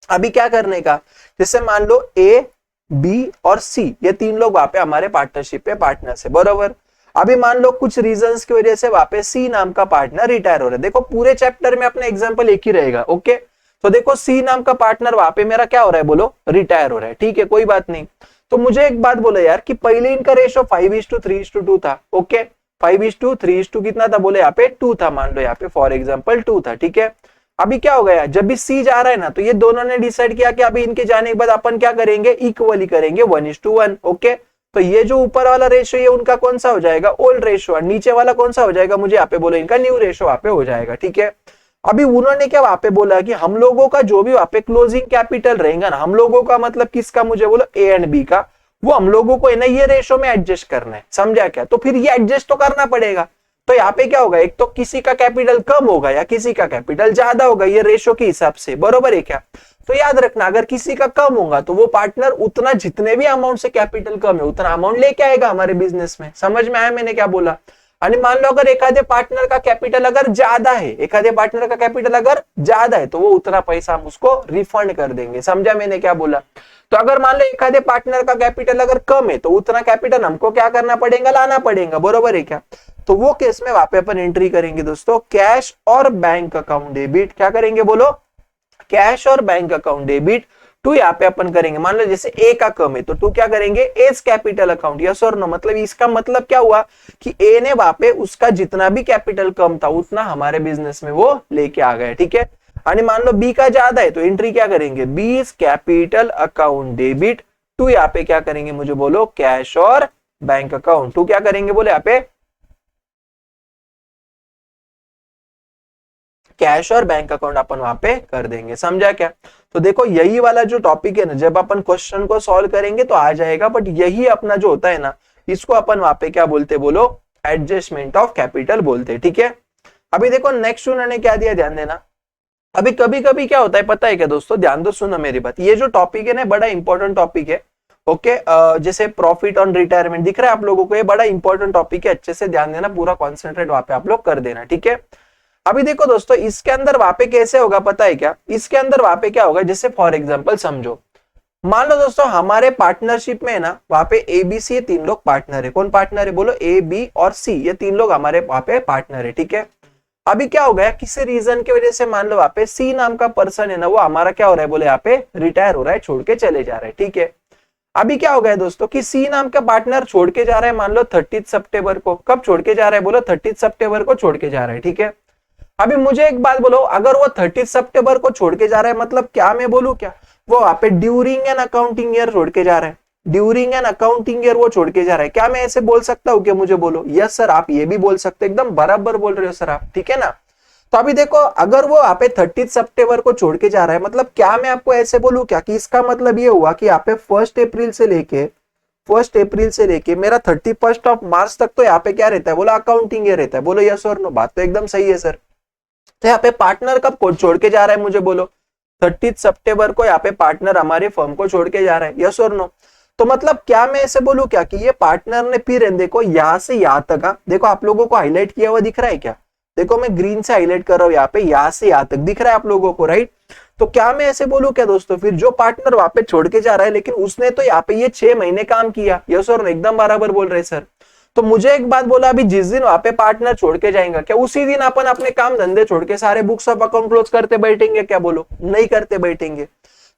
अभी क्या करने का, जैसे मान लो ए, बी और सी, ये 3 लोग वहां पे हमारे पार्टनरशिप पे पार्टनर्स है, बरोबर। अभी मान लो कुछ रीजंस की वजह से वहां पे सी नाम का पार्टनर रिटायर हो रहा है। देखो पूरे चैप्टर में अपना एग्जांपल एक ही रहेगा, ओके। तो देखो सी नाम का पार्टनर वहां पे मेरा क्या हो रहा है, बोलो रिटायर हो रहा है, ठीक है, कोई बात नहीं। तो मुझे एक बात बोलो यार, कि पहले इनका रेशो 5:3:2 था, ओके। 5:3:2 कितना था, बोले यहाँ पे 2 था, मान लो यहाँ पे फॉर एग्जाम्पल 2 था, ठीक है। अभी क्या हो गया, जब भी सी जा रहा है ना, तो ये दोनों ने डिसाइड किया कि अभी इनके जाने के बाद अपन क्या करेंगे, इक्वली करेंगे 1:1, ओके। तो ये जो ऊपर वाला रेशियो ये उनका कौन सा हो जाएगा, ओल्ड रेशियो, और नीचे वाला कौन सा हो जाएगा, मुझे यहाँ पे बोलो इनका न्यू रेशियो वहां पे हो जाएगा। ठीक है, अभी उन्होंने क्या वहां पे बोला कि हम लोगों का जो भी वहां पे क्लोजिंग कैपिटल रहेगा ना, हम लोगों का मतलब किसका, मुझे बोलो ए एंड बी का, वो हम लोगों को है ना ये रेशो में एडजस्ट करना है, समझा क्या। तो फिर ये एडजस्ट तो करना पड़ेगा। तो यहाँ पे क्या होगा, एक तो किसी का कैपिटल कम होगा या किसी का कैपिटल ज्यादा होगा, ये रेशो के हिसाब से, बरोबर है क्या। तो याद रखना, अगर किसी का कम होगा तो वो पार्टनर उतना, जितने भी अमाउंट से कैपिटल कम है उतना अमाउंट लेके आएगा हमारे बिजनेस में। समझ में आया मैंने क्या बोला। आणि मान लो अगर एखादे पार्टनर का कैपिटल अगर ज्यादा है, एखादे पार्टनर का कैपिटल अगर ज्यादा है तो वो उतना पैसा हम उसको रिफंड कर देंगे। समझा मैंने क्या बोला। तो अगर मान लो एखादे पार्टनर का कैपिटल अगर कम है तो उतना कैपिटल हमको क्या करना पड़ेगा, लाना पड़ेगा, बरोबर है क्या। तो वो केस में वहां पे अपन एंट्री करेंगे दोस्तों, कैश और बैंक अकाउंट डेबिट। क्या करेंगे बोलो, कैश और बैंक अकाउंट डेबिट टू यहाँ पे अपन करेंगे। मान लो जैसे ए का कम है तो टू क्या करेंगे, एज कैपिटल अकाउंट, यस और नो। मतलब इसका मतलब क्या हुआ कि ए ने वहां पे उसका जितना भी कैपिटल कम था उतना हमारे बिजनेस में वो लेके आ गया। ठीक है, आणि मान लो बी का ज्यादा है तो एंट्री क्या करेंगे, B capital account debit to यहाँ पे क्या करेंगे, मुझे बोलो कैश और बैंक अकाउंट। टू क्या करेंगे बोले यहाँ पे कैश और बैंक अकाउंट अपन वहां पे कर देंगे। समझा क्या। तो देखो यही वाला जो टॉपिक है ना, जब अपन क्वेश्चन को सॉल्व करेंगे तो आ जाएगा, बट यही अपना जो होता है ना, इसको अपन वहां पे क्या बोलते बोलो, एडजस्टमेंट ऑफ कैपिटल बोलते। ठीक है, अभी देखो नेक्स्ट उन्होंने क्या दिया, ध्यान देना। अभी कभी कभी क्या होता है पता है क्या दोस्तों, ध्यान दो, सुनो मेरी बात। ये जो टॉपिक है ना बड़ा इंपॉर्टेंट टॉपिक है। ओके, जैसे प्रॉफिट ऑन रिटायरमेंट दिख रहा है आप लोगों को, ये बड़ा इंपॉर्टेंट टॉपिक है, अच्छे से ध्यान देना, पूरा कॉन्सेंट्रेट वहां पे आप लोग कर देना। ठीक है, अभी देखो दोस्तों इसके अंदर वहां पे कैसे होगा पता है क्या, इसके अंदर वहां पे क्या होगा, जैसे फॉर एग्जांपल समझो, मान लो दोस्तों हमारे पार्टनरशिप में है ना, वहां पे ए बी सी ये तीन लोग पार्टनर है। कौन पार्टनर है बोलो, ए बी और सी, ये तीन लोग हमारे वहां पे पार्टनर है। ठीक है, अभी क्या हो गया, किसी रीजन की वजह से मान लो वहां पे सी नाम का पर्सन है ना, वो हमारा क्या हो रहा है बोले, यहाँ पे रिटायर हो रहा है, छोड़ के चले जा रहा है। ठीक है, अभी क्या हो गया दोस्तों कि सी नाम का पार्टनर छोड़ के जा रहा है, मान लो 30 सितंबर को। कब छोड़ के जा रहा है बोलो, 30 सितंबर को छोड़ के जा रहा है। ठीक है, अभी मुझे एक बात बोलो, अगर वो 30 सितंबर को छोड़ के जा रहा है, मतलब क्या मैं बोलूं क्या, वो वहां पे ड्यूरिंग एन अकाउंटिंग ईयर छोड़ के जा रहा है, ड्यूरिंग एन अकाउंटिंग ईयर वो छोड़ के जा रहा है। क्या मैं ऐसे बोल सकता हूँ क्या, मुझे बोलो। यस सर, आप ये भी बोल सकते, एकदम बराबर बोल रहे हो सर आप। ठीक है ना, तो अभी देखो अगर वो यहाँ पे 30 सितंबर को छोड़ के जा रहा है, मतलब क्या मैं आपको ऐसे बोलूं क्या कि इसका मतलब ये हुआ कि यहाँ पे 1 अप्रैल से लेके मेरा 31 मार्च तक तो यहाँ पे क्या रहता है बोला, अकाउंटिंग ईयर रहता है। बोलो यस और नो, बात तो एकदम सही है सर। तो यहाँ पे पार्टनर कब छोड़ के जा रहा है, मुझे बोलो 30 सितंबर को यहाँ पे पार्टनर हमारे फर्म को छोड़ के जा रहा है। यस और नो, तो मतलब क्या मैं ऐसे बोलूं क्या कि ये पार्टनर ने फिर देखो यहाँ से यहाँ तक, देखो आप लोगों को हाईलाइट किया हुआ दिख रहा है क्या, देखो मैं ग्रीन से हाईलाइट कर रहा हूँ यहाँ पे, यहाँ से यहाँ तक दिख रहा है आप लोगों को, राइट। तो क्या मैं ऐसे बोलूं क्या दोस्तों, फिर जो पार्टनर वहां पे छोड़ के जा रहा है लेकिन उसने तो यहाँ पे ये 6 महीने काम किया। यस और नो, एकदम बराबर बोल रहे सर। तो मुझे एक बात बोला, अभी जिस दिन वहां पे पार्टनर छोड़ के जाएगा, क्या उसी दिन अपन अपने काम धंधे छोड़ के सारे बुक्स ऑफ अकाउंट क्लोज करते बैठेंगे क्या, बोलो नहीं करते बैठेंगे।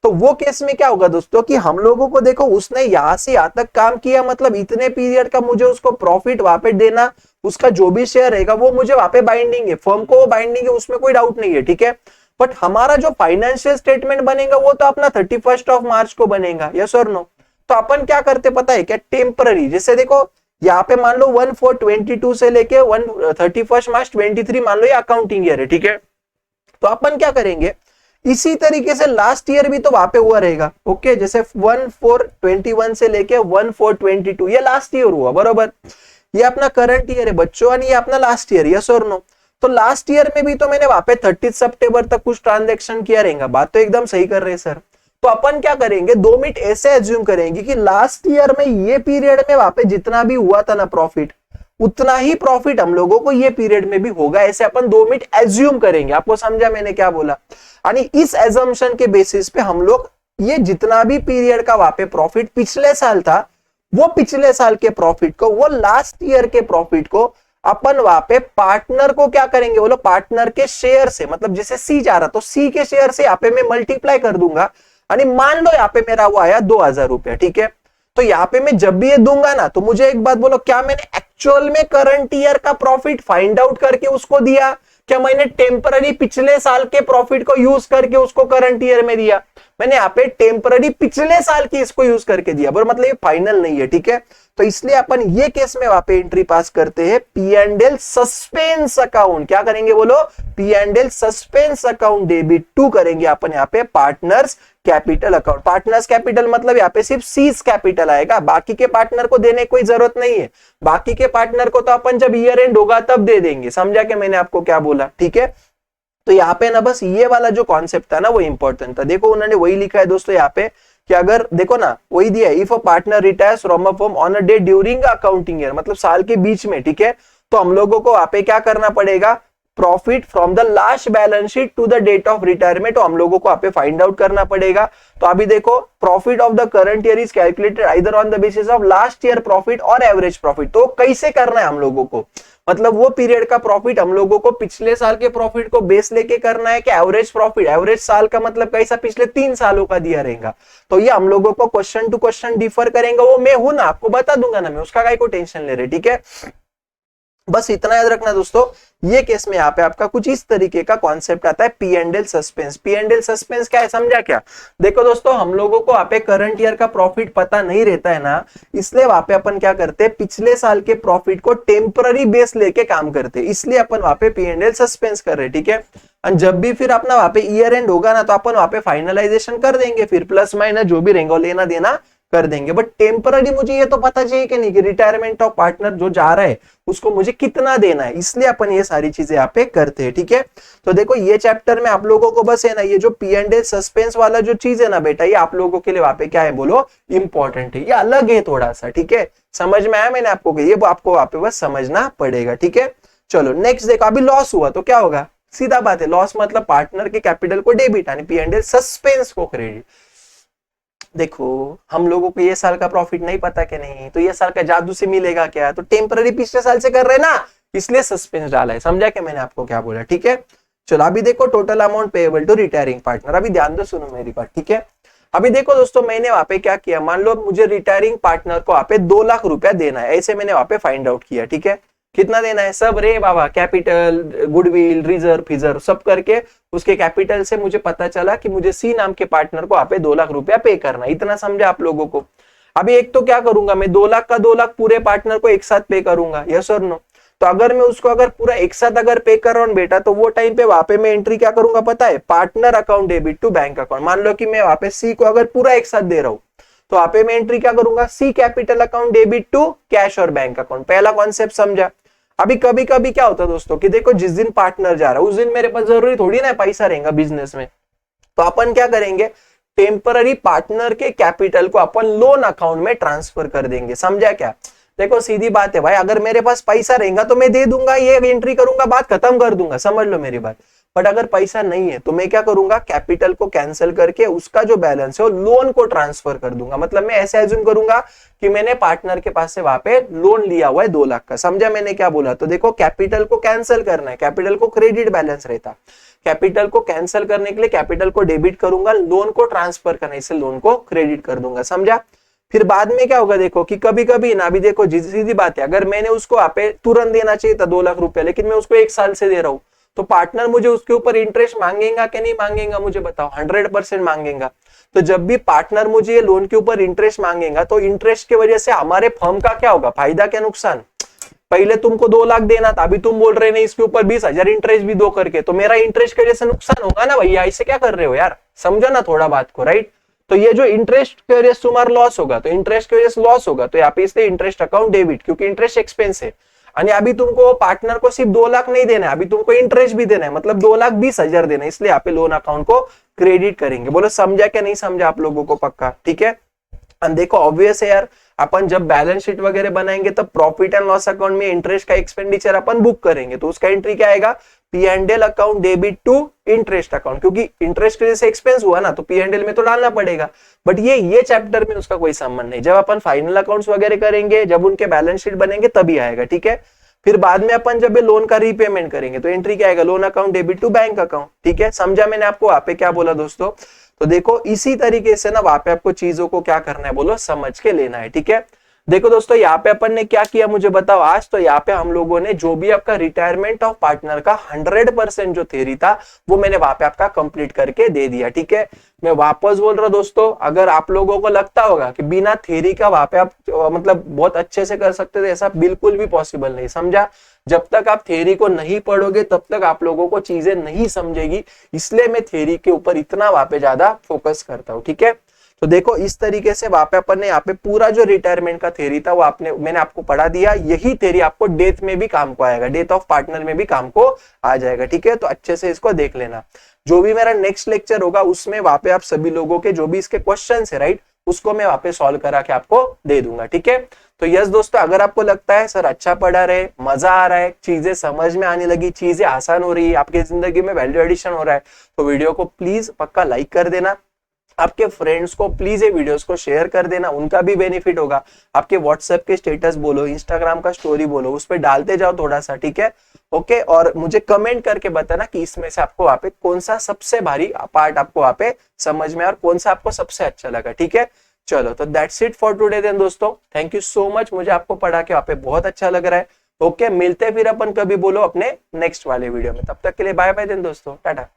तो वो केस में क्या होगा दोस्तों कि हम लोगों को देखो उसने यहाँ से यहाँ तक काम किया, मतलब इतने पीरियड का मुझे उसको प्रॉफिट वहां पे देना, उसका जो भी शेयर रहेगा वो मुझे वहां पे बाइंडिंग है, फर्म को वो बाइंडिंग है, उसमें कोई डाउट नहीं है। ठीक है, बट हमारा जो फाइनेंशियल स्टेटमेंट बनेगा वो तो अपना 31 मार्च को बनेगा। यस और नो, तो अपन क्या करते पता है क्या, टेम्पररी, जैसे देखो यहाँ पे मान लो 1/4/22 से लेके 31 मार्च 23 मान लो ये अकाउंटिंग ईयर है। ठीक है, तो अपन क्या करेंगे, इसी तरीके से लास्ट ईयर भी तो वहां पे हुआ रहेगा। ओके, जैसे 1/4/21 से लेके 1/4/22 ये लास्ट ईयर हुआ, बरोबर। ये अपना करंट ईयर है बच्चों, और ये अपना लास्ट ईयर। यस और नो, तो लास्ट ईयर में भी तो मैंने वहां पे 30 सितंबर तक कुछ ट्रांजेक्शन किया रहेगा। बात तो एकदम सही कर रहे हैं सर। तो अपन क्या करेंगे, 2 मिनट ऐसे एज्यूम करेंगे कि लास्ट ईयर में ये पीरियड में वहां पे जितना भी हुआ था ना प्रॉफिट, उतना ही प्रॉफिट हम लोगों को ये पीरियड में भी होगा। ऐसे अपन 2 मिनट एज्यूम करेंगे। आपको समझा मैंने क्या बोला, यानी इस एजम्पशन के बेसिस पे हम लोग ये जितना भी पीरियड का वहां पे प्रॉफिट पिछले साल था, वो पिछले साल के प्रॉफिट को, वो लास्ट ईयर के प्रॉफिट को अपन वहां पे पार्टनर को क्या करेंगे बोलो, पार्टनर के शेयर से, मतलब जैसे सी जा रहा तो सी के शेयर से यहाँ पे मैं मल्टीप्लाई कर दूंगा, यानी मान लो यहाँ पे मेरा वो आया 2000 रुपया। ठीक है, तो यहाँ पे मैं जब भी ये दूंगा ना, तो मुझे एक बात बोलो, क्या मैंने एक्चुअल में करंट ईयर का प्रॉफिट फाइंड आउट करके उसको दिया, क्या मैंने टेम्पररी पिछले साल के प्रॉफिट को यूज करके उसको करंट ईयर में दिया। मैंने यहाँ पे टेम्पररी पिछले साल की इसको यूज करके दिया, पर मतलब ये फाइनल नहीं है, ठीक है। तो इसलिए अपन ये केस में वहां पे एंट्री पास करते हैं P and L suspense account. क्या करेंगे बोलो, P and L suspense account debit to करेंगे अपन यहाँ पे partners capital account. Partners capital मतलब यहाँ पे सिर्फ सीज कैपिटल आएगा, बाकी के पार्टनर को देने कोई जरूरत नहीं है। बाकी के पार्टनर को तो अपन जब ईयर एंड होगा तब दे देंगे, समझा कि मैंने आपको क्या बोला, ठीक है। तो यहाँ पे ना बस ये वाला जो कॉन्सेप्ट था ना वो इंपॉर्टेंट था। देखो उन्होंने वही लिखा है दोस्तों यहाँ पे कि अगर देखो ना वही दिया है, if a partner retires from a firm on a day during accounting year, मतलब साल के बीच में, ठीक है। तो हम लोगों को यहाँ पे क्या करना पड़ेगा, profit from the last balance sheet to the date of retirement, तो हम लोगों को यहाँ पे फाइंड आउट करना पड़ेगा। तो अभी देखो profit of the current year is calculated either on the basis of last year profit और एवरेज प्रॉफिट। तो कैसे करना है हम लोगों को, मतलब वो पीरियड का प्रॉफिट हम लोगों को पिछले साल के प्रॉफिट को बेस लेके करना है कि एवरेज प्रॉफिट, एवरेज साल का मतलब कैसा, पिछले 3 सालों का दिया रहेगा। तो ये हम लोगों को क्वेश्चन टू क्वेश्चन डिफर करेंगे, वो मैं हूं ना, आपको बता दूंगा ना, मैं उसका को टेंशन ले रहे, ठीक है। बस इतना याद रखना दोस्तों, ये केस में यहाँ पे आपका कुछ इस तरीके का कॉन्सेप्ट आता है P and L suspense. P and L suspense क्या है, समझा क्या। देखो दोस्तों हम लोगों को यहाँ पे करंट ईयर का प्रॉफिट पता नहीं रहता है ना, इसलिए वहां पे अपन क्या करते हैं, पिछले साल के प्रॉफिट को टेम्पररी बेस लेके काम करते हैं, इसलिए अपन वहां पे पी एंड एल सस्पेंस कर रहे हैं, ठीक है। और जब भी फिर अपना वहां पे ईयर एंड होगा ना, तो अपन वहां पे फाइनलाइजेशन कर देंगे, फिर प्लस माइनस जो भी रहेंगे लेना देना कर देंगे। बट टेम्पररी मुझे ये तो पता चाहिए कि नहीं कि रिटायरमेंट ऑफ पार्टनर जो जा रहा है उसको मुझे कितना देना है, इसलिए अपन ये सारी चीजें यहाँ पे करते हैं, ठीक है। तो देखो ये चैप्टर में आप लोगों को बस है ना, ये जो पी एंड एल सस्पेंस वाला जो चीज है ना बेटा, ये आप लोगों के लिए वहां पे क्या है बोलो, इंपॉर्टेंट है, ये अलग है थोड़ा सा, ठीक है। समझ में आया मैंने आपको, ये आपको वहां पे बस समझना पड़ेगा, ठीक है। चलो नेक्स्ट देखो, अभी लॉस हुआ तो क्या होगा, सीधा बात है, लॉस मतलब पार्टनर के कैपिटल को डेबिट यानी पी एंड एल सस्पेंस को क्रेडिट। देखो हम लोगों को ये साल का प्रॉफिट नहीं पता कि नहीं, तो ये साल का जादू से मिलेगा क्या, तो टेम्पररी पिछले साल से कर रहे ना, इसलिए सस्पेंस डाला है, समझा कि मैंने आपको क्या बोला, ठीक है। चलो अभी देखो total amount payable to retiring partner, अभी ध्यान दो, सुनो मेरी बात, ठीक है। अभी देखो दोस्तों मैंने वहां पे क्या किया, मान लो मुझे रिटायरिंग पार्टनर को वहां पे 2 लाख रुपया देना है, ऐसे मैंने वहां पे फाइंड आउट किया, ठीक है। कितना देना है, सब रे बाबा, कैपिटल, गुडविल, रिजर्व, फिजर्व सब करके उसके कैपिटल से मुझे पता चला कि मुझे सी नाम के पार्टनर को आप 2 लाख रुपया पे करना, इतना समझा आप लोगों को। अभी एक तो क्या करूंगा मैं, 2 लाख का 2 लाख पूरे पार्टनर को एक साथ पे करूंगा, यस और नो। तो अगर मैं उसको अगर पूरा एक साथ अगर पे कर रहा हूँ बेटा, तो वो टाइम पे वहां पे मैं एंट्री क्या करूंगा पता है, partner account debit to bank account. मान लो कि मैं वहां पे सी को अगर पूरा एक साथ दे रहा हूँ, तो वहां पे मैं एंट्री क्या करूंगा, C capital account debit to cash और बैंक अकाउंट। पहला कॉन्सेप्ट समझा। अभी कभी कभी क्या होता है दोस्तों कि देखो जिस दिन पार्टनर जा रहा है उस दिन मेरे पास जरूरी थोड़ी ना पैसा रहेगा बिजनेस में, तो अपन क्या करेंगे, टेम्पररी पार्टनर के कैपिटल को अपन लोन अकाउंट में ट्रांसफर कर देंगे, समझा क्या। देखो सीधी बात है भाई, अगर मेरे पास पैसा रहेगा तो मैं दे दूंगा, ये एंट्री करूंगा, बात खत्म कर दूंगा, समझ लो मेरी बात। बट अगर पैसा नहीं है तो मैं क्या करूंगा, कैपिटल को कैंसिल करके उसका जो बैलेंस है वो लोन को ट्रांसफर कर दूंगा। मतलब मैं ऐसे एज्यूम करूंगा कि मैंने पार्टनर के पास से वहां पे लोन लिया हुआ है 2 लाख का, समझा मैंने क्या बोला। तो देखो कैपिटल को कैंसिल करना है, कैपिटल को क्रेडिट बैलेंस रहता, कैपिटल को कैंसिल करने के लिए कैपिटल को डेबिट करूंगा, लोन को ट्रांसफर करने से लोन को क्रेडिट कर दूंगा, समझा। फिर बाद में क्या होगा देखो कि कभी कभी ना, भी देखो सीधी बात है, अगर मैंने उसको आप तुरंत देना चाहिए था 2 लाख रुपया, लेकिन मैं उसको 1 साल से दे रहा हूं, तो पार्टनर मुझे उसके ऊपर इंटरेस्ट मांगेगा कि नहीं मांगेगा, मुझे बताओ। 100% मांगेगा। तो जब भी पार्टनर मुझे लोन के ऊपर इंटरेस्ट मांगेगा, तो इंटरेस्ट की वजह से हमारे फर्म का क्या होगा, फायदा क्या नुकसान। पहले तुमको 2 लाख देना था, अभी तुम बोल रहे नहीं इसके ऊपर 20,000 इंटरेस्ट भी दो करके, तो मेरा इंटरेस्ट की वजह से नुकसान होगा ना भैया, ऐसे क्या कर रहे हो यार, समझो ना थोड़ा बात को, राइट। तो ये जो इंटरेस्ट की वजह से तुम्हारा लॉस होगा, तो इंटरेस्ट की वजह से लॉस होगा, तो यहाँ पे इसलिए इंटरेस्ट अकाउंट डेबिट, क्योंकि इंटरेस्ट एक्सपेंस है। और अभी तुमको पार्टनर को सिर्फ 2 लाख नहीं देना है, अभी तुमको इंटरेस्ट भी देना है, मतलब 2,20,000 देना है, इसलिए यहाँ पे लोन अकाउंट को क्रेडिट करेंगे। बोलो समझा क्या नहीं समझा आप लोगों को, पक्का, ठीक है। देखो ऑब्वियस है यार, अपन जब बैलेंस शीट वगैरह बनाएंगे तब प्रॉफिट एंड लॉस अकाउंट में इंटरेस्ट का एक्सपेंडिचर अपन बुक करेंगे, तो उसका एंट्री क्या आएगा, P and L account debit to interest account, क्योंकि इंटरेस्ट की वजह से एक्सपेंस हुआ ना, तो पी एंड एल में तो डालना पड़ेगा। बट ये चैप्टर में उसका कोई संबंध नहीं, जब अपन फाइनल अकाउंट्स वगैरह करेंगे, जब उनके बैलेंस शीट बनेंगे तभी आएगा, ठीक है। फिर बाद में अपन जब ये लोन का रीपेमेंट करेंगे, तो एंट्री क्या आएगा, loan account debit to bank account, ठीक है। समझा मैंने आपको वहां पे क्या बोला दोस्तों। तो देखो इसी तरीके से ना वहां पे आपको चीजों को क्या करना है बोलो, समझ के लेना है, ठीक है। देखो दोस्तों यहाँ पे अपन ने क्या किया मुझे बताओ आज। तो यहाँ पे हम लोगों ने जो भी आपका रिटायरमेंट ऑफ पार्टनर का 100% जो थ्योरी था वो मैंने वहां पे आपका कंप्लीट करके दे दिया। ठीक है, मैं वापस बोल रहा हूँ दोस्तों, अगर आप लोगों को लगता होगा कि बिना थ्योरी का वहां पे आप मतलब बहुत अच्छे से कर सकते थे, ऐसा बिल्कुल भी पॉसिबल नहीं, समझा। जब तक आप थ्योरी को नहीं पढ़ोगे तब तक आप लोगों को चीजें नहीं समझेगी, इसलिए मैं थ्योरी के ऊपर इतना वहां पे ज्यादा फोकस करता हूँ। ठीक है, तो देखो इस तरीके से वहां पे अपन ने यहाँ पे पूरा जो रिटायरमेंट का थ्योरी था वो मैंने आपको पढ़ा दिया। यही थ्योरी आपको डेथ में भी काम को आएगा, डेथ ऑफ पार्टनर में भी काम को आ जाएगा। ठीक है, तो अच्छे से इसको देख लेना। जो भी मेरा नेक्स्ट लेक्चर होगा उसमें वहां पे आप सभी लोगों के जो भी इसके क्वेश्चन है राइट, उसको मैं वहां पे सॉल्व करा के आपको दे दूंगा। ठीक है, तो यस दोस्तों, अगर आपको लगता है सर अच्छा पढ़ा रहे, मजा आ रहा है, चीजें समझ में आने लगी, चीजें आसान हो रही है, आपकी जिंदगी में वैल्यू एडिशन हो रहा है, तो वीडियो को प्लीज पक्का लाइक कर देना। आपके फ्रेंड्स को प्लीज ये वीडियोस को शेयर कर देना, उनका भी बेनिफिट होगा। आपके व्हाट्सएप के स्टेटस बोलो, इंस्टाग्राम का स्टोरी बोलो, उस पर डालते जाओ थोड़ा सा। ठीक है, ओके, और मुझे कमेंट करके बताना कि इसमें से आपको वहां पे कौन सा सबसे भारी पार्ट आपको वहां पे समझ में और कौन सा आपको सबसे अच्छा लगा। ठीक है, चलो तो that's it for today then दोस्तों, थैंक यू सो मच, मुझे आपको पढ़ा के वहां पे बहुत अच्छा लग रहा है। ओके, मिलते फिर अपन कभी बोलो अपने नेक्स्ट वाले वीडियो में, तब तक के लिए बाय बाय देन दोस्तों, टाटा।